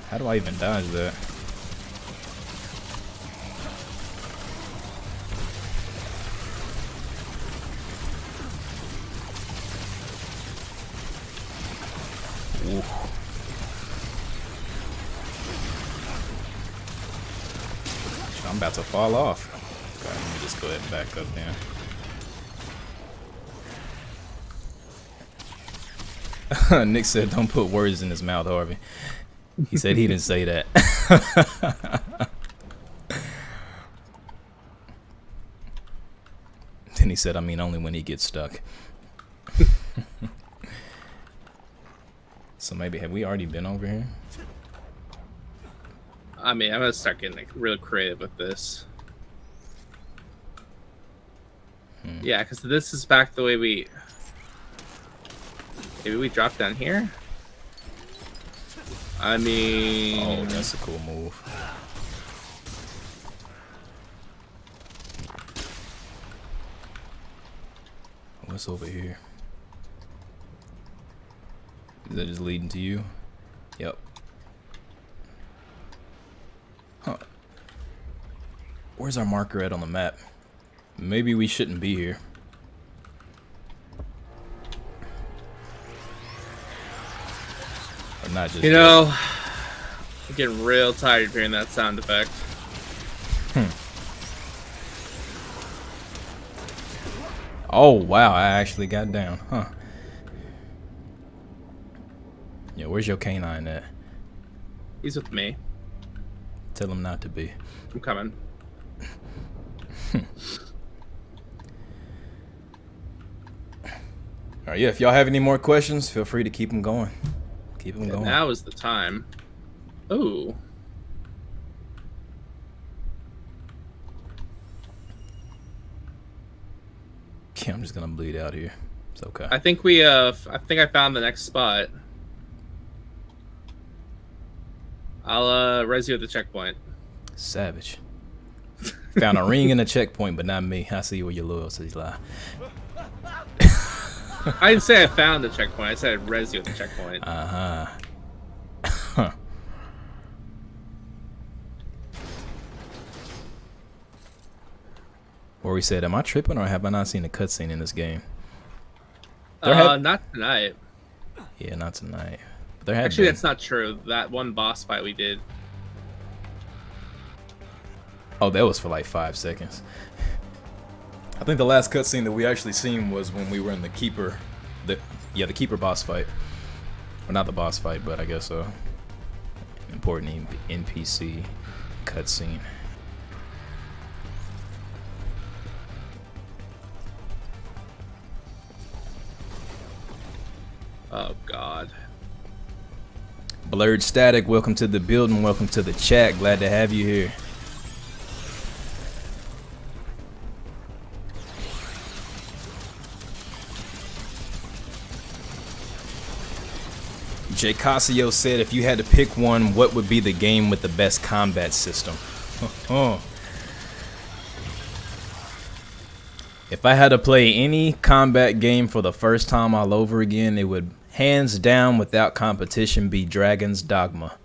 How do I even dodge that? Oof. I'm about to fall off. Okay, let me just go ahead and back up then. Nick said, "Don't put words in his mouth, Harvey." He said he didn't say that. Then he said, "I mean, only when he gets stuck." So maybe have we already been over here? I mean, I'm gonna start getting like real creative with this. Yeah, because this is back the way we. Maybe we drop down here. I mean. Oh, that's a cool move. What's over here? Is that just leading to you? Yep. Huh. Where's our marker at on the map? Maybe we shouldn't be here. Or not just You know, I'm getting real tired of hearing that sound effect. Oh, wow, I actually got down, huh? Yeah, where's your canine at? He's with me. Tell him not to be. I'm coming. All right, yeah, if y'all have any more questions, feel free to keep them going. Keep them going. Now is the time. Ooh. Yeah, I'm just gonna bleed out here. It's okay. I think I found the next spot. I'll res you at the checkpoint. Savage. Found a ring in a checkpoint, but not me. I see where your loyalties lie. I didn't say I found the checkpoint. I said I'd res you at the checkpoint. Huh. Or we said, am I tripping or have I not seen a cutscene in this game? Not tonight. Yeah, not tonight. But there had Actually, been. that's not true. That one boss fight we did. Oh, that was for like 5 seconds. I think the last cutscene that we actually seen was when we were in the Keeper, the Keeper boss fight. Or not the boss fight, but I guess important NPC cutscene. Oh God. Blurred Static, welcome to the building, welcome to the chat. Glad to have you here. Jay Casio said, if you had to pick one, what would be the game with the best combat system? If I had to play any combat game for the first time all over again, it would hands down without competition be Dragon's Dogma.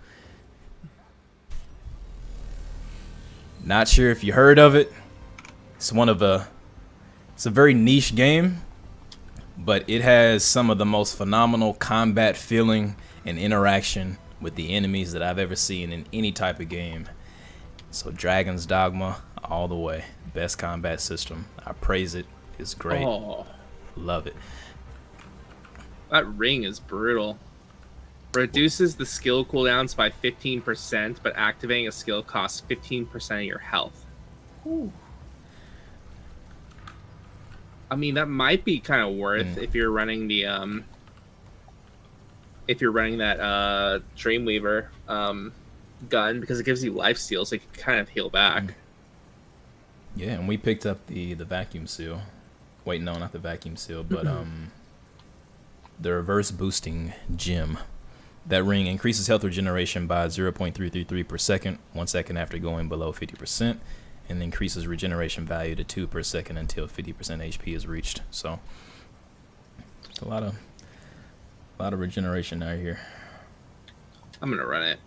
Not sure if you heard of it. It's a very niche game, but it has some of the most phenomenal combat feeling and interaction with the enemies that I've ever seen in any type of game. So Dragon's Dogma all the way. Best combat system. I praise it. It's great. Oh, Love it. that ring is brutal. Reduces the skill cooldowns by 15%, but activating a skill costs 15% of your health. Ooh. I mean, that might be kind of worth if you're running the that Dreamweaver gun, because it gives you life steal, so you can kind of heal back. Yeah, and we picked up the vacuum seal. Wait, no, not the vacuum seal, but the reverse boosting gem. That ring increases health regeneration by 0.333 per second, 1 second after going below 50%, and increases regeneration value to 2 per second until 50% HP is reached. So it's a lot of regeneration out here. I'm gonna run it.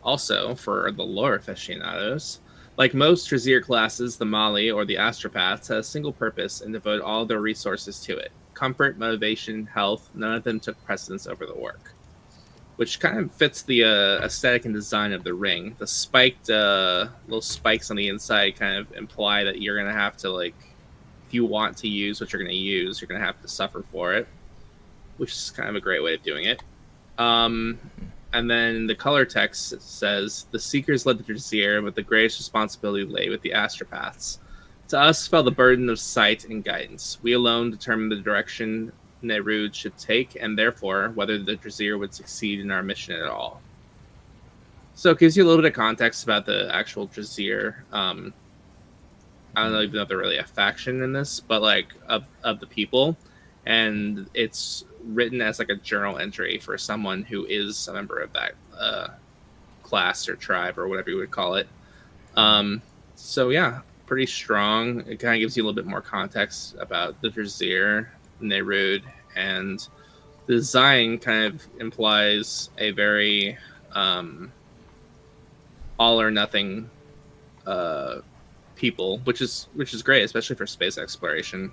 Also, for the lore aficionados, like most Trazier classes, the Mali or the Astropaths has a single purpose and devote all their resources to it. Comfort, motivation, health, none of them took precedence over the work. which kind of fits the aesthetic and design of the ring. The spiked little spikes on the inside kind of imply that you're gonna have to, like, if you want to use what you're gonna use, you're gonna have to suffer for it, which is kind of a great way of doing it. And then the color text says, "The Seekers led the Brazier, but the greatest responsibility lay with the Astropaths. To us fell the burden of sight and guidance. We alone determined the direction Nerude should take, and therefore whether the Brazier would succeed in our mission at all." So it gives you a little bit of context about the actual Brazier. I don't know even know if they're really a faction in this, but like of the people, and it's written as like a journal entry for someone who is a member of that class or tribe or whatever you would call it. So yeah, pretty strong. It kind of gives you a little bit more context about the Brazier, Nerude, and the design kind of implies a very all or nothing people, which is great, especially for space exploration.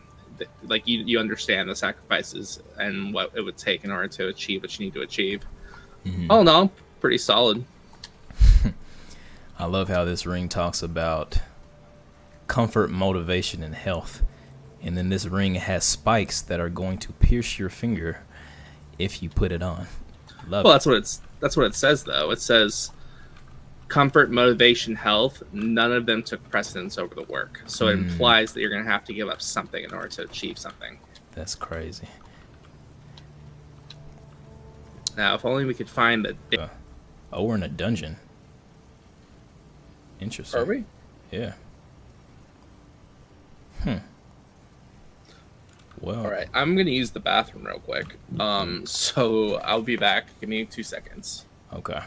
Like you understand the sacrifices and what it would take in order to achieve what you need to achieve. All in all, pretty solid. I love how this ring talks about comfort, motivation, and health. And then this ring has spikes that are going to pierce your finger if you put it on. Love Well, it. that's what it says though. It says comfort, motivation, health. None of them took precedence over the work. So it implies that you're going to have to give up something in order to achieve something. That's crazy. Now, if only we could find the... Oh, we're in a dungeon. Interesting. Are we? Yeah. Well, All right, I'm going to use the bathroom real quick. So I'll be back. Give me 2 seconds. okay.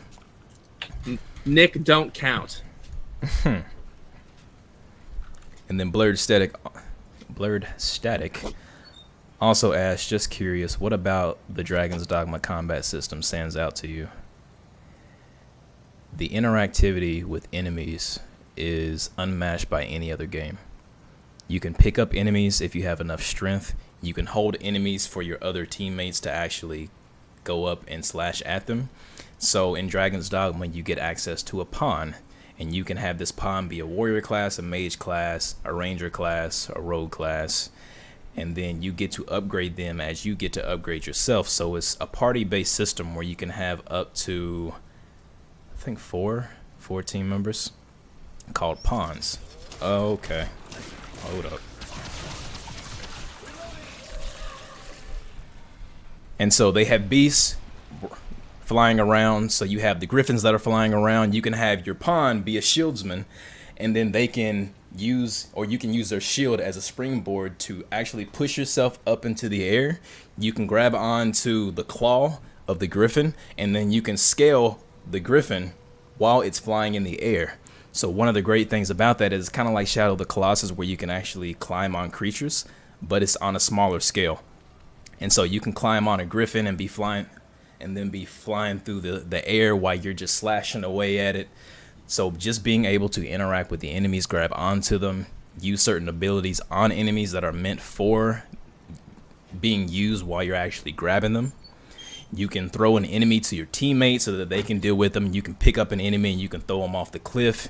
Nick, don't count. And then Blurred Static also asked, just curious, what about the Dragon's Dogma combat system stands out to you? The interactivity with enemies is unmatched by any other game. You can pick up enemies if you have enough strength. You can hold enemies for your other teammates to actually go up and slash at them. So in Dragon's Dogma, you get access to a pawn, and you can have this pawn be a warrior class, a mage class, a ranger class, a rogue class, and then you get to upgrade them as you get to upgrade yourself. So it's a party-based system where you can have up to, I think, four team members called pawns. Okay, hold up. And so they have beasts flying around. So you have the griffins that are flying around. You can have your pawn be a shieldsman, and then they can use, or you can use their shield as a springboard to actually push yourself up into the air. You can grab onto the claw of the griffin, and then you can scale the griffin while it's flying in the air. So one of the great things about that is kind of like Shadow of the Colossus, where you can actually climb on creatures, but it's on a smaller scale. And so you can climb on a griffin and be flying, and then be flying through the air while you're just slashing away at it. So just being able to interact with the enemies, grab onto them, use certain abilities on enemies that are meant for being used while you're actually grabbing them. You can throw an enemy to your teammates so that they can deal with them. You can pick up an enemy and you can throw them off the cliff.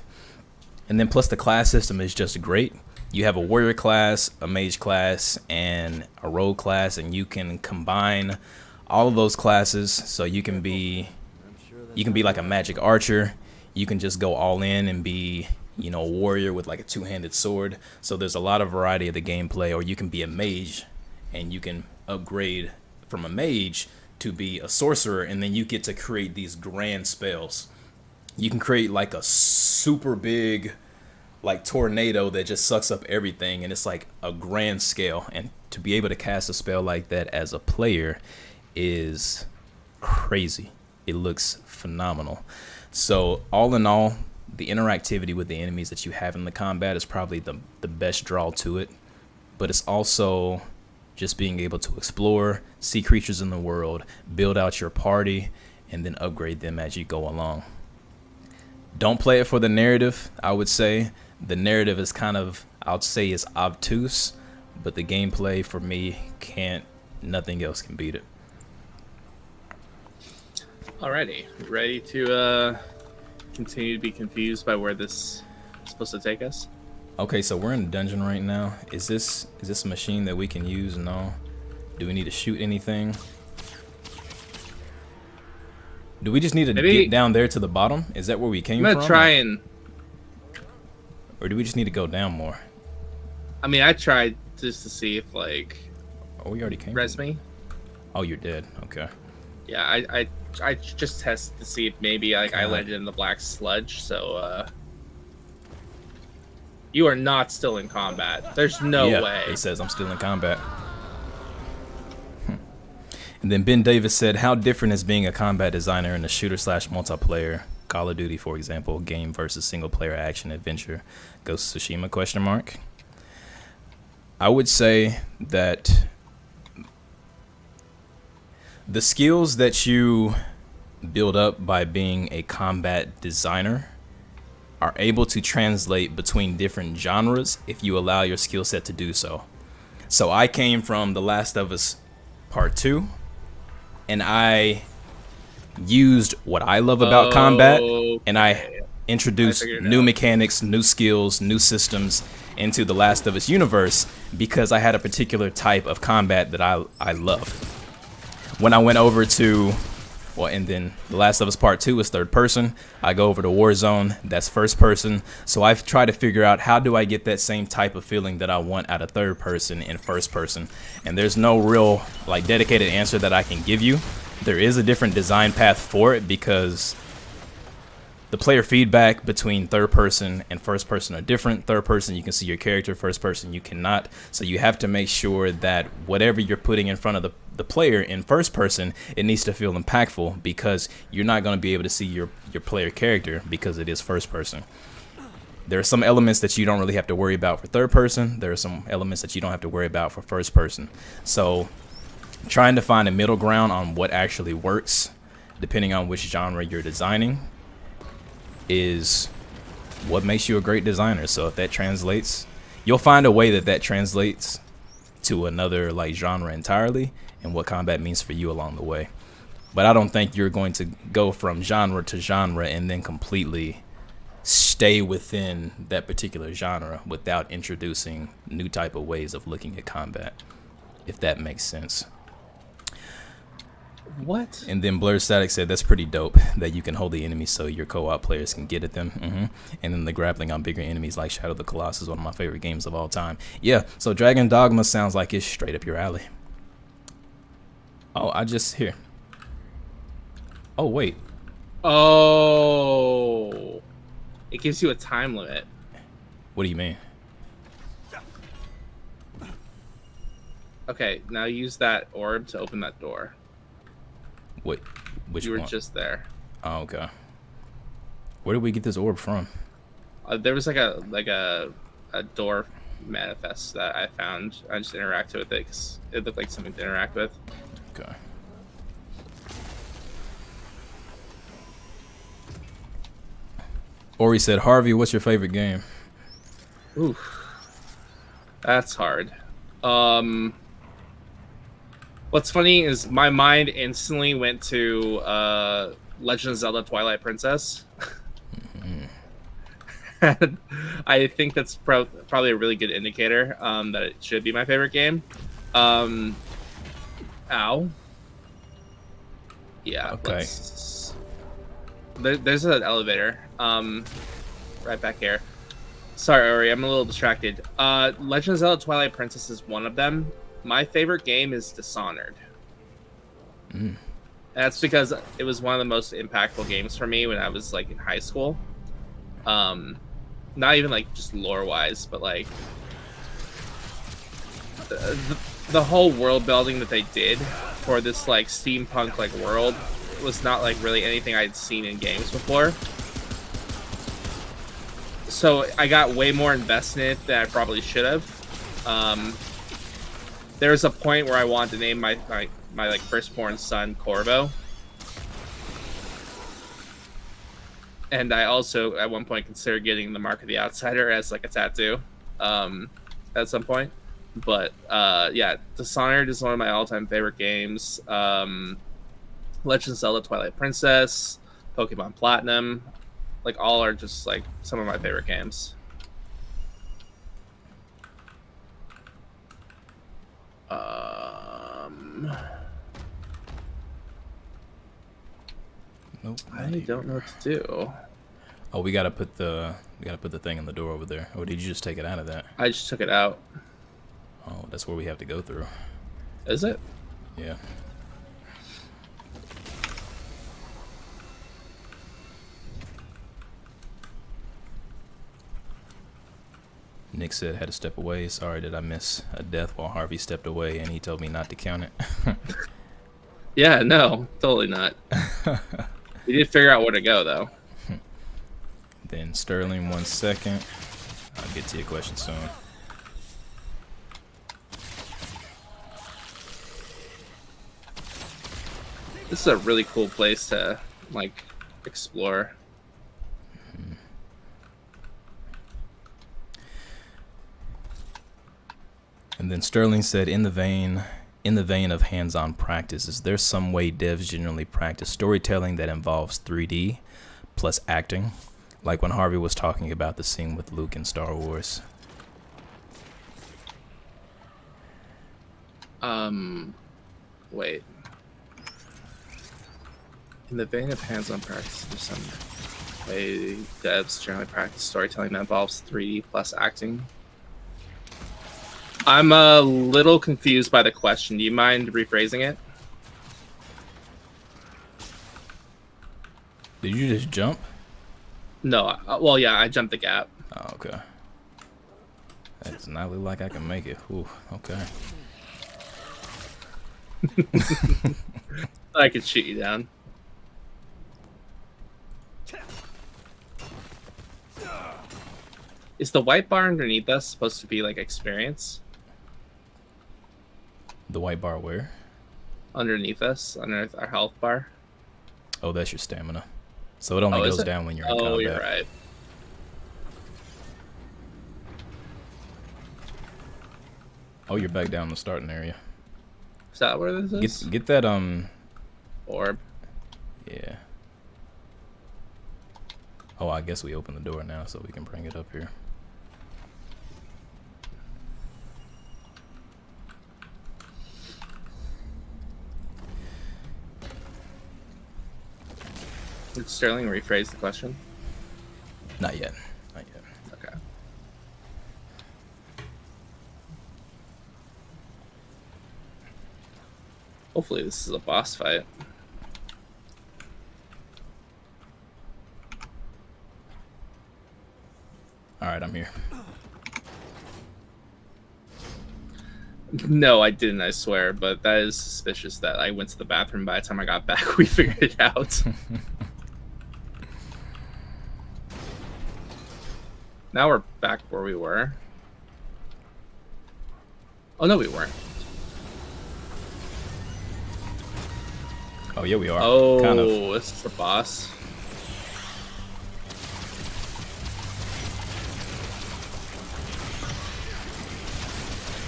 And then plus the class system is just great. You have a warrior class, a mage class, and a rogue class, and you can combine all of those classes. So you can be like a magic archer. You can just go all in and be, you know, a warrior with like a two-handed sword. So there's a lot of variety of the gameplay. Or you can be a mage and you can upgrade from a mage to be a sorcerer, and then you get to create these grand spells. You can create like a super big like tornado that just sucks up everything, and it's like a grand scale. And to be able to cast a spell like that as a player is crazy. It looks phenomenal. So all in all, the interactivity with the enemies that you have in the combat is probably the best draw to it. But it's also just being able to explore, see creatures in the world, build out your party, and then upgrade them as you go along. Don't play it for the narrative, I would say. The narrative is kind of, I would say, is obtuse, but the gameplay for me nothing else can beat it. Alrighty, ready to continue to be confused by where this is supposed to take us? Okay, so we're in a dungeon right now. Is this a machine that we can use? No. Do we need to shoot anything? Do we just need to Maybe- get down there to the bottom? Is that where we came I'm from? gonna try and. Or do we just need to go down more? I mean, I tried just to see if like Oh, we already came. res me. Oh, you're dead. Okay. Yeah, I just tested to see if maybe like I landed in the black sludge. So you are not still in combat. There's no yeah, way. it says I'm still in combat. And then Ben Davis said, how different is being a combat designer in a shooter/multiplayer, Call of Duty, for example, game versus single player action adventure, Ghost of Tsushima, ? I would say that the skills that you build up by being a combat designer are able to translate between different genres if you allow your skill set to do so. So I came from The Last of Us Part 2, and I used what I love about combat, and I introduced figured it new out. mechanics, new skills, new systems into The Last of Us universe because I had a particular type of combat that I loved. When I went over to, well, and then The Last of Us Part 2 is third person. I go over to Warzone, that's first person. So I've tried to figure out how do I get that same type of feeling that I want out of third person in first person. And there's no real like dedicated answer that I can give you. There is a different design path for it because the player feedback between third person and first person are different. Third person, you can see your character. First person, you cannot. So you have to make sure that whatever you're putting in front of the player in first person, it needs to feel impactful because you're not going to be able to see your player character because it is first person. There are some elements that you don't really have to worry about for third person. There are some elements that you don't have to worry about for first person. So trying to find a middle ground on what actually works, depending on which genre you're designing, is what makes you a great designer. So if that translates, you'll find a way that translates to another like genre entirely and what combat means for you along the way. But I don't think you're going to go from genre to genre and then completely stay within that particular genre without introducing new type of ways of looking at combat, if that makes sense. What? And then Blur Static said that's pretty dope that you can hold the enemy so your co-op players can get at them. And then the grappling on bigger enemies like Shadow of the Colossus is one of my favorite games of all time. Yeah, so Dragon Dogma sounds like it's straight up your alley. Oh, I just here. Oh, wait. Oh, it gives you a time limit. What do you mean? Okay, now use that orb to open that door. What? Which You were one? just there. Oh, okay. Where did we get this orb from? There was like a door manifest that I found. I just interacted with it because it looked like something to interact with. Okay. Ori said, Harvey, what's your favorite game? Ooh, that's hard. What's funny is my mind instantly went to Legend of Zelda: Twilight Princess. And I think that's probably a really good indicator that it should be my favorite game. Ow. Yeah. Okay. There's an elevator. Right back here. Sorry, Ori, I'm a little distracted. Legend of Zelda: Twilight Princess is one of them. My favorite game is Dishonored. And that's because it was one of the most impactful games for me when I was like in high school. Not even like just lore wise, but like the whole world building that they did for this like steampunk like world was not like really anything I'd seen in games before. So I got way more invested in it than I probably should have. There was a point where I wanted to name my like firstborn son Corvo. And I also at one point considered getting the Mark of the Outsider as like a tattoo at some point. But yeah, Dishonored is one of my all-time favorite games. Legend of Zelda: Twilight Princess, Pokemon Platinum, like all are just like some of my favorite games. Nope. I don't know what to do. Oh, we gotta put the thing in the door over there. Or did you just take it out of that? I just took it out. Oh, that's where we have to go through. Is it? Yeah. Nick said had to step away. Sorry, did I miss a death while Harvey stepped away and he told me not to count it? Yeah, no, totally not. We did figure out where to go though. Then Sterling, 1 second. I'll get to your question soon. This is a really cool place to like explore. And then Sterling said, in the vein of hands-on practice, is there some way devs generally practice storytelling that involves 3D plus acting? Like when Harvey was talking about the scene with Luke in Star Wars. Wait. In the vein of hands-on practice, there's some way devs generally practice storytelling that involves 3D plus acting. I'm a little confused by the question. Do you mind rephrasing it? Did you just jump? No. Well, yeah, I jumped the gap. Oh, okay. That does not look like I can make it. Ooh, okay. I could shoot you down. Is the white bar underneath us supposed to be like experience? The white bar where? Underneath us, underneath our health bar. Oh, that's your stamina. So it only is goes it? down when you're in Oh, combat. you're right. Oh, you're back down in the starting area. Is that where this is? Get that Orb. yeah. Oh, I guess we open the door now so we can bring it up here. Did Sterling rephrase the question? Not yet. Not yet. Okay. Hopefully this is a boss fight. Alright, I'm here. No, I didn't, I swear, but that is suspicious that I went to the bathroom. By the time I got back, we figured it out. Now we're back where we were. Oh, no, we weren't. Oh yeah, we are. Oh, Kind of. this is the boss.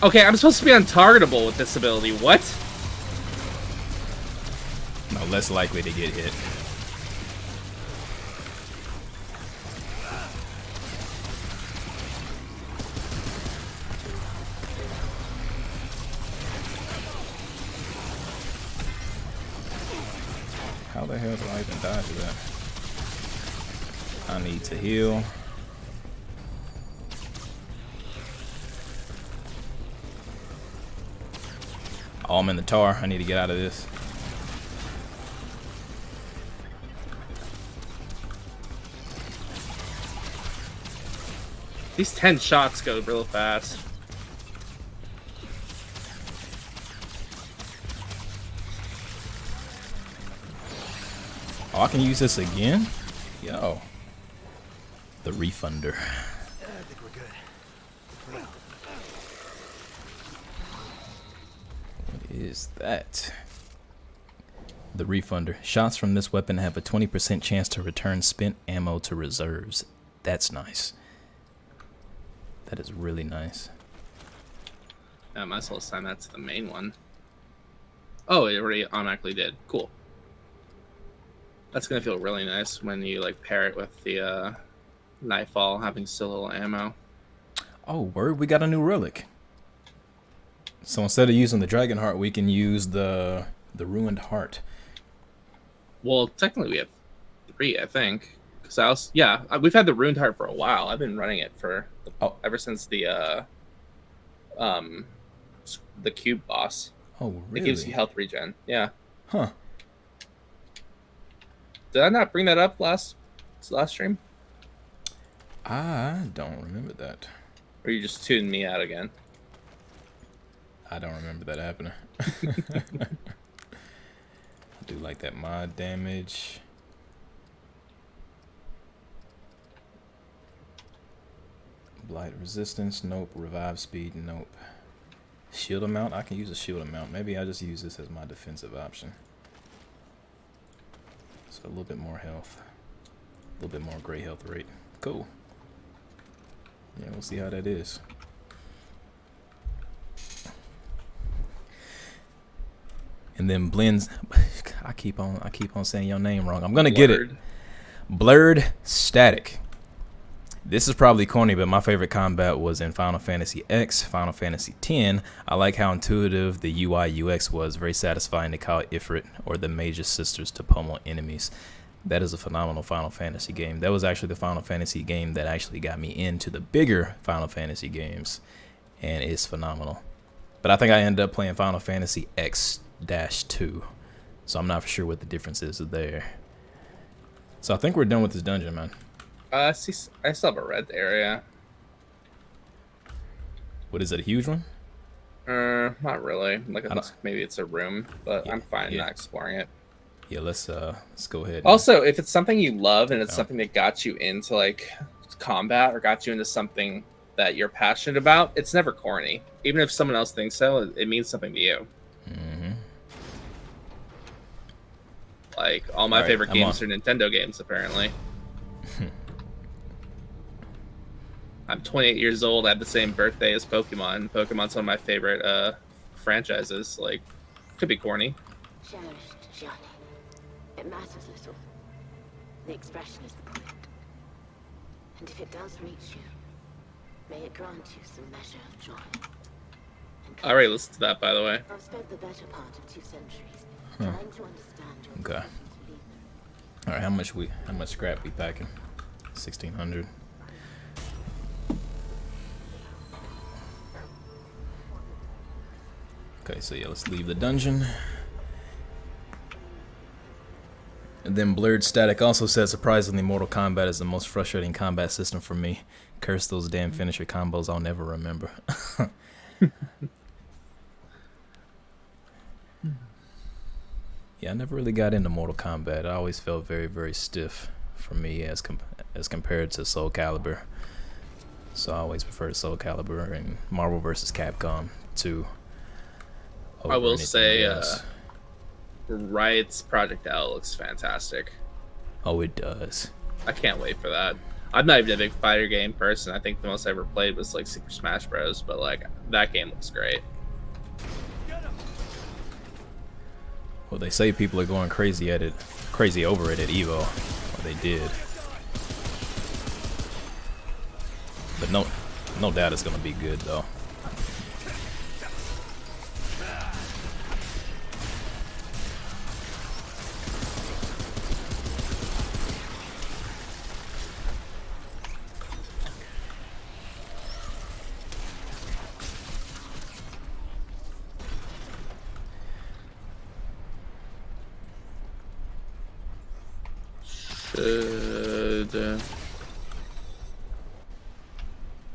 Okay, I'm supposed to be untargetable with this ability. What? No, less likely to get hit. How the hell do I even dodge that? I need to heal. Oh, I'm in the tar. I need to get out of this. These 10 shots go real fast. Oh, I can use this again? Yo. The refunder. I think we're good. For now. What is that? The refunder. Shots from this weapon have a 20% chance to return spent ammo to reserves. That's nice. That is really nice. I might as well assign that to the main one. Oh, it already automatically did. Cool. That's gonna feel really nice when you like pair it with the Nightfall having still a little ammo. Oh, word, we got a new relic. So instead of using the Dragon Heart, we can use the Ruined Heart. Well, technically we have 3, I think. Cause we've had the Ruined Heart for a while. I've been running it for ever since the cube boss. Oh, It really? gives you health regen. Yeah. Huh. Did I not bring that up last stream? I don't remember that. Or you just tuned me out again? I don't remember that happening. I do like that mod damage. Blight resistance, nope. Revive speed, nope. Shield amount, I can use a shield amount. Maybe I just use this as my defensive option. So a little bit more health. A little bit more gray health rate. Cool. Yeah, we'll see how that is. And then blends. I keep on saying your name wrong. I'm gonna get it. Blurred Static. This is probably corny, but my favorite combat was in Final Fantasy X, Final Fantasy X. I like how intuitive the UI UX was. Very satisfying to call Ifrit or the Mage's Sisters to pummel enemies. That is a phenomenal Final Fantasy game. That was actually the Final Fantasy game that actually got me into the bigger Final Fantasy games, and it's phenomenal. But I think I ended up playing Final Fantasy X-2, so I'm not for sure what the difference is there. So I think we're done with this dungeon, man. I still have a red area. What is it, a huge one? Not really. Like maybe it's a room, but Yeah, I'm fine yeah. not exploring it. Yeah, let's go ahead. Also, if it's something you love and it's something that got you into like combat or got you into something that you're passionate about, it's never corny. Even if someone else thinks so, it means something to you. Mm-hmm. Like all my All right, favorite I'm games on. are Nintendo games, apparently. I'm 28 years old. I have the same birthday as Pokemon. Pokemon's one of my favorite franchises. Like, could be corny. Cherished Johnny. It matters little. The expression is the point. And if it does reach you, may it grant you some measure of joy. I already listened to that, by the way. I've spent the better part of 2 centuries trying to understand your Okay. decision to leave me. All right, how much scrap we packing? 1,600. Okay, so yeah, let's leave the dungeon. And then Blurred Static also said, surprisingly, Mortal Kombat is the most frustrating combat system for me. Curse those damn finisher combos I'll never remember. Yeah, I never really got into Mortal Kombat. It always felt very, very stiff for me as compared to Soul Calibur. So I always preferred Soul Calibur and Marvel vs. Capcom 2. I will anything say, else. Riot's Project L looks fantastic. Oh, it does. I can't wait for that. I'm not even a big fighter game person. I think the most I ever played was like Super Smash Bros. But like that game looks great. Well, they say people are going crazy over it at Evo. Or they did. But no doubt it's gonna be good though.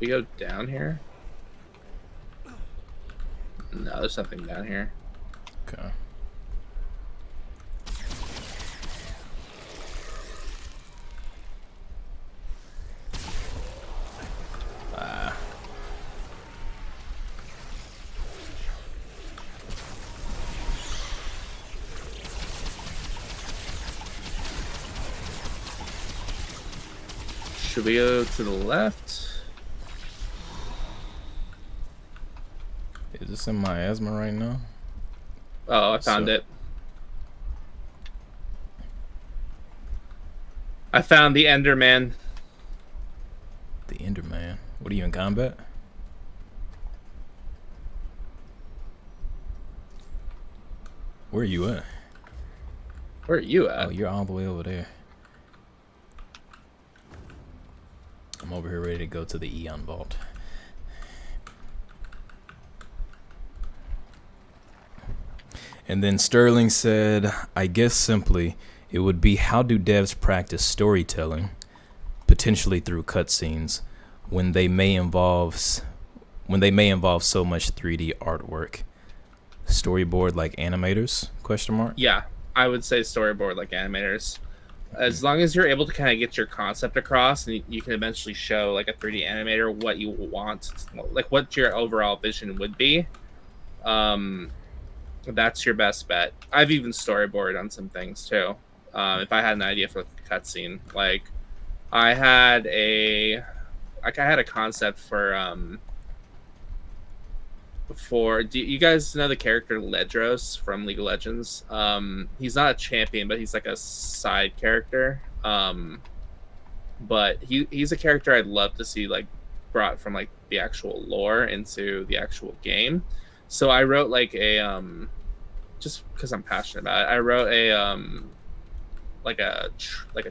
Should we go down here? No, there's nothing down here. Okay. Should we go to the left? Is this in miasma right now? Oh, I found So- it. I found the Enderman. The Enderman. What are you in combat? Where are you at? Where are you at? Oh, you're all the way over there. I'm over here ready to go to the Eon Vault. And then Sterling said, I guess simply, it would be how do devs practice storytelling, potentially through cutscenes, when they may involve so much 3D artwork. Storyboard like animators? Question mark. Yeah, I would say storyboard like animators. As long as you're able to kind of get your concept across, and you can eventually show like a 3D animator what you want, like what your overall vision would be. That's your best bet. I've even storyboarded on some things too. If I had an idea for a cutscene, like I had a concept for do you guys know the character Ledros from League of Legends? He's not a champion, but he's like a side character. But he's a character I'd love to see like brought from like the actual lore into the actual game. So I wrote like a just because I'm passionate about it, I wrote a like a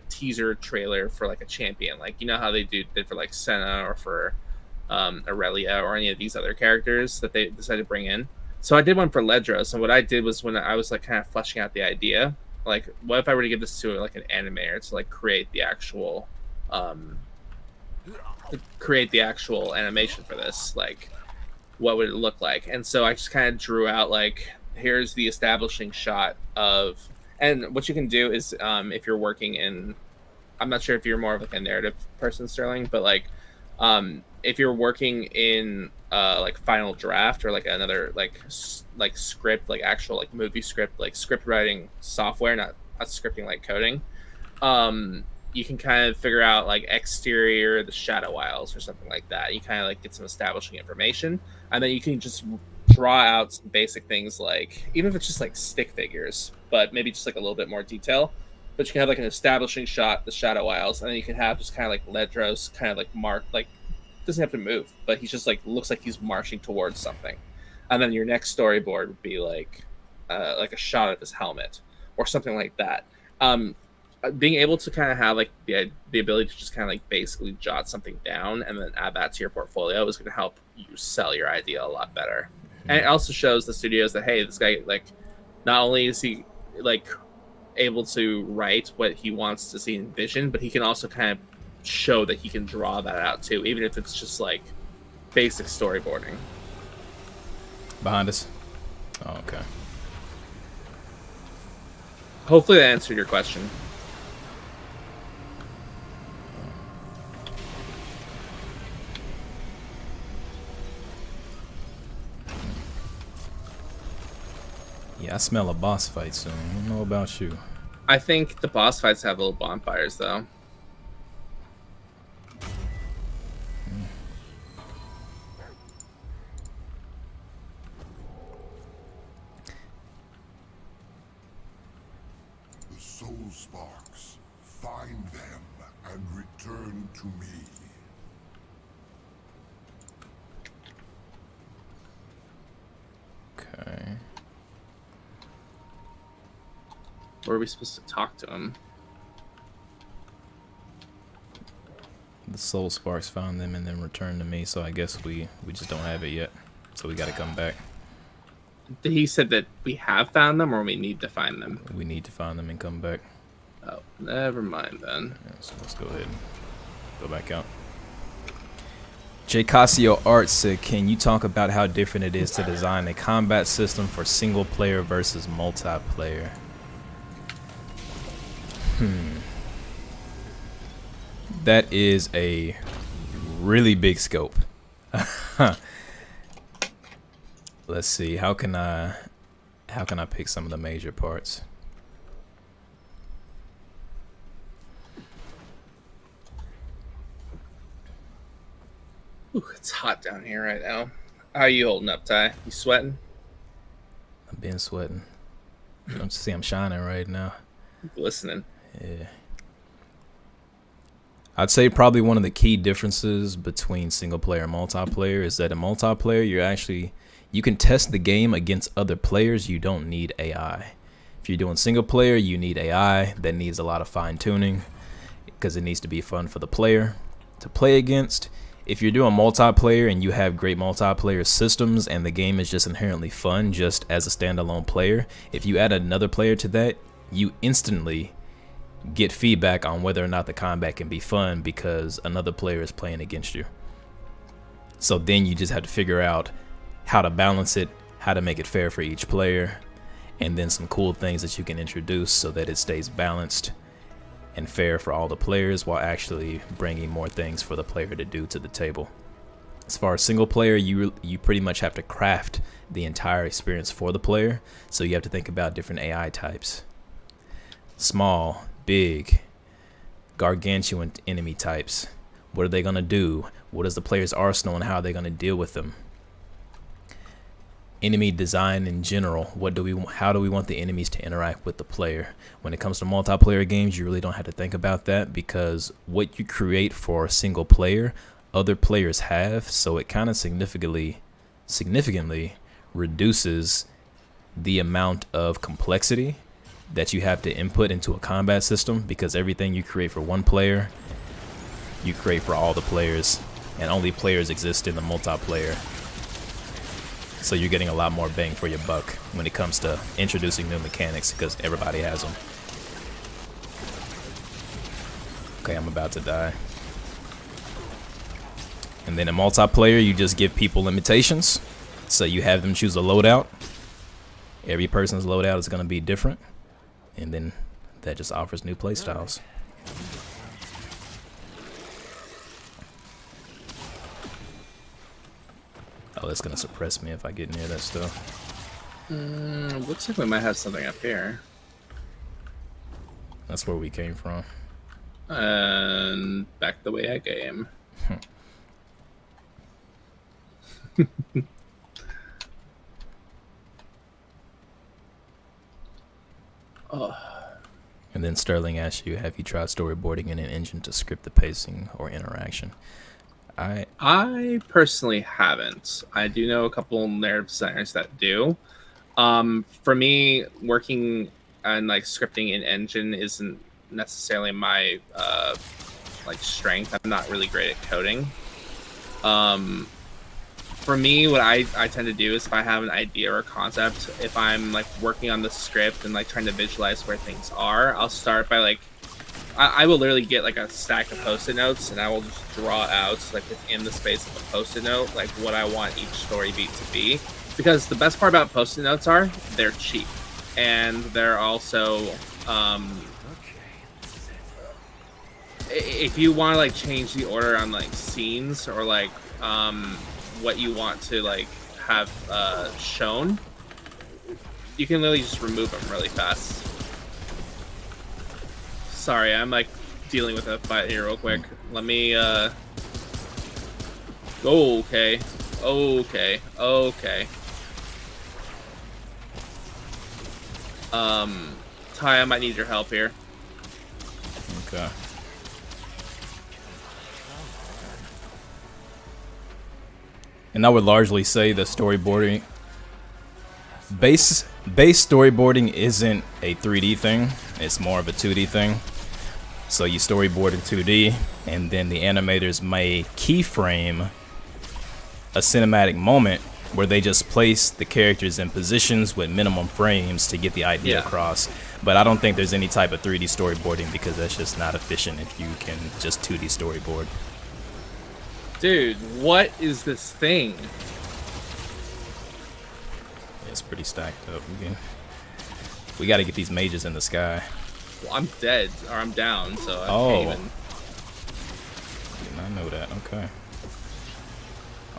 teaser trailer for like a champion, like you know how they did for like Senna or for Aurelia or any of these other characters that they decided to bring in. So I did one for Ledros, and what I did was when I was like kind of fleshing out the idea, like what if I were to give this to like an animator to like create the actual animation for this, like what would it look like? And so I just kind of drew out like here's the establishing shot of, and what you can do is if you're working in, I'm not sure if you're more of like a narrative person, Sterling, but like if you're working in like Final Draft or like another like script, like actual like movie script, like script writing software, not scripting like coding, you can kind of figure out like exterior, the shadow isles or something like that. You kind of like get some establishing information, and then you can just draw out some basic things, like even if it's just like stick figures, but maybe just like a little bit more detail. But you can have like an establishing shot, the shadow isles, and then you can have just kind of like Ledros kind of like mark, like doesn't have to move, but he's just like looks like he's marching towards something. And then your next storyboard would be like a shot of his helmet or something like that. Being able to kind of have like the ability to just kind of like basically jot something down and then add that to your portfolio is going to help you sell your idea a lot better. And it also shows the studios that, hey, this guy, like, not only is he like able to write what he wants to see in vision, but he can also kind of show that he can draw that out too, even if it's just like basic storyboarding. Behind us. Oh, okay. Hopefully that answered your question. Yeah, I smell a boss fight soon. I don't know about you. I think the boss fights have little bonfires though. The soul sparks. Find them and return to me. Okay. Where are we supposed to talk to him? The soul sparks found them and then returned to me, so I guess we just don't have it yet. So we gotta come back. He said that we have found them or we need to find them. We need to find them and come back. Oh, never mind then. Yeah, so let's go ahead and go back out. J. Casio Art said, can you talk about how different it is to design a combat system for single player versus multiplayer? That is a really big scope. Let's see, how can I pick some of the major parts? Ooh, it's hot down here right now. How are you holding up, Ty? You sweating? I've been sweating. I'm shining right now. Listening. Yeah. I'd say probably one of the key differences between single player and multiplayer is that in multiplayer, you can test the game against other players. You don't need AI. If you're doing single player, you need AI that needs a lot of fine tuning because it needs to be fun for the player to play against. If you're doing multiplayer and you have great multiplayer systems and the game is just inherently fun just as a standalone player, if you add another player to that, you instantly get feedback on whether or not the combat can be fun because another player is playing against you. So then you just have to figure out how to balance it, how to make it fair for each player, and then some cool things that you can introduce so that it stays balanced and fair for all the players while actually bringing more things for the player to do to the table. As far as single player, you pretty much have to craft the entire experience for the player, so you have to think about different AI types. Small, big, gargantuan enemy types. What are they going to do? What is the player's arsenal and how are they going to deal with them? Enemy design in general. How do we want the enemies to interact with the player? When it comes to multiplayer games, you really don't have to think about that because what you create for a single player, other players have, so it kind of significantly reduces the amount of complexity that you have to input into a combat system, because everything you create for one player, you create for all the players, and only players exist in the multiplayer. So you're getting a lot more bang for your buck when it comes to introducing new mechanics because everybody has them. Okay, I'm about to die. And then in multiplayer, you just give people limitations. So you have them choose a loadout. Every person's loadout is going to be different. And then that just offers new playstyles. Oh, that's going to suppress me if I get near that stuff. Looks like we might have something up here. That's where we came from. And back the way I came. And then Sterling asks you, have you tried storyboarding in an engine to script the pacing or interaction? I personally haven't. I do know a couple narrative designers that do. For me, working on like scripting in engine isn't necessarily my like strength. I'm not really great at coding. For me, what I tend to do is if I have an idea or a concept, if I'm like working on the script and like trying to visualize where things are, I'll start by like, I will literally get like a stack of post-it notes and I will just draw out like within the space of a post-it note, like what I want each story beat to be. Because the best part about post-it notes are they're cheap and they're also, if you want to like change the order on like scenes or like, what you want to like have shown, you can literally just remove them really fast. Sorry, I'm like dealing with a fight here real quick. Let me okay. Ty, I might need your help here. Okay. And I would largely say the storyboarding, base storyboarding isn't a 3D thing. It's more of a 2D thing. So you storyboard in 2D, and then the animators may keyframe a cinematic moment where they just place the characters in positions with minimum frames to get the idea across. But I don't think there's any type of 3D storyboarding because that's just not efficient if you can just 2D storyboard. Dude, what is this thing? It's pretty stacked up. We got to get these mages in the sky. Well, I'm dead, or I'm down, so I Oh. can't even... Did not know that. Okay.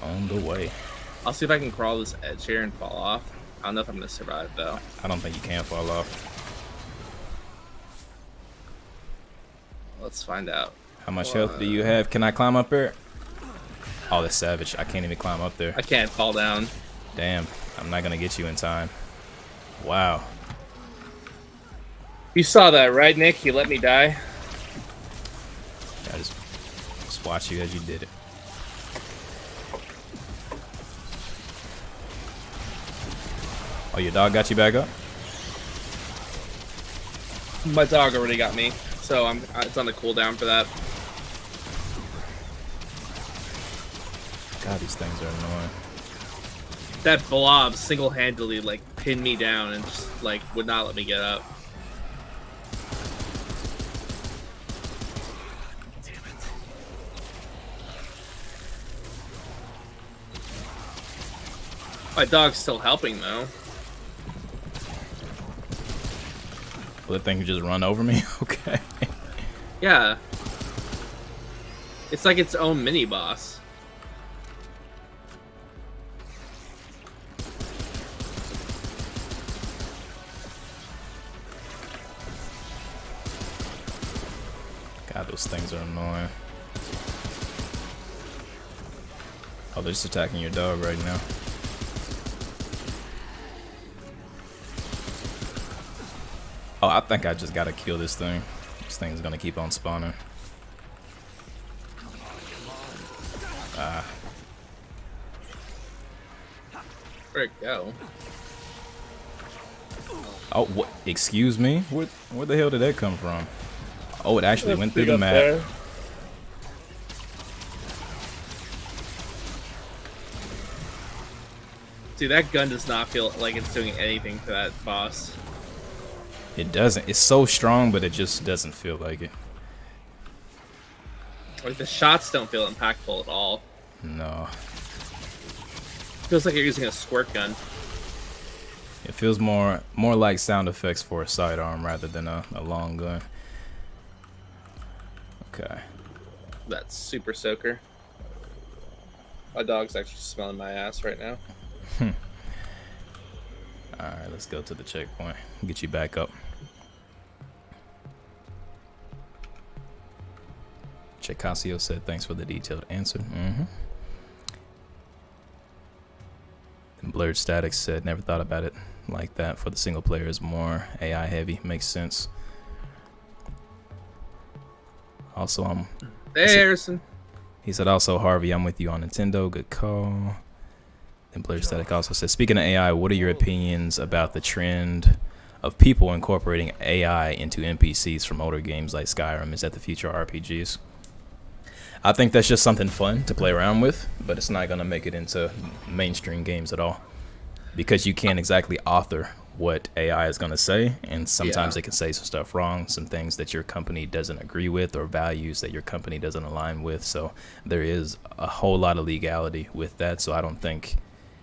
On the way. I'll see if I can crawl this edge here and fall off. I don't know if I'm gonna survive, though. I don't think you can fall off. Let's find out. How much health do you have? Can I climb up there? Oh, that's savage. I can't even climb up there. I can't fall down. Damn. I'm not going to get you in time. Wow. You saw that, right, Nick? You let me die? I just watch you as you did it. Oh, your dog got you back up? My dog already got me, so it's on the cooldown for that. God, these things are annoying. That blob single-handedly like pinned me down and just like would not let me get up. My dog's still helping though. Will the thing just run over me? Okay. Yeah. It's like its own mini boss. God, those things are annoying. Oh, they're just attacking your dog right now. Oh, I think I just gotta kill this thing. This thing's gonna keep on spawning. Ah. Where'd it go? Oh, what? Excuse me? Where the hell did that come from? Oh, it actually went through the map. There. Dude, that gun does not feel like it's doing anything to that boss. It doesn't. It's so strong, but it just doesn't feel like it. Like the shots don't feel impactful at all. No. Feels like you're using a squirt gun. It feels more like sound effects for a sidearm rather than a long gun. Okay. That super soaker. My dog's actually smelling my ass right now. Alright, let's go to the checkpoint. Get you back up. Checasio said, thanks for the detailed answer. And Blurred Static said, never thought about it like that. For the single player is more AI heavy. Makes sense. Also, Hey, Harrison. he said, also, Harvey, I'm with you on Nintendo. Good call. And Blurred Static also said, speaking of AI, what are your opinions about the trend of people incorporating AI into NPCs from older games like Skyrim? Is that the future of RPGs? I think that's just something fun to play around with, but it's not going to make it into mainstream games at all. Because you can't exactly author what AI is going to say, and sometimes it can say some stuff wrong, some things that your company doesn't agree with, or values that your company doesn't align with. So there is a whole lot of legality with that, so I don't think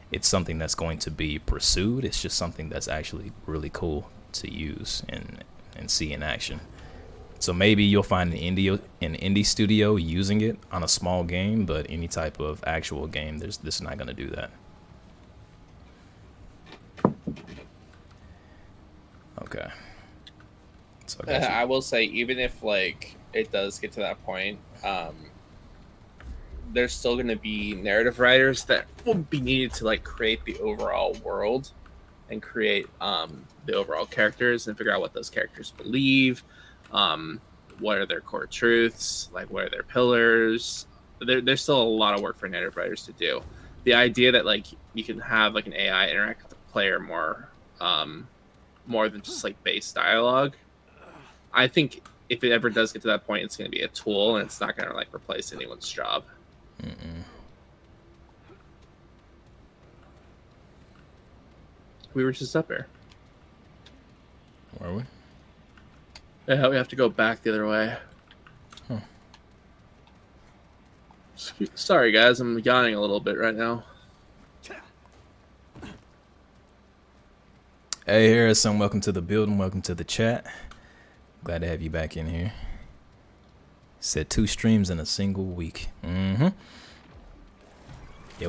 it's something that's going to be pursued. It's just something that's actually really cool to use and see in action. So maybe you'll find an indie studio using it on a small game, but any type of actual game, this is not going to do that. Okay. So I will say, even if like it does get to that point, there's still going to be narrative writers that will be needed to like create the overall world and create the overall characters and figure out what those characters believe. What are their core truths? Like, what are their pillars? There's still a lot of work for narrative writers to do. The idea that like you can have like an AI interact with the player more than just like base dialogue. I think if it ever does get to that point, it's going to be a tool and it's not going to like replace anyone's job. We were just up here. Were we? Yeah, we have to go back the other way. Huh. Sorry, guys. I'm yawning a little bit right now. Hey, Harrison, welcome to the building. Welcome to the chat. Glad to have you back in here. Said 2 streams in a single week. Yeah,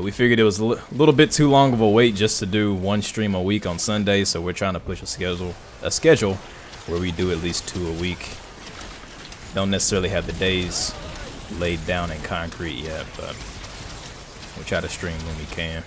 we figured it was a little bit too long of a wait just to do 1 stream a week on Sunday, so we're trying to push a schedule where we do at least 2 a week. Don't necessarily have the days laid down in concrete yet, but we'll try to stream when we can.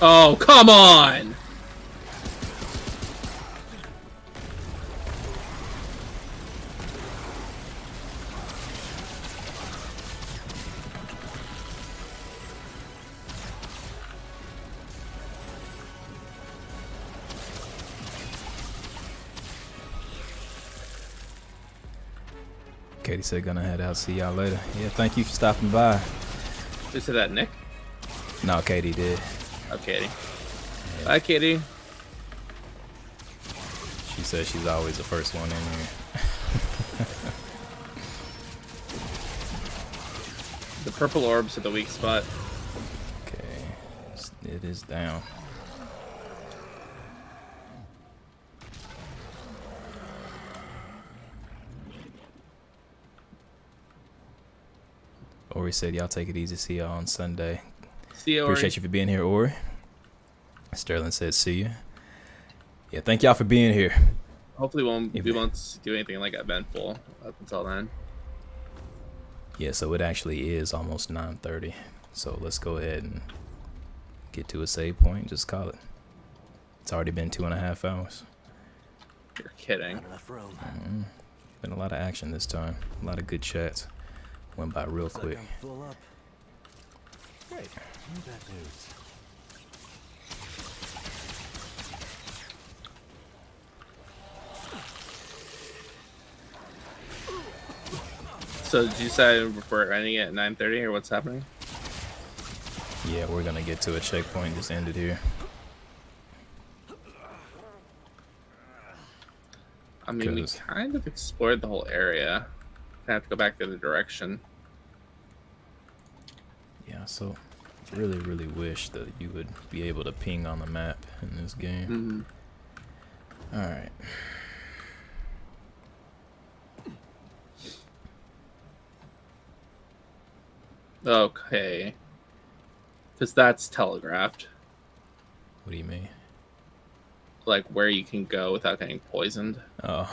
Oh, come on! Katie said gonna head out. See y'all later. Yeah, thank you for stopping by. Who said that, Nick? No, Katie did. Oh, Katie. Bye, Katie. She says she's always the first one in here. The purple orbs are the weak spot. Okay, it is down. Ori said, y'all take it easy. See y'all on Sunday. See you, Ori. Appreciate you for being here, Ori. Sterling said, see you. Yeah, thank y'all for being here. Hopefully we won't do anything like eventful up until then. Yeah, so it actually is almost 9:30. So let's go ahead and get to a save point and just call it. It's already been 2.5 hours. You're kidding. Not enough room. Been a lot of action this time. A lot of good chats. Went by real Looks like quick. I'm full up. Great. No bad news. So did you say we're ending at 9:30 or what's happening? Yeah, we're gonna get to a checkpoint. Just ended here. I mean, we 'Cause- kind of explored the whole area. I have to go back the other direction. Yeah, so really, really wish that you would be able to ping on the map in this game. Mm-hmm. All right. Okay. Because that's telegraphed. What do you mean? Like where you can go without getting poisoned. Oh.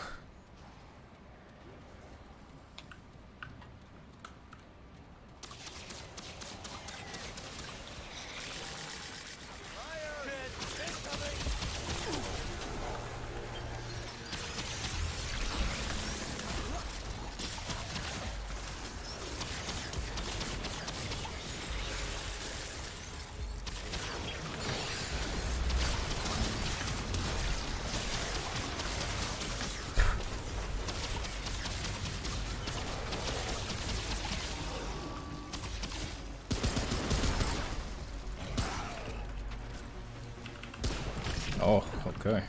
Oh, okay.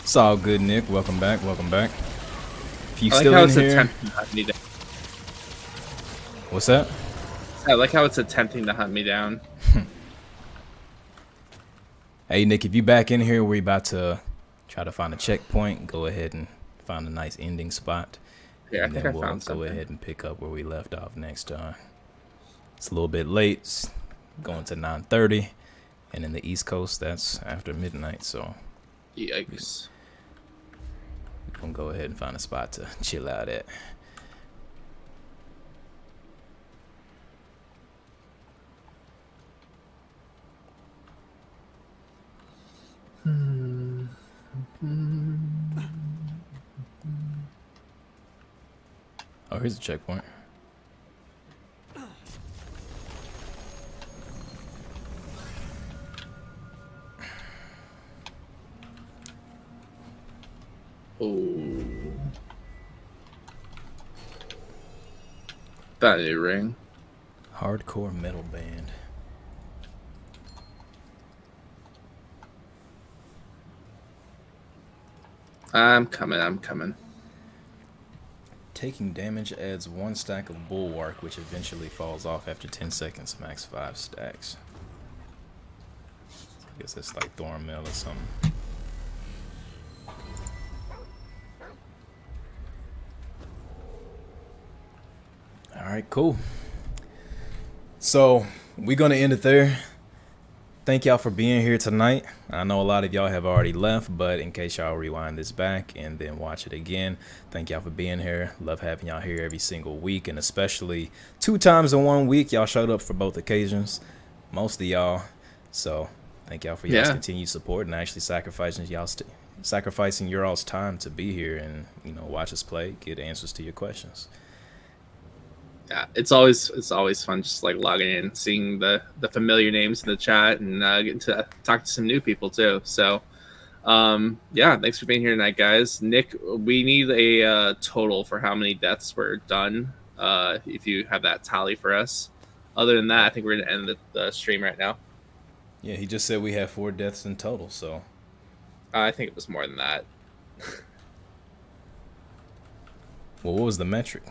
It's all good, Nick. Welcome back. Welcome back. If you I like still how in it's here, attempting to hunt me down. what's that? I like how it's attempting to hunt me down. Hey, Nick, if you back in here, we're about to try to find a checkpoint. Go ahead and find a nice ending spot. Yeah, I and think then I we'll found go something. ahead and pick up where we left off next time. It's a little bit late. It's going to 9:30, and in the East Coast, that's after midnight. So Yikes. we're gonna go ahead and find a spot to chill out at. Oh, here's a checkpoint. Oh. Value ring. Hardcore metal band. I'm coming. Taking damage adds 1 stack of bulwark, which eventually falls off after 10 seconds. Max 5 stacks. I guess it's like thorn mail or something. Alright, cool. So, we're going to end it there. Thank y'all for being here tonight. I know a lot of y'all have already left, but in case y'all rewind this back and then watch it again, thank y'all for being here. Love having y'all here every single week, and especially 2 times in 1 week. Y'all showed up for both occasions, most of y'all. So thank y'all for y'all's continued support and actually sacrificing your all's time to be here and, you know, watch us play, get answers to your questions. Yeah, it's always fun just like logging in, seeing the familiar names in the chat, and getting to talk to some new people too. So yeah, thanks for being here tonight, guys. Nick, we need a total for how many deaths were done, if you have that tally for us. Other than that, I think we're gonna end the stream right now. Yeah, he just said we have 4 deaths in total, so I think it was more than that. well, what was the metric?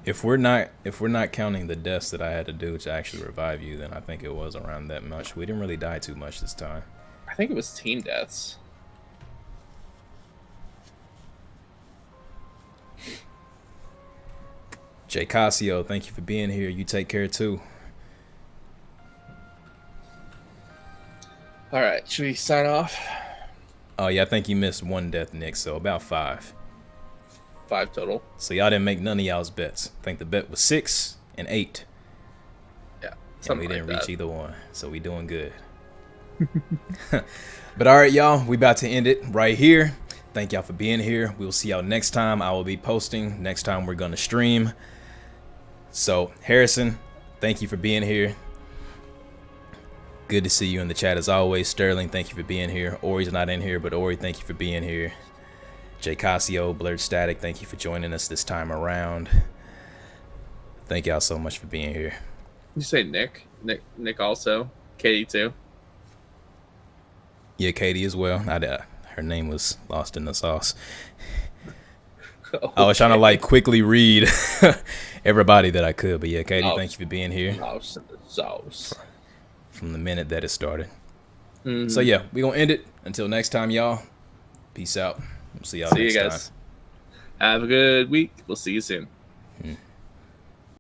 If we're not counting the deaths that I had to do to actually revive you, then I think it was around that much. We didn't really die too much this time. I think it was team deaths. Jay Casio, thank you for being here. You take care too. All right, should we sign off? Oh yeah, I think you missed 1 death, Nick. So about 5. 5 total. So y'all didn't make none of y'all's bets. I think the bet was 6 and 8. Yeah, and we didn't reach either one. So we doing good. But all right, y'all, we about to end it right here. Thank y'all for being here. We'll see y'all next time. I will be posting next time we're gonna stream. So Harrison, thank you for being here. Good to see you in the chat as always. Sterling, thank you for being here. Ori's not in here, but Ori, thank you for being here. Jay Casio, Blurred Static, thank you for joining us this time around. Thank y'all so much for being here. You say Nick also, Katie too. Yeah, Katie as well. Her name was lost in the sauce. I was trying to like quickly read everybody that I could, but yeah, Katie, thank you for being here. Lost in the sauce. From the minute that it started. Mm-hmm. So yeah, we gonna end it. Until next time, y'all. Peace out. We'll see y'all next time. Have a good week. We'll see you soon.